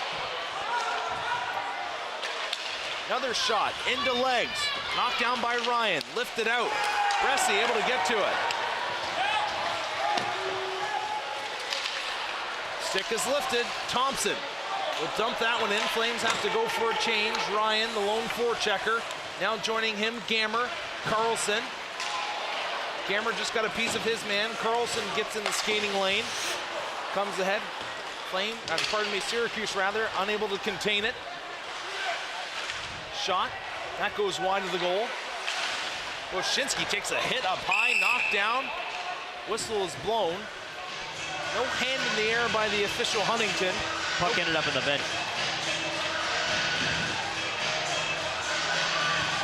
Another shot into legs. Knocked down by Ryan. Lifted out. Bressie able to get to it. Stick is lifted. Thompson will dump that one in. Flames have to go for a change. Ryan, the lone forechecker. Now joining him, Gammer, Carlson. Gammer just got a piece of his man. Carlson gets in the skating lane. Comes ahead. Syracuse rather, unable to contain it. Shot. That goes wide of the goal. Woshinski takes a hit up high, knocked down. Whistle is blown. No hand in the air by the official Huntington. Puck ended up in the bench.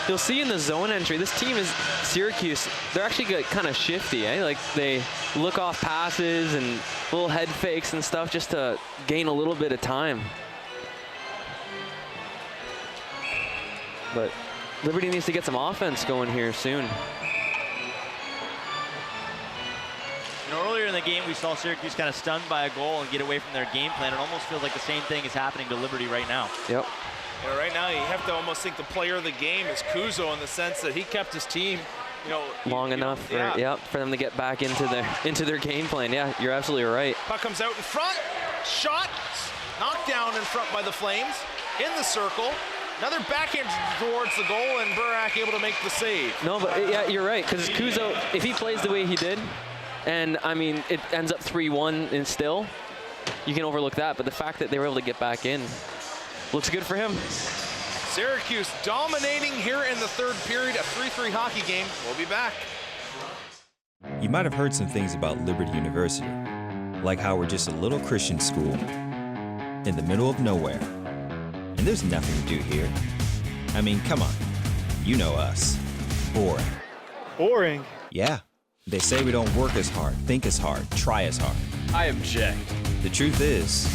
You'll see in the zone entry, this team is Syracuse. They're actually kind of shifty, eh? Like they look off passes and little head fakes and stuff just to gain a little bit of time. But Liberty needs to get some offense going here soon. Earlier in the game, we saw Syracuse kind of stunned by a goal and get away from their game plan. It almost feels like the same thing is happening to Liberty right now. Yep. Yeah, right now, you have to almost think the player of the game is Kuzo in the sense that he kept his team, long enough for them to get back into their game plan. Yeah, you're absolutely right. Puck comes out in front. Shot. Knocked down in front by the Flames. In the circle. Another backhand towards the goal, and Burak able to make the save. No, but yeah, you're right, because Kuzo, if he plays the way he did, and I mean, it ends up 3-1 and still, you can overlook that. But the fact that they were able to get back in looks good for him. Syracuse dominating here in the third period, a 3-3 hockey game. We'll be back. You might have heard some things about Liberty University, like how we're just a little Christian school in the middle of nowhere. And there's nothing to do here. I mean, come on. You know us. Boring. Boring? Yeah. They say we don't work as hard, think as hard, try as hard. I object. The truth is,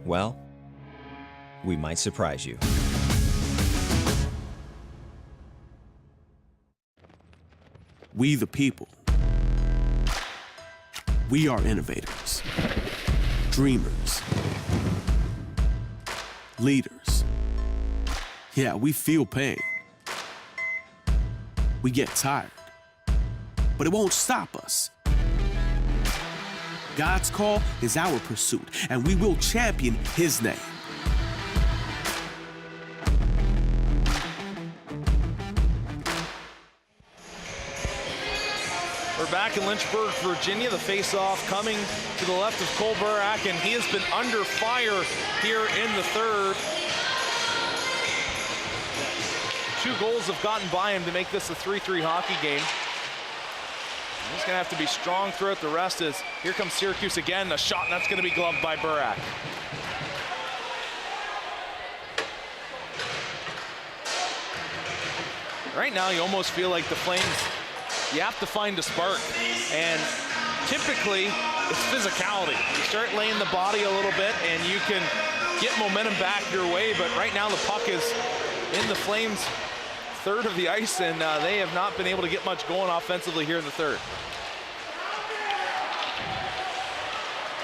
well, we might surprise you. We the people. We are innovators, dreamers, leaders. Yeah, we feel pain. We get tired, but it won't stop us. God's call is our pursuit, and we will champion His name. We're back in Lynchburg, Virginia. The face-off coming to the left of Cole Burak, and he has been under fire here in the third. 2 goals have gotten by him to make this a 3-3 hockey game. He's going to have to be strong throughout the rest as here comes Syracuse again. A shot, and that's going to be gloved by Burak. Right now, you almost feel like the Flames, you have to find a spark. And typically, it's physicality. You start laying the body a little bit, and you can get momentum back your way. But right now, the puck is in the Flames' third of the ice, and they have not been able to get much going offensively here in the third.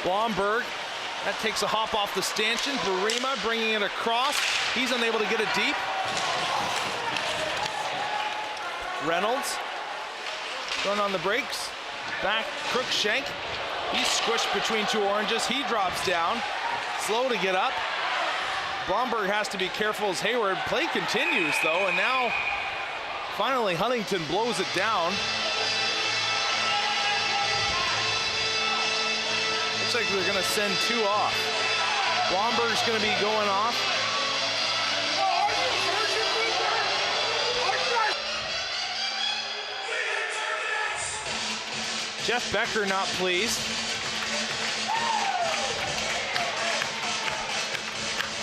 Blomberg, that takes a hop off the stanchion. Barima bringing it across. He's unable to get it deep. Reynolds going on the brakes. Back, Crookshank. He's squished between two oranges. He drops down. Slow to get up. Blomberg has to be careful as Hayward. Play continues though, and now finally Huntington blows it down. Looks like they're gonna send two off. Blomberg's gonna be going off. Jeff Becker not pleased.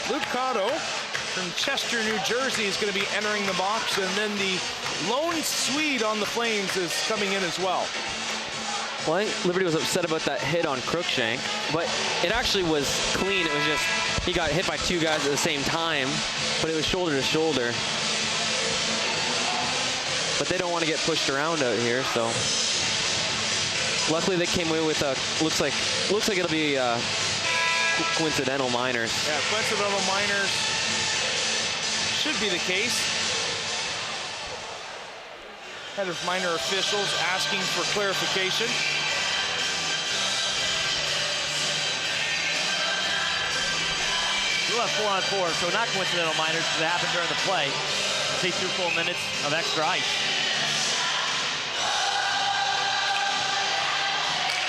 Luke Cotto from Chester, New Jersey is going to be entering the box, and then the lone Swede on the Flames is coming in as well. Well, I think Liberty was upset about that hit on Crookshank, but it actually was clean. It was just, he got hit by two guys at the same time, but it was shoulder to shoulder. But they don't want to get pushed around out here, so. Luckily they came away with a, looks like it'll be coincidental minors. Yeah, coincidental minors should be the case. Head of minor officials asking for clarification. We'll have 4-on-4, so not coincidental minors because it happened during the play. See 2 full minutes of extra ice.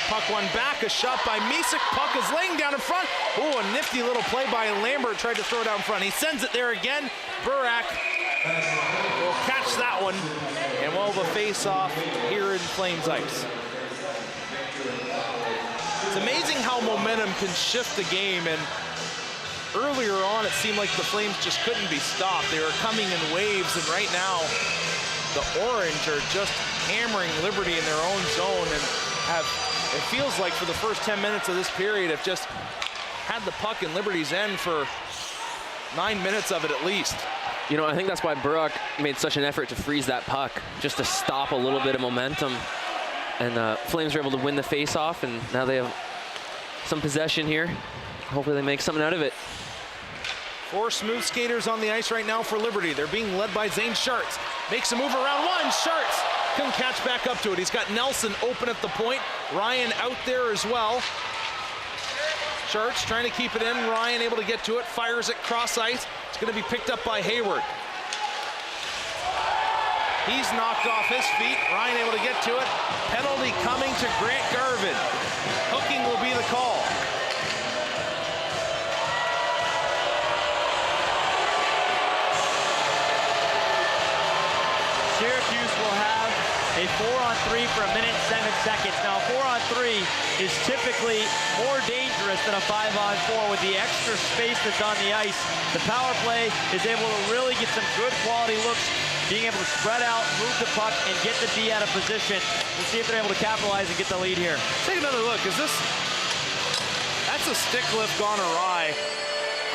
Puck one back, a shot by Misek. Puck is laying down in front. Oh, a nifty little play by Lambert, tried to throw it out in front. He sends it there again. Burak will catch that one, and we'll have a face-off here in Flames ice. It's amazing how momentum can shift the game, and earlier on it seemed like the Flames just couldn't be stopped. They were coming in waves, and right now the Orange are just hammering Liberty in their own zone and have, it feels like for the first 10 minutes of this period, have just had the puck in Liberty's end for 9 minutes of it at least. You know, I think that's why Burak made such an effort to freeze that puck, just to stop a little bit of momentum. And Flames were able to win the face-off, and now they have some possession here. Hopefully they make something out of it. 4 smooth skaters on the ice right now for Liberty. They're being led by Zane Sharts. Makes a move around one. Sharts couldn't catch back up to it. He's got Nelson open at the point. Ryan out there as well. Sharts trying to keep it in. Ryan able to get to it. Fires it cross ice. It's going to be picked up by Hayward. He's knocked off his feet. Ryan able to get to it. Penalty coming to Grant Garvin. Hooking will be the call. Syracuse will have a 4-on-3 for 1 minute and 7 seconds. Now, 4-on-3 is typically more dangerous than a 5-on-4 with the extra space that's on the ice. The power play is able to really get some good quality looks, being able to spread out, move the puck, and get the D out of position. We'll see if they're able to capitalize and get the lead here. Take another look. Is this, that's a stick lift gone awry.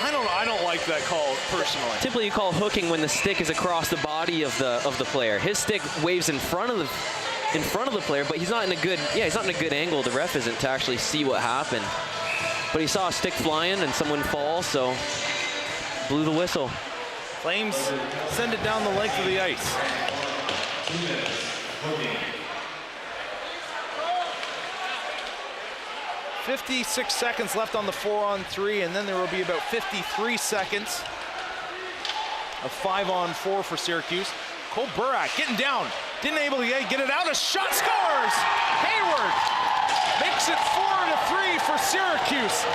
I don't like that call personally. Typically you call hooking when the stick is across the body of the player. His stick waves in front of the player, but he's not in a good angle. The ref isn't to actually see what happened. But he saw a stick flying and someone fall, so blew the whistle. Flames send it down the length of the ice. 56 seconds left on the 4-on-3, and then there will be about 53 seconds of 5-on-4 for Syracuse. Cole Burak getting down, didn't able to get it out. A shot, scores! Hayward makes it 4-3 for Syracuse.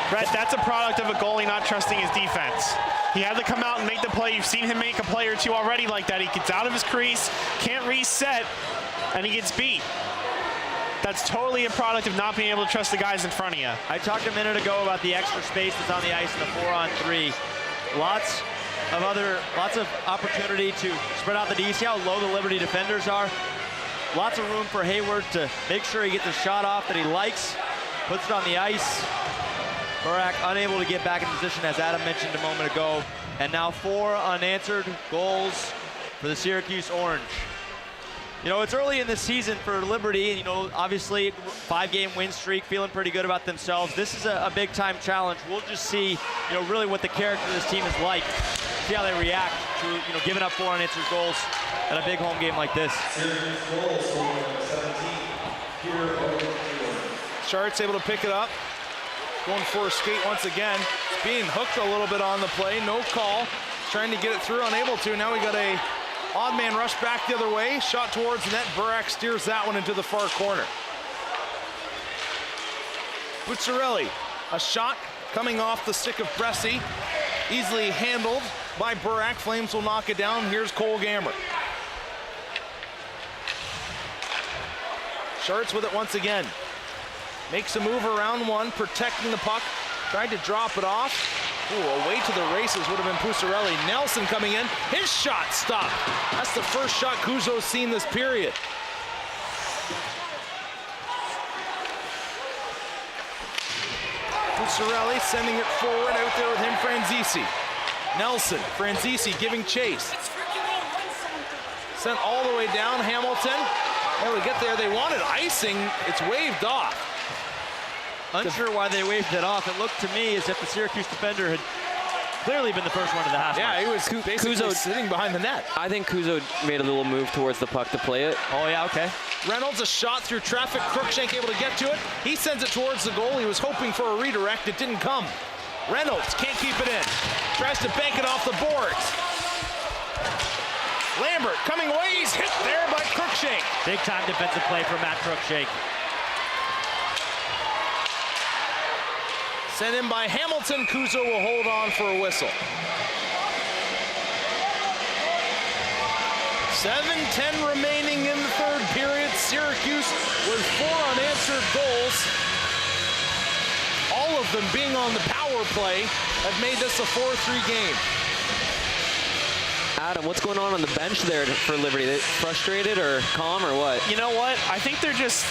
Brett, that's a product of a goalie not trusting his defense. He had to come out and make the play. You've seen him make a play or two already like that. He gets out of his crease, can't reset, and he gets beat. That's totally a product of not being able to trust the guys in front of you. I talked a minute ago about the extra space that's on the ice in the 4-on-3. Lots of opportunity to spread out the D. See how low the Liberty defenders are? Lots of room for Hayward to make sure he gets a shot off that he likes, puts it on the ice. Burak unable to get back in position, as Adam mentioned a moment ago. And now 4 unanswered goals for the Syracuse Orange. You know, it's early in the season for Liberty, and, you know, obviously 5-game win streak, feeling pretty good about themselves. This is a big-time challenge. We'll just see, you know, really what the character of this team is like. See how they react to giving up 4 unanswered goals at a big home game like this. Shart's able to pick it up. Going for a skate once again. It's being hooked a little bit on the play. No call. Trying to get it through, unable to. Now we got a odd man rush back the other way. Shot towards net. Burak steers that one into the far corner. Bucciarelli, a shot coming off the stick of Bressi. Easily handled by Burak. Flames will knock it down. Here's Cole Gammer. Sharts with it once again. Makes a move around one, protecting the puck. Tried to drop it off. Ooh, away to the races would have been Bucciarelli. Nelson coming in. His shot stopped. That's the first shot Cuzo's seen this period. Bucciarelli sending it forward out there with him, Franzisi. Nelson, Franzisi giving chase. Sent all the way down, Hamilton. Able to get there, they wanted icing. It's waved off. Unsure why they waved it off. It looked to me as if the Syracuse defender had clearly been the first one to the hash mark. Yeah, he was basically sitting behind the net. I think Cuzo made a little move towards the puck to play it. Oh, yeah, okay. Reynolds, a shot through traffic. Crookshank able to get to it. He sends it towards the goal. He was hoping for a redirect. It didn't come. Reynolds can't keep it in. Tries to bank it off the boards. Lambert coming away. He's hit there by Crookshank. Big time defensive play for Matt Crookshank. Sent in by Hamilton. Cuzo will hold on for a whistle. 7:10 remaining in the third period. Syracuse with 4 unanswered goals. All of them being on the power play have made this a 4-3 game. Adam, what's going on the bench there for Liberty? They frustrated or calm or what? You know what? I think they're just...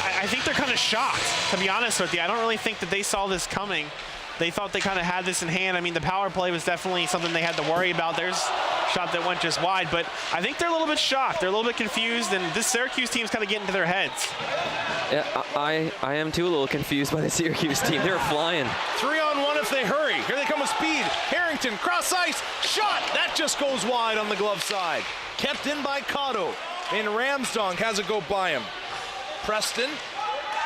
I think they're kind of shocked, to be honest with you. I don't really think that they saw this coming. They thought they kind of had this in hand. I mean, the power play was definitely something they had to worry about. There's a shot that went just wide, but I think they're a little bit shocked. They're a little bit confused, and this Syracuse team's kind of getting to their heads. Yeah, I am too a little confused by the Syracuse team. They're flying. 3-on-1 if they hurry. Here they come with speed. Harrington, cross ice, shot. That just goes wide on the glove side. Kept in by Cotto. And Ramsdonk has it go by him. Preston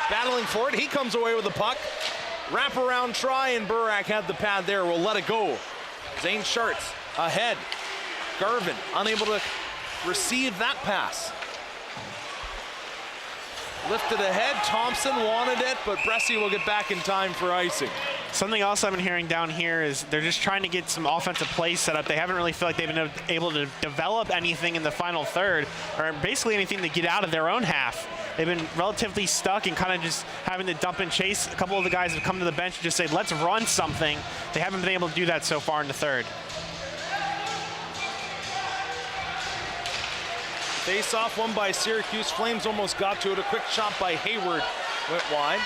battling for it. He comes away with the puck. Wraparound try, and Burak had the pad there. Will let it go. Zane Sharts ahead. Garvin unable to receive that pass. Lifted ahead. Thompson wanted it, but Bressi will get back in time for icing. Something else I've been hearing down here is they're just trying to get some offensive plays set up. They haven't really felt like they've been able to develop anything in the final third, or basically anything to get out of their own half. They've been relatively stuck and kind of just having to dump and chase. A couple of the guys have come to the bench and just say, let's run something. They haven't been able to do that so far in the third. Face-off won by Syracuse. Flames almost got to it. A quick shot by Hayward went wide.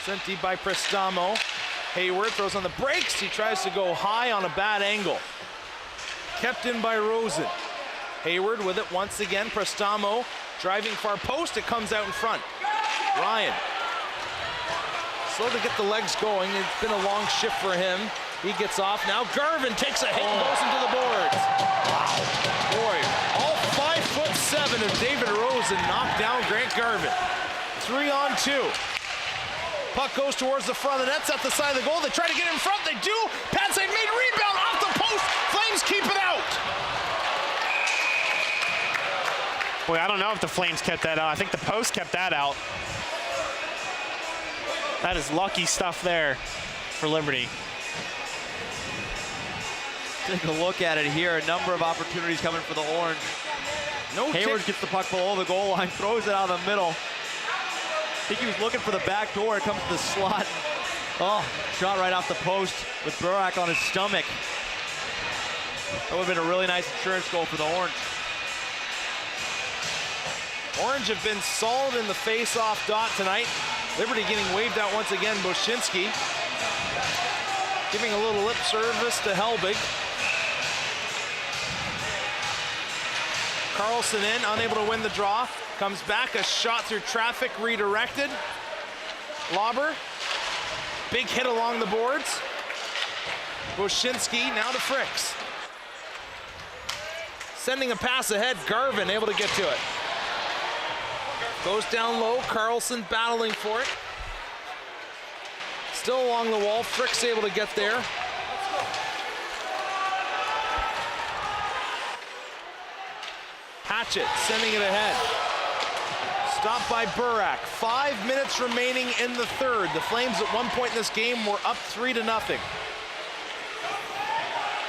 Sent deep by Prestamo. Hayward throws on the brakes. He tries to go high on a bad angle. Kept in by Rosen. Hayward with it once again. Prestamo driving far post. It comes out in front. Ryan. Slow to get the legs going. It's been a long shift for him. He gets off. Now Garvin takes a hit and goes into the boards. Wow. Boy, all 5'7" of David Rosen knocked down Grant Garvin. 3-on-2. Puck goes towards the front of the net, at the side of the goal. They try to get in front. They do. Pass made, rebound off the post. Flames keep it out. Boy, I don't know if the Flames kept that out. I think the post kept that out. That is lucky stuff there for Liberty. Take a look at it here. A number of opportunities coming for the Orange. Hayward gets the puck below the goal line, throws it out of the middle. I think he was looking for the back door. It comes to the slot. Oh, shot right off the post with Burak on his stomach. That would have been a really nice insurance goal for the Orange. Orange have been solid in the face-off dot tonight. Liberty getting waved out once again. Boshinski giving a little lip service to Helbig. Carlson in, unable to win the draw. Comes back, a shot through traffic, redirected. Lauber Big hit along the boards. Boshinski now to Fricks. Sending a pass ahead, Garvin able to get to it. Goes down low, Carlson battling for it. Still along the wall, Fricks able to get there. Hatchet sending it ahead. Stopped by Burak. 5 minutes remaining in the third. The Flames at one point in this game were up 3-0.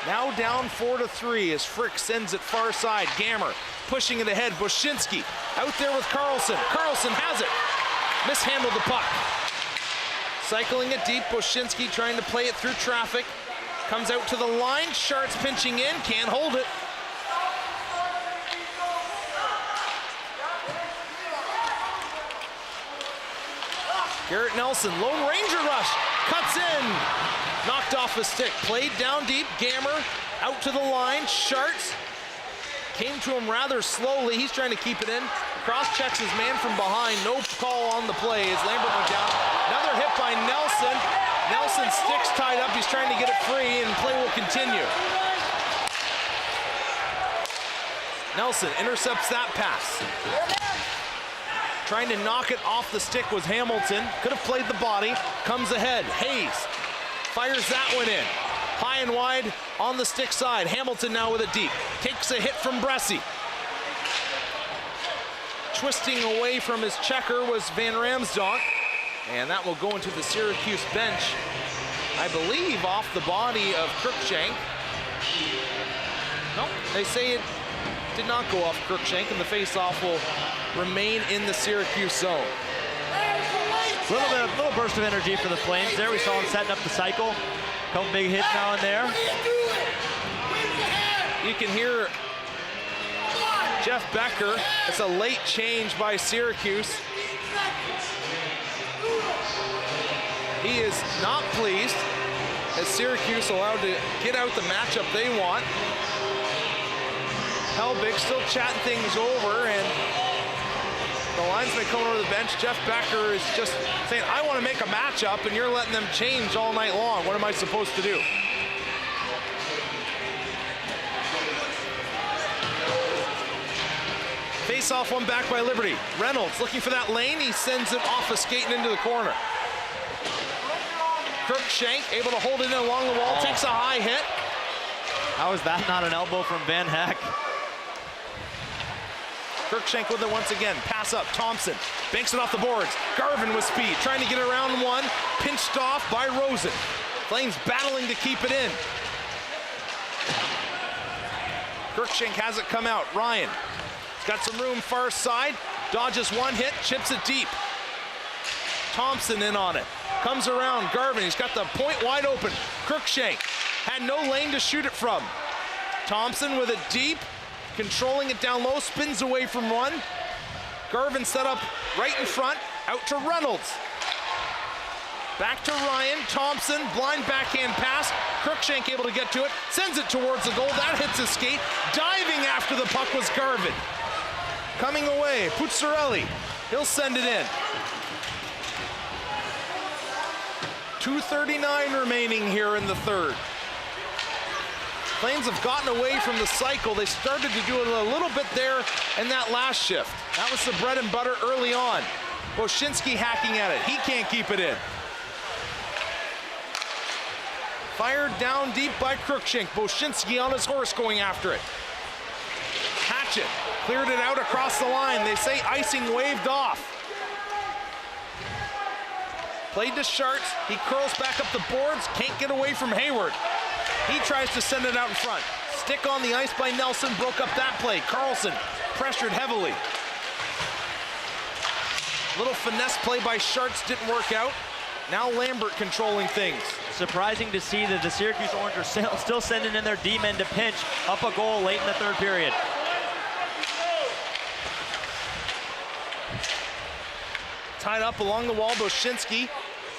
Now down 4-3 as Frick sends it far side. Gammer pushing it ahead. Boshinski out there with Carlson. Carlson has it. Mishandled the puck. Cycling it deep. Boshinski trying to play it through traffic. Comes out to the line. Sharts pinching in. Can't hold it. Garrett Nelson, Lone Ranger rush, cuts in, knocked off a stick, played down deep, Gammer out to the line, Sharts came to him rather slowly, he's trying to keep it in, cross-checks his man from behind, no call on the play as Lambert went down. Another hit by Nelson, Nelson sticks tied up, he's trying to get it free and play will continue. Nelson intercepts that pass. Trying to knock it off the stick was Hamilton. Could have played the body. Comes ahead. Hayes fires that one in. High and wide on the stick side. Hamilton now with it deep. Takes a hit from Bressie. Twisting away from his checker was Van Ramsdonk. And that will go into the Syracuse bench. I believe off the body of Cruikshank. No, they say it did not go off Cruikshank, and the face-off will remain in the Syracuse zone. Little burst of energy for the Flames there. We saw him setting up the cycle. Couple big hits now and there. You can hear Jeff Becker. It's a late change by Syracuse. He is not pleased as Syracuse allowed to get out the matchup they want. Helbig still chatting things over, and the linesman coming over the bench, Jeff Becker is just saying, I want to make a matchup, and you're letting them change all night long. What am I supposed to do? Face-off one back by Liberty. Reynolds looking for that lane. He sends it off a skate and into the corner. Cruikshank able to hold it in along the wall, takes a high hit. How is that not an elbow from Van Heck? Cruikshank with it once again. Pass up, Thompson banks it off the boards. Garvin with speed, trying to get it around one. Pinched off by Rosen. Flames battling to keep it in. Cruikshank has it come out. Ryan has got some room far side. Dodges one hit, chips it deep. Thompson in on it. Comes around, Garvin, he's got the point wide open. Cruikshank had no lane to shoot it from. Thompson with it deep. Controlling it down low, spins away from one. Garvin set up right in front, out to Reynolds. Back to Ryan, Thompson, blind backhand pass. Cruikshank able to get to it, sends it towards the goal, that hits his skate. Diving after the puck was Garvin. Coming away, Puzzarelli, he'll send it in. 2:39 remaining here in the third. Flames have gotten away from the cycle. They started to do it a little bit there in that last shift. That was the bread and butter early on. Boshinski hacking at it. He can't keep it in. Fired down deep by Cruikshank. Boshinski on his horse going after it. Hatchet cleared it out across the line. They say icing waved off. Played to Sharts. He curls back up the boards. Can't get away from Hayward. He tries to send it out in front. Stick on the ice by Nelson, broke up that play. Carlson pressured heavily. Little finesse play by Sharts didn't work out. Now Lambert controlling things. Surprising to see that the Syracuse Orange are still sending in their D-men to pinch up a goal late in the third period. Tied up along the wall, Boshinski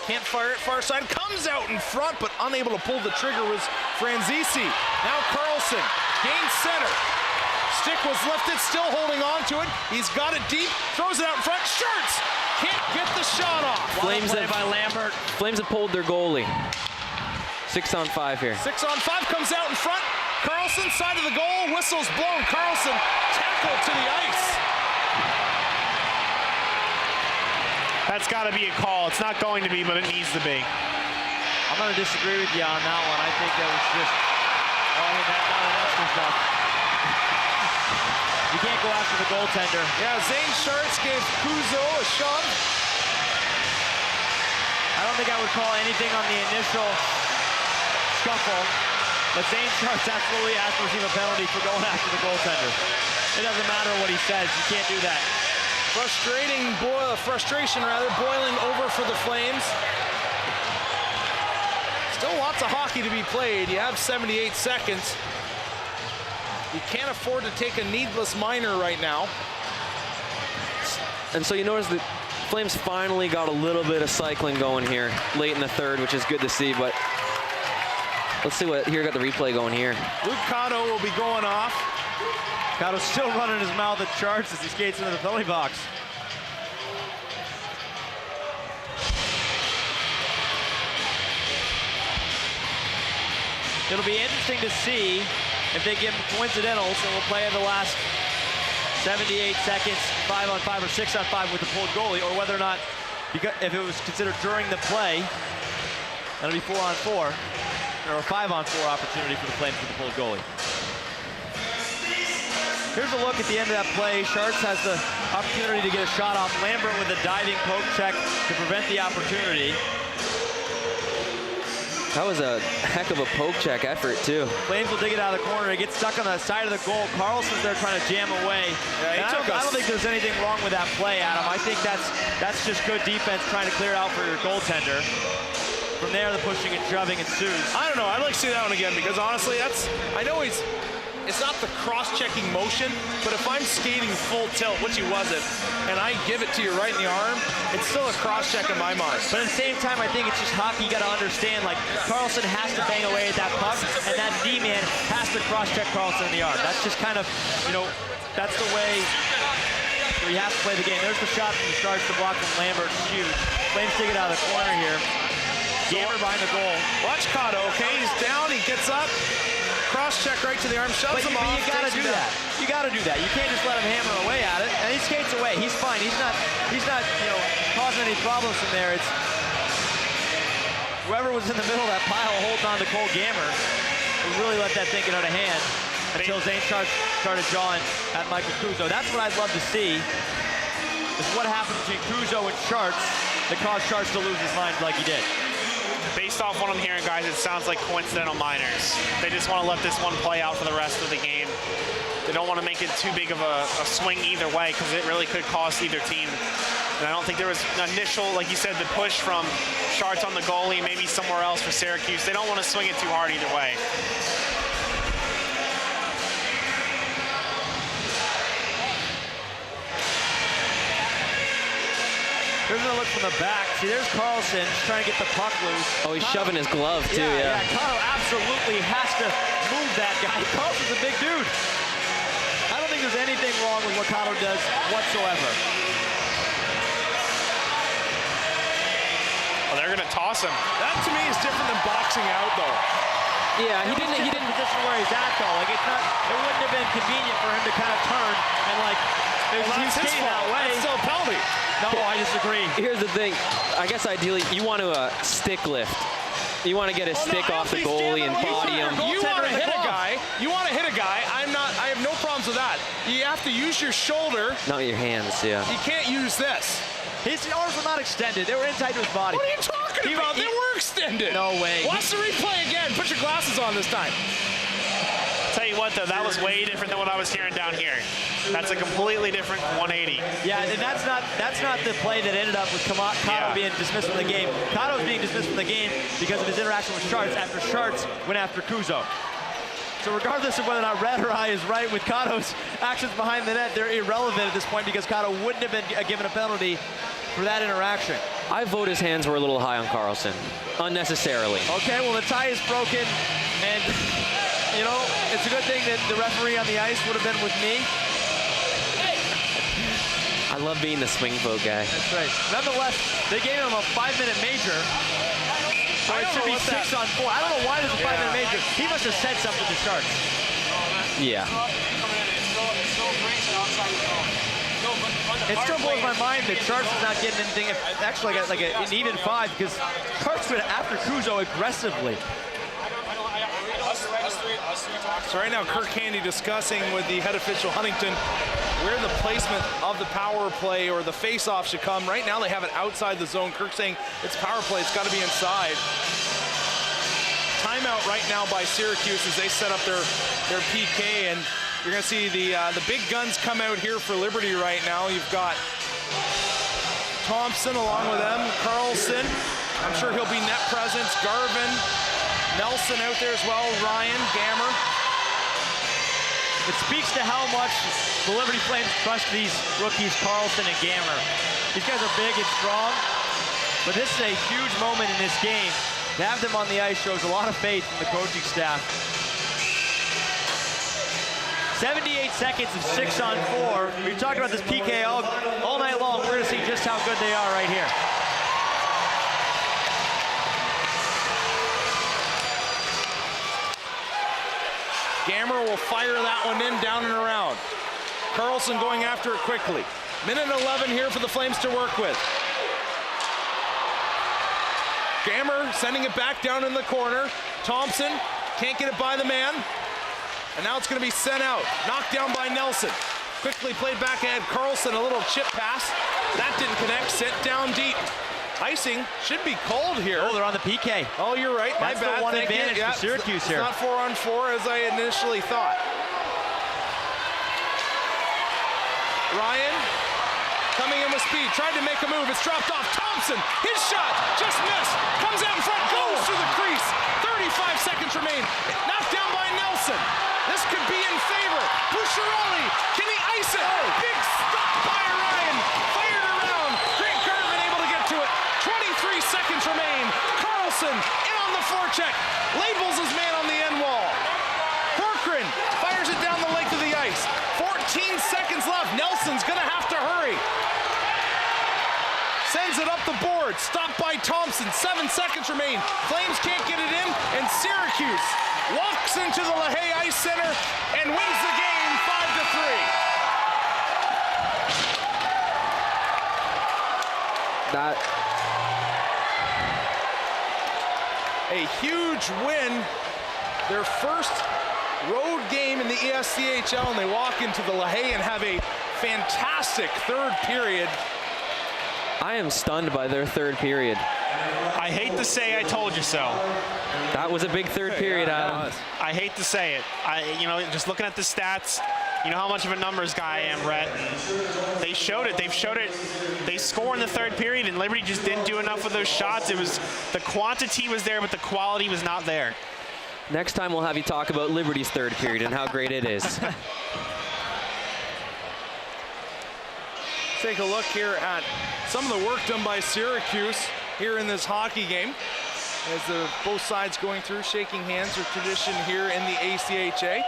can't fire it far side, comes out in front, but unable to pull the trigger was Franzisi. Now Carlson gains center. Stick was lifted, still holding on to it. He's got it deep, throws it out in front. Sharts can't get the shot off. Flames Play have, by Lambert. Flames have pulled their goalie. 6-on-5 here. 6-on-5 comes out in front. Carlson, side of the goal, whistle's blown. Carlson tackled to the ice. That's got to be a call. It's not going to be, but it needs to be. I'm going to disagree with you on that one. I think that was just, that's good stuff. You can't go after the goaltender. Yeah, Zane Sharts gave Kuzo a shove. I don't think I would call anything on the initial scuffle, but Zane Sharts absolutely has to receive a penalty for going after the goaltender. It doesn't matter what he says. You can't do that. Frustration boiling over for the Flames. Still lots of hockey to be played. You have 78 seconds. You can't afford to take a needless minor right now. And so you notice the Flames finally got a little bit of cycling going here late in the third, which is good to see, but let's see what, here got the replay going here. Luke Cotto will be going off. Cotto's still running his mouth at Sharts as he skates into the penalty box. It'll be interesting to see if they give him coincidentals, and we'll play in the last 78 seconds, 5-on-5 or 6-on-5 with the pulled goalie, or whether or not, because if it was considered during the play, that'll be 4-on-4, or a 5-on-4 opportunity for the Flames with the pulled goalie. Here's a look at the end of that play. Sharts has the opportunity to get a shot off. Lambert with a diving poke check to prevent the opportunity. That was a heck of a poke check effort, too. Flames will dig it out of the corner. It gets stuck on the side of the goal. Carlson's there trying to jam away. Yeah, I don't think there's anything wrong with that play, Adam. I think that's just good defense trying to clear it out for your goaltender. From there, the pushing and shoving ensues. I don't know. I'd like to see that one again because honestly, I know it's not the cross-checking motion, but if I'm skating full tilt, which he wasn't, and I give it to you right in the arm, it's still a cross-check in my mind. But at the same time, I think it's just hockey. You got to understand, like, Carlson has to bang away at that puck, and that D-man has to cross-check Carlson in the arm. That's just kind of, that's the way you have to play the game. There's the shot from the Sharks to block from Lambert. Huge. Flames dig it out of the corner here. Gammer behind the goal. Watch Cotto, okay? He's down, he gets up. Cross-check right to the arm, shoves him off. But you gotta do that. You gotta do that. You can't just let him hammer away at it. And he skates away. He's fine. He's not, causing any problems from there. It's whoever was in the middle of that pile holding on to Cole Gammer really let that thing get out of hand until Zane Sharts started jawing at Michael Kuzo. That's what I'd love to see, is what happened between Kuzo and Sharts that caused Sharts to lose his mind like he did. Based off what I'm hearing, guys, it sounds like coincidental minors. They just want to let this one play out for the rest of the game. They don't want to make it too big of a swing either way because it really could cost either team. And I don't think there was an initial, like you said, the push from Sharts on the goalie, maybe somewhere else for Syracuse. They don't want to swing it too hard either way. Here's a look from the back. See, there's Carlson trying to get the puck loose. Oh, he's shoving his glove, too, yeah. Yeah, Cotto absolutely has to move that guy. Carlson's a big dude. I don't think there's anything wrong with what Cotto does whatsoever. Oh, they're going to toss him. That, to me, is different than boxing out, though. Yeah, he didn't position where he's at, though. Like, it wouldn't have been convenient for him to kind of turn and, like, that's his fault. That way. That's still a penalty. No, I disagree. Here's the thing. I guess ideally, you want to stick lift. You want to get a stick off the goalie and body him. You want to hit a guy. I have no problems with that. You have to use your shoulder. Not your hands, yeah. You can't use this. His arms were not extended. They were inside to his body. What are you talking about? They were extended. No way. Watch the replay again. Put your glasses on this time. Tell you what, though, that was way different than what I was hearing down here. That's a completely different 180. Yeah, and that's not the play that ended up with Cotto being dismissed from the game. Cotto's being dismissed from the game because of his interaction with Sharts after Sharts went after Kuzo. So regardless of whether or not Red or I is right with Cotto's actions behind the net, they're irrelevant at this point because Cotto wouldn't have been given a penalty for that interaction. I vote his hands were a little high on Carlson, unnecessarily. Okay, well, the tie is broken, and, it's a good thing that the referee on the ice would have been with me. I love being the swing vote guy. That's right. Nonetheless, they gave him a 5-minute major. So it should be 6 on 4. I don't know why there's a 5-minute major. He must have said something to Sharks. Yeah. It still blows my mind that Sharks is not getting anything. Actually, like an even 5 because Sharks went after Cuso aggressively. So right now, Kirk Handy discussing with the head official Huntington where the placement of the power play or the face-off should come. Right now, they have it outside the zone. Kirk saying it's power play. It's got to be inside. Timeout right now by Syracuse as they set up their PK, and you're going to see the big guns come out here for Liberty right now. You've got Thompson along with them, Carlson. I'm sure he'll be net presence. Garvin, Nelson out there as well. Ryan, Gammer. It speaks to how much the Liberty Flames trust these rookies, Carlson and Gammer. These guys are big and strong, but this is a huge moment in this game. To have them on the ice shows a lot of faith from the coaching staff. 78 seconds of 6 on 4. We've talked about this PK all night long. We're going to see just how good they are right here. Gammer will fire that one in, down and around. Carlson going after it quickly. Minute 11 here for the Flames to work with. Gammer sending it back down in the corner. Thompson can't get it by the man. And now it's going to be sent out. Knocked down by Nelson. Quickly played back ahead. Carlson, a little chip pass. That didn't connect. Sent down deep. Icing should be called here. Oh, they're on the PK. Oh, you're right. That's My bad. the one Thank advantage you. for Syracuse here. It's not 4 on 4 as I initially thought. Ryan coming in with speed. Tried to make a move. It's dropped off. Thompson, his shot just missed. Comes out in front, goes through the crease. 35 seconds remain. Knocked down by Nelson. This could be in favor. Pucciarelli, can he ice it? Big stop by Ryan. Fired around. Grant Garvin able to get to it. 23 seconds remain. Carlson in on the forecheck. Labels his man on the end wall. Corcoran fires it down the length of the ice. 14 seconds left. Nelson's going to have to hurry. Sends it up the board. Stopped by Thompson. 7 seconds remain. Flames can't get it in, and Syracuse walks into the LaHaye Ice Center and wins the game 5-3. A huge win. Their first road game in the ESCHL, and they walk into the LaHaye and have a fantastic third period. I am stunned by their third period. I hate to say I told you so. That was a big third period, Adam. I hate to say it. Just looking at the stats, you know how much of a numbers guy I am, Rhett. And they showed it. They've showed it. They score in the third period, and Liberty just didn't do enough of those shots. It was the quantity was there, but the quality was not there. Next time we'll have you talk about Liberty's third period and how great it is. Take a look here at some of the work done by Syracuse here in this hockey game. As both sides going through, shaking hands, are tradition here in the ACHA.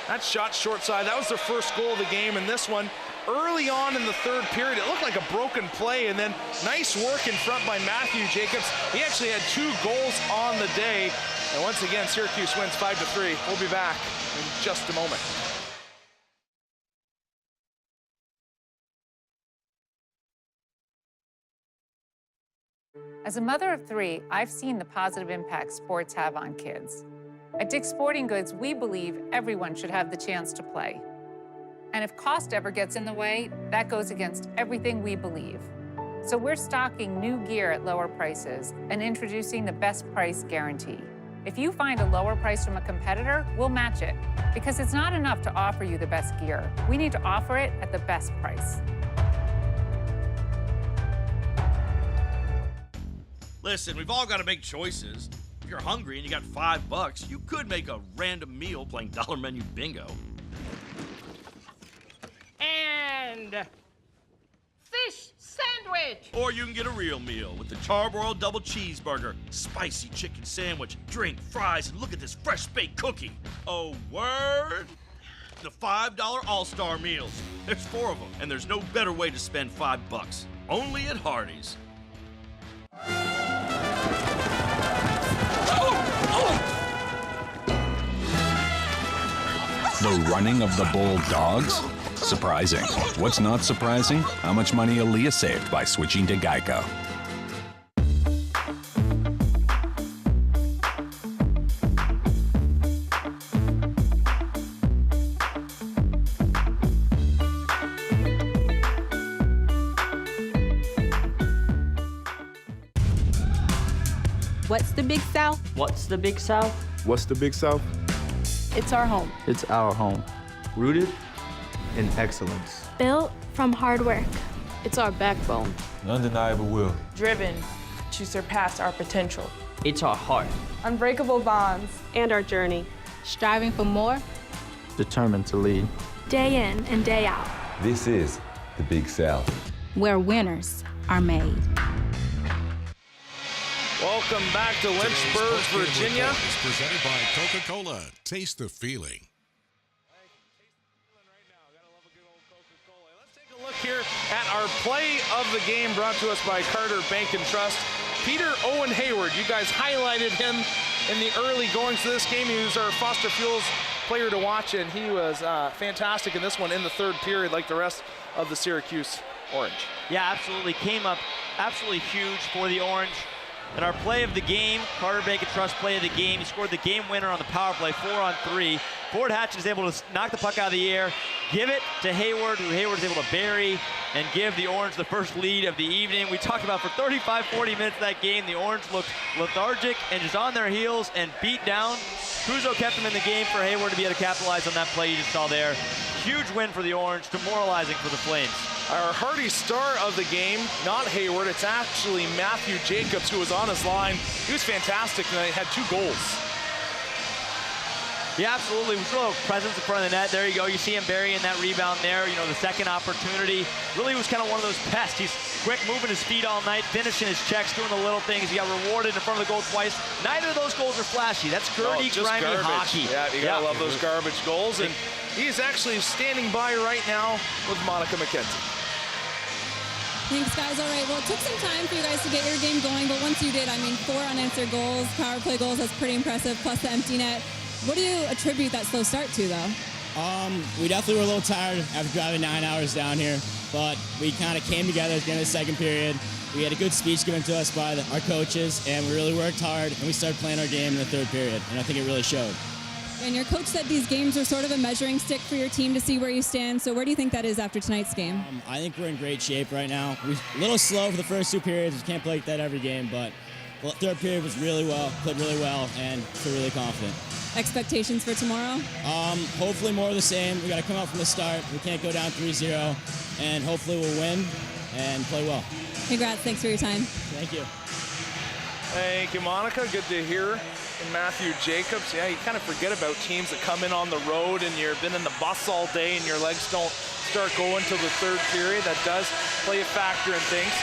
That shot short side, that was their first goal of the game, and this one early on in the third period, it looked like a broken play, and then nice work in front by Matthew Jacobs. He actually had 2 goals on the day, and once again, Syracuse wins 5-3. We'll be back in just a moment. As a mother of 3, I've seen the positive impact sports have on kids. At Dick's Sporting Goods, we believe everyone should have the chance to play. And if cost ever gets in the way, that goes against everything we believe. So we're stocking new gear at lower prices and introducing the best price guarantee. If you find a lower price from a competitor, we'll match it. Because it's not enough to offer you the best gear. We need to offer it at the best price. Listen, we've all got to make choices. If you're hungry and you got $5, you could make a random meal playing dollar menu bingo. And fish sandwich. sandwich. Or you can get a real meal with the charbroiled double cheeseburger, spicy chicken sandwich, drink, fries, and look at this fresh baked cookie. Oh, word? The $5 All-Star Meals. There's 4 of them, and there's no better way to spend $5. Only at Hardee's. The running of the Bold Dogs? Surprising. What's not surprising? How much money Aaliyah saved by switching to Geico. What's the Big South? What's the Big South? What's the Big South? It's our home. It's our home. Rooted in excellence. Built from hard work. It's our backbone. An undeniable will. Driven to surpass our potential. It's our heart. Unbreakable bonds. And our journey. Striving for more. Determined to lead. Day in and day out. This is the Big South. Where winners are made. Welcome back to Lynchburg, Virginia. Is presented by Coca-Cola. Taste the feeling. Take a look here at our play of the game brought to us by Carter Bank and Trust. Peter Owen Hayward, you guys highlighted him in the early goings to this game. He was our Foster Fuels player to watch, and he was fantastic in this one in the third period, like the rest of the Syracuse Orange. Yeah, absolutely. Came up absolutely huge for the Orange. In our play of the game, Carter Bank and Trust play of the game, he scored the game winner on the power play, 4-on-3. Ford Hatch is able to knock the puck out of the air, give it to Hayward, who Hayward is able to bury, and give the Orange the first lead of the evening. We talked about for 35, 40 minutes of that game, the Orange looked lethargic and just on their heels and beat down. Kuzo kept them in the game for Hayward to be able to capitalize on that play you just saw there. Huge win for the Orange, demoralizing for the Flames. Our Hardy star of the game, not Hayward, it's actually Matthew Jacobs who was on his line. He was fantastic tonight, had 2 goals. Yeah, absolutely. Real presence in front of the net. There you go. You see him burying that rebound there. You know, the second opportunity. Really was kind of one of those pests. He's quick, moving his feet all night, finishing his checks, doing the little things. He got rewarded in front of the goal twice. Neither of those goals are flashy. That's dirty, grimy garbage. hockey. Yeah, you gotta love those garbage goals. And he's actually standing by right now with Monica McKenzie. Thanks, guys. All right, well, it took some time for you guys to get your game going, but once you did, I mean, 4 unanswered goals, power play goals, that's pretty impressive, plus the empty net. What do you attribute that slow start to, though? We definitely were a little tired after driving 9 hours down here, but we kind of came together at the end of the second period. We had a good speech given to us by our coaches, and we really worked hard, and we started playing our game in the third period, and I think it really showed. And your coach said these games are sort of a measuring stick for your team to see where you stand. So where do you think that is after tonight's game? I think we're in great shape right now. We're a little slow for the first 2 periods. We can't play like that every game, but the third period was played really well, and feel really confident. Expectations for tomorrow? Hopefully more of the same. We got to come out from the start. We can't go down 3-0, and hopefully we'll win and play well. Congrats. Thanks for your time. Thank you. Thank you, Monica. Good to hear. And Matthew Jacobs, yeah, you kind of forget about teams that come in on the road and you've been in the bus all day and your legs don't start going till the third period. That does play a factor in things.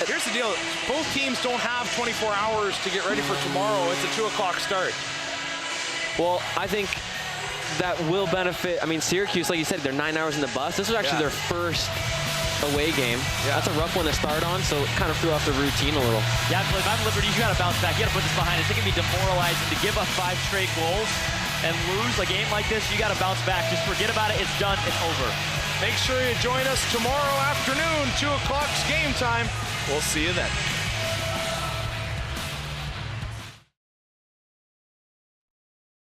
Here's the deal. Both teams don't have 24 hours to get ready for tomorrow. It's a 2 o'clock start. Well, I think that will benefit. I mean, Syracuse, like you said, they're 9 hours in the bus. This was actually their first away game. Yeah. That's a rough one to start on, so it kind of threw off the routine a little. Yeah, if I'm Liberty, you got to bounce back. You got to put this behind us. It can be demoralizing to give up 5 straight goals and lose a game like this. You got to bounce back. Just forget about it. It's done. It's over. Make sure you join us tomorrow afternoon, 2 o'clock's game time. We'll see you then.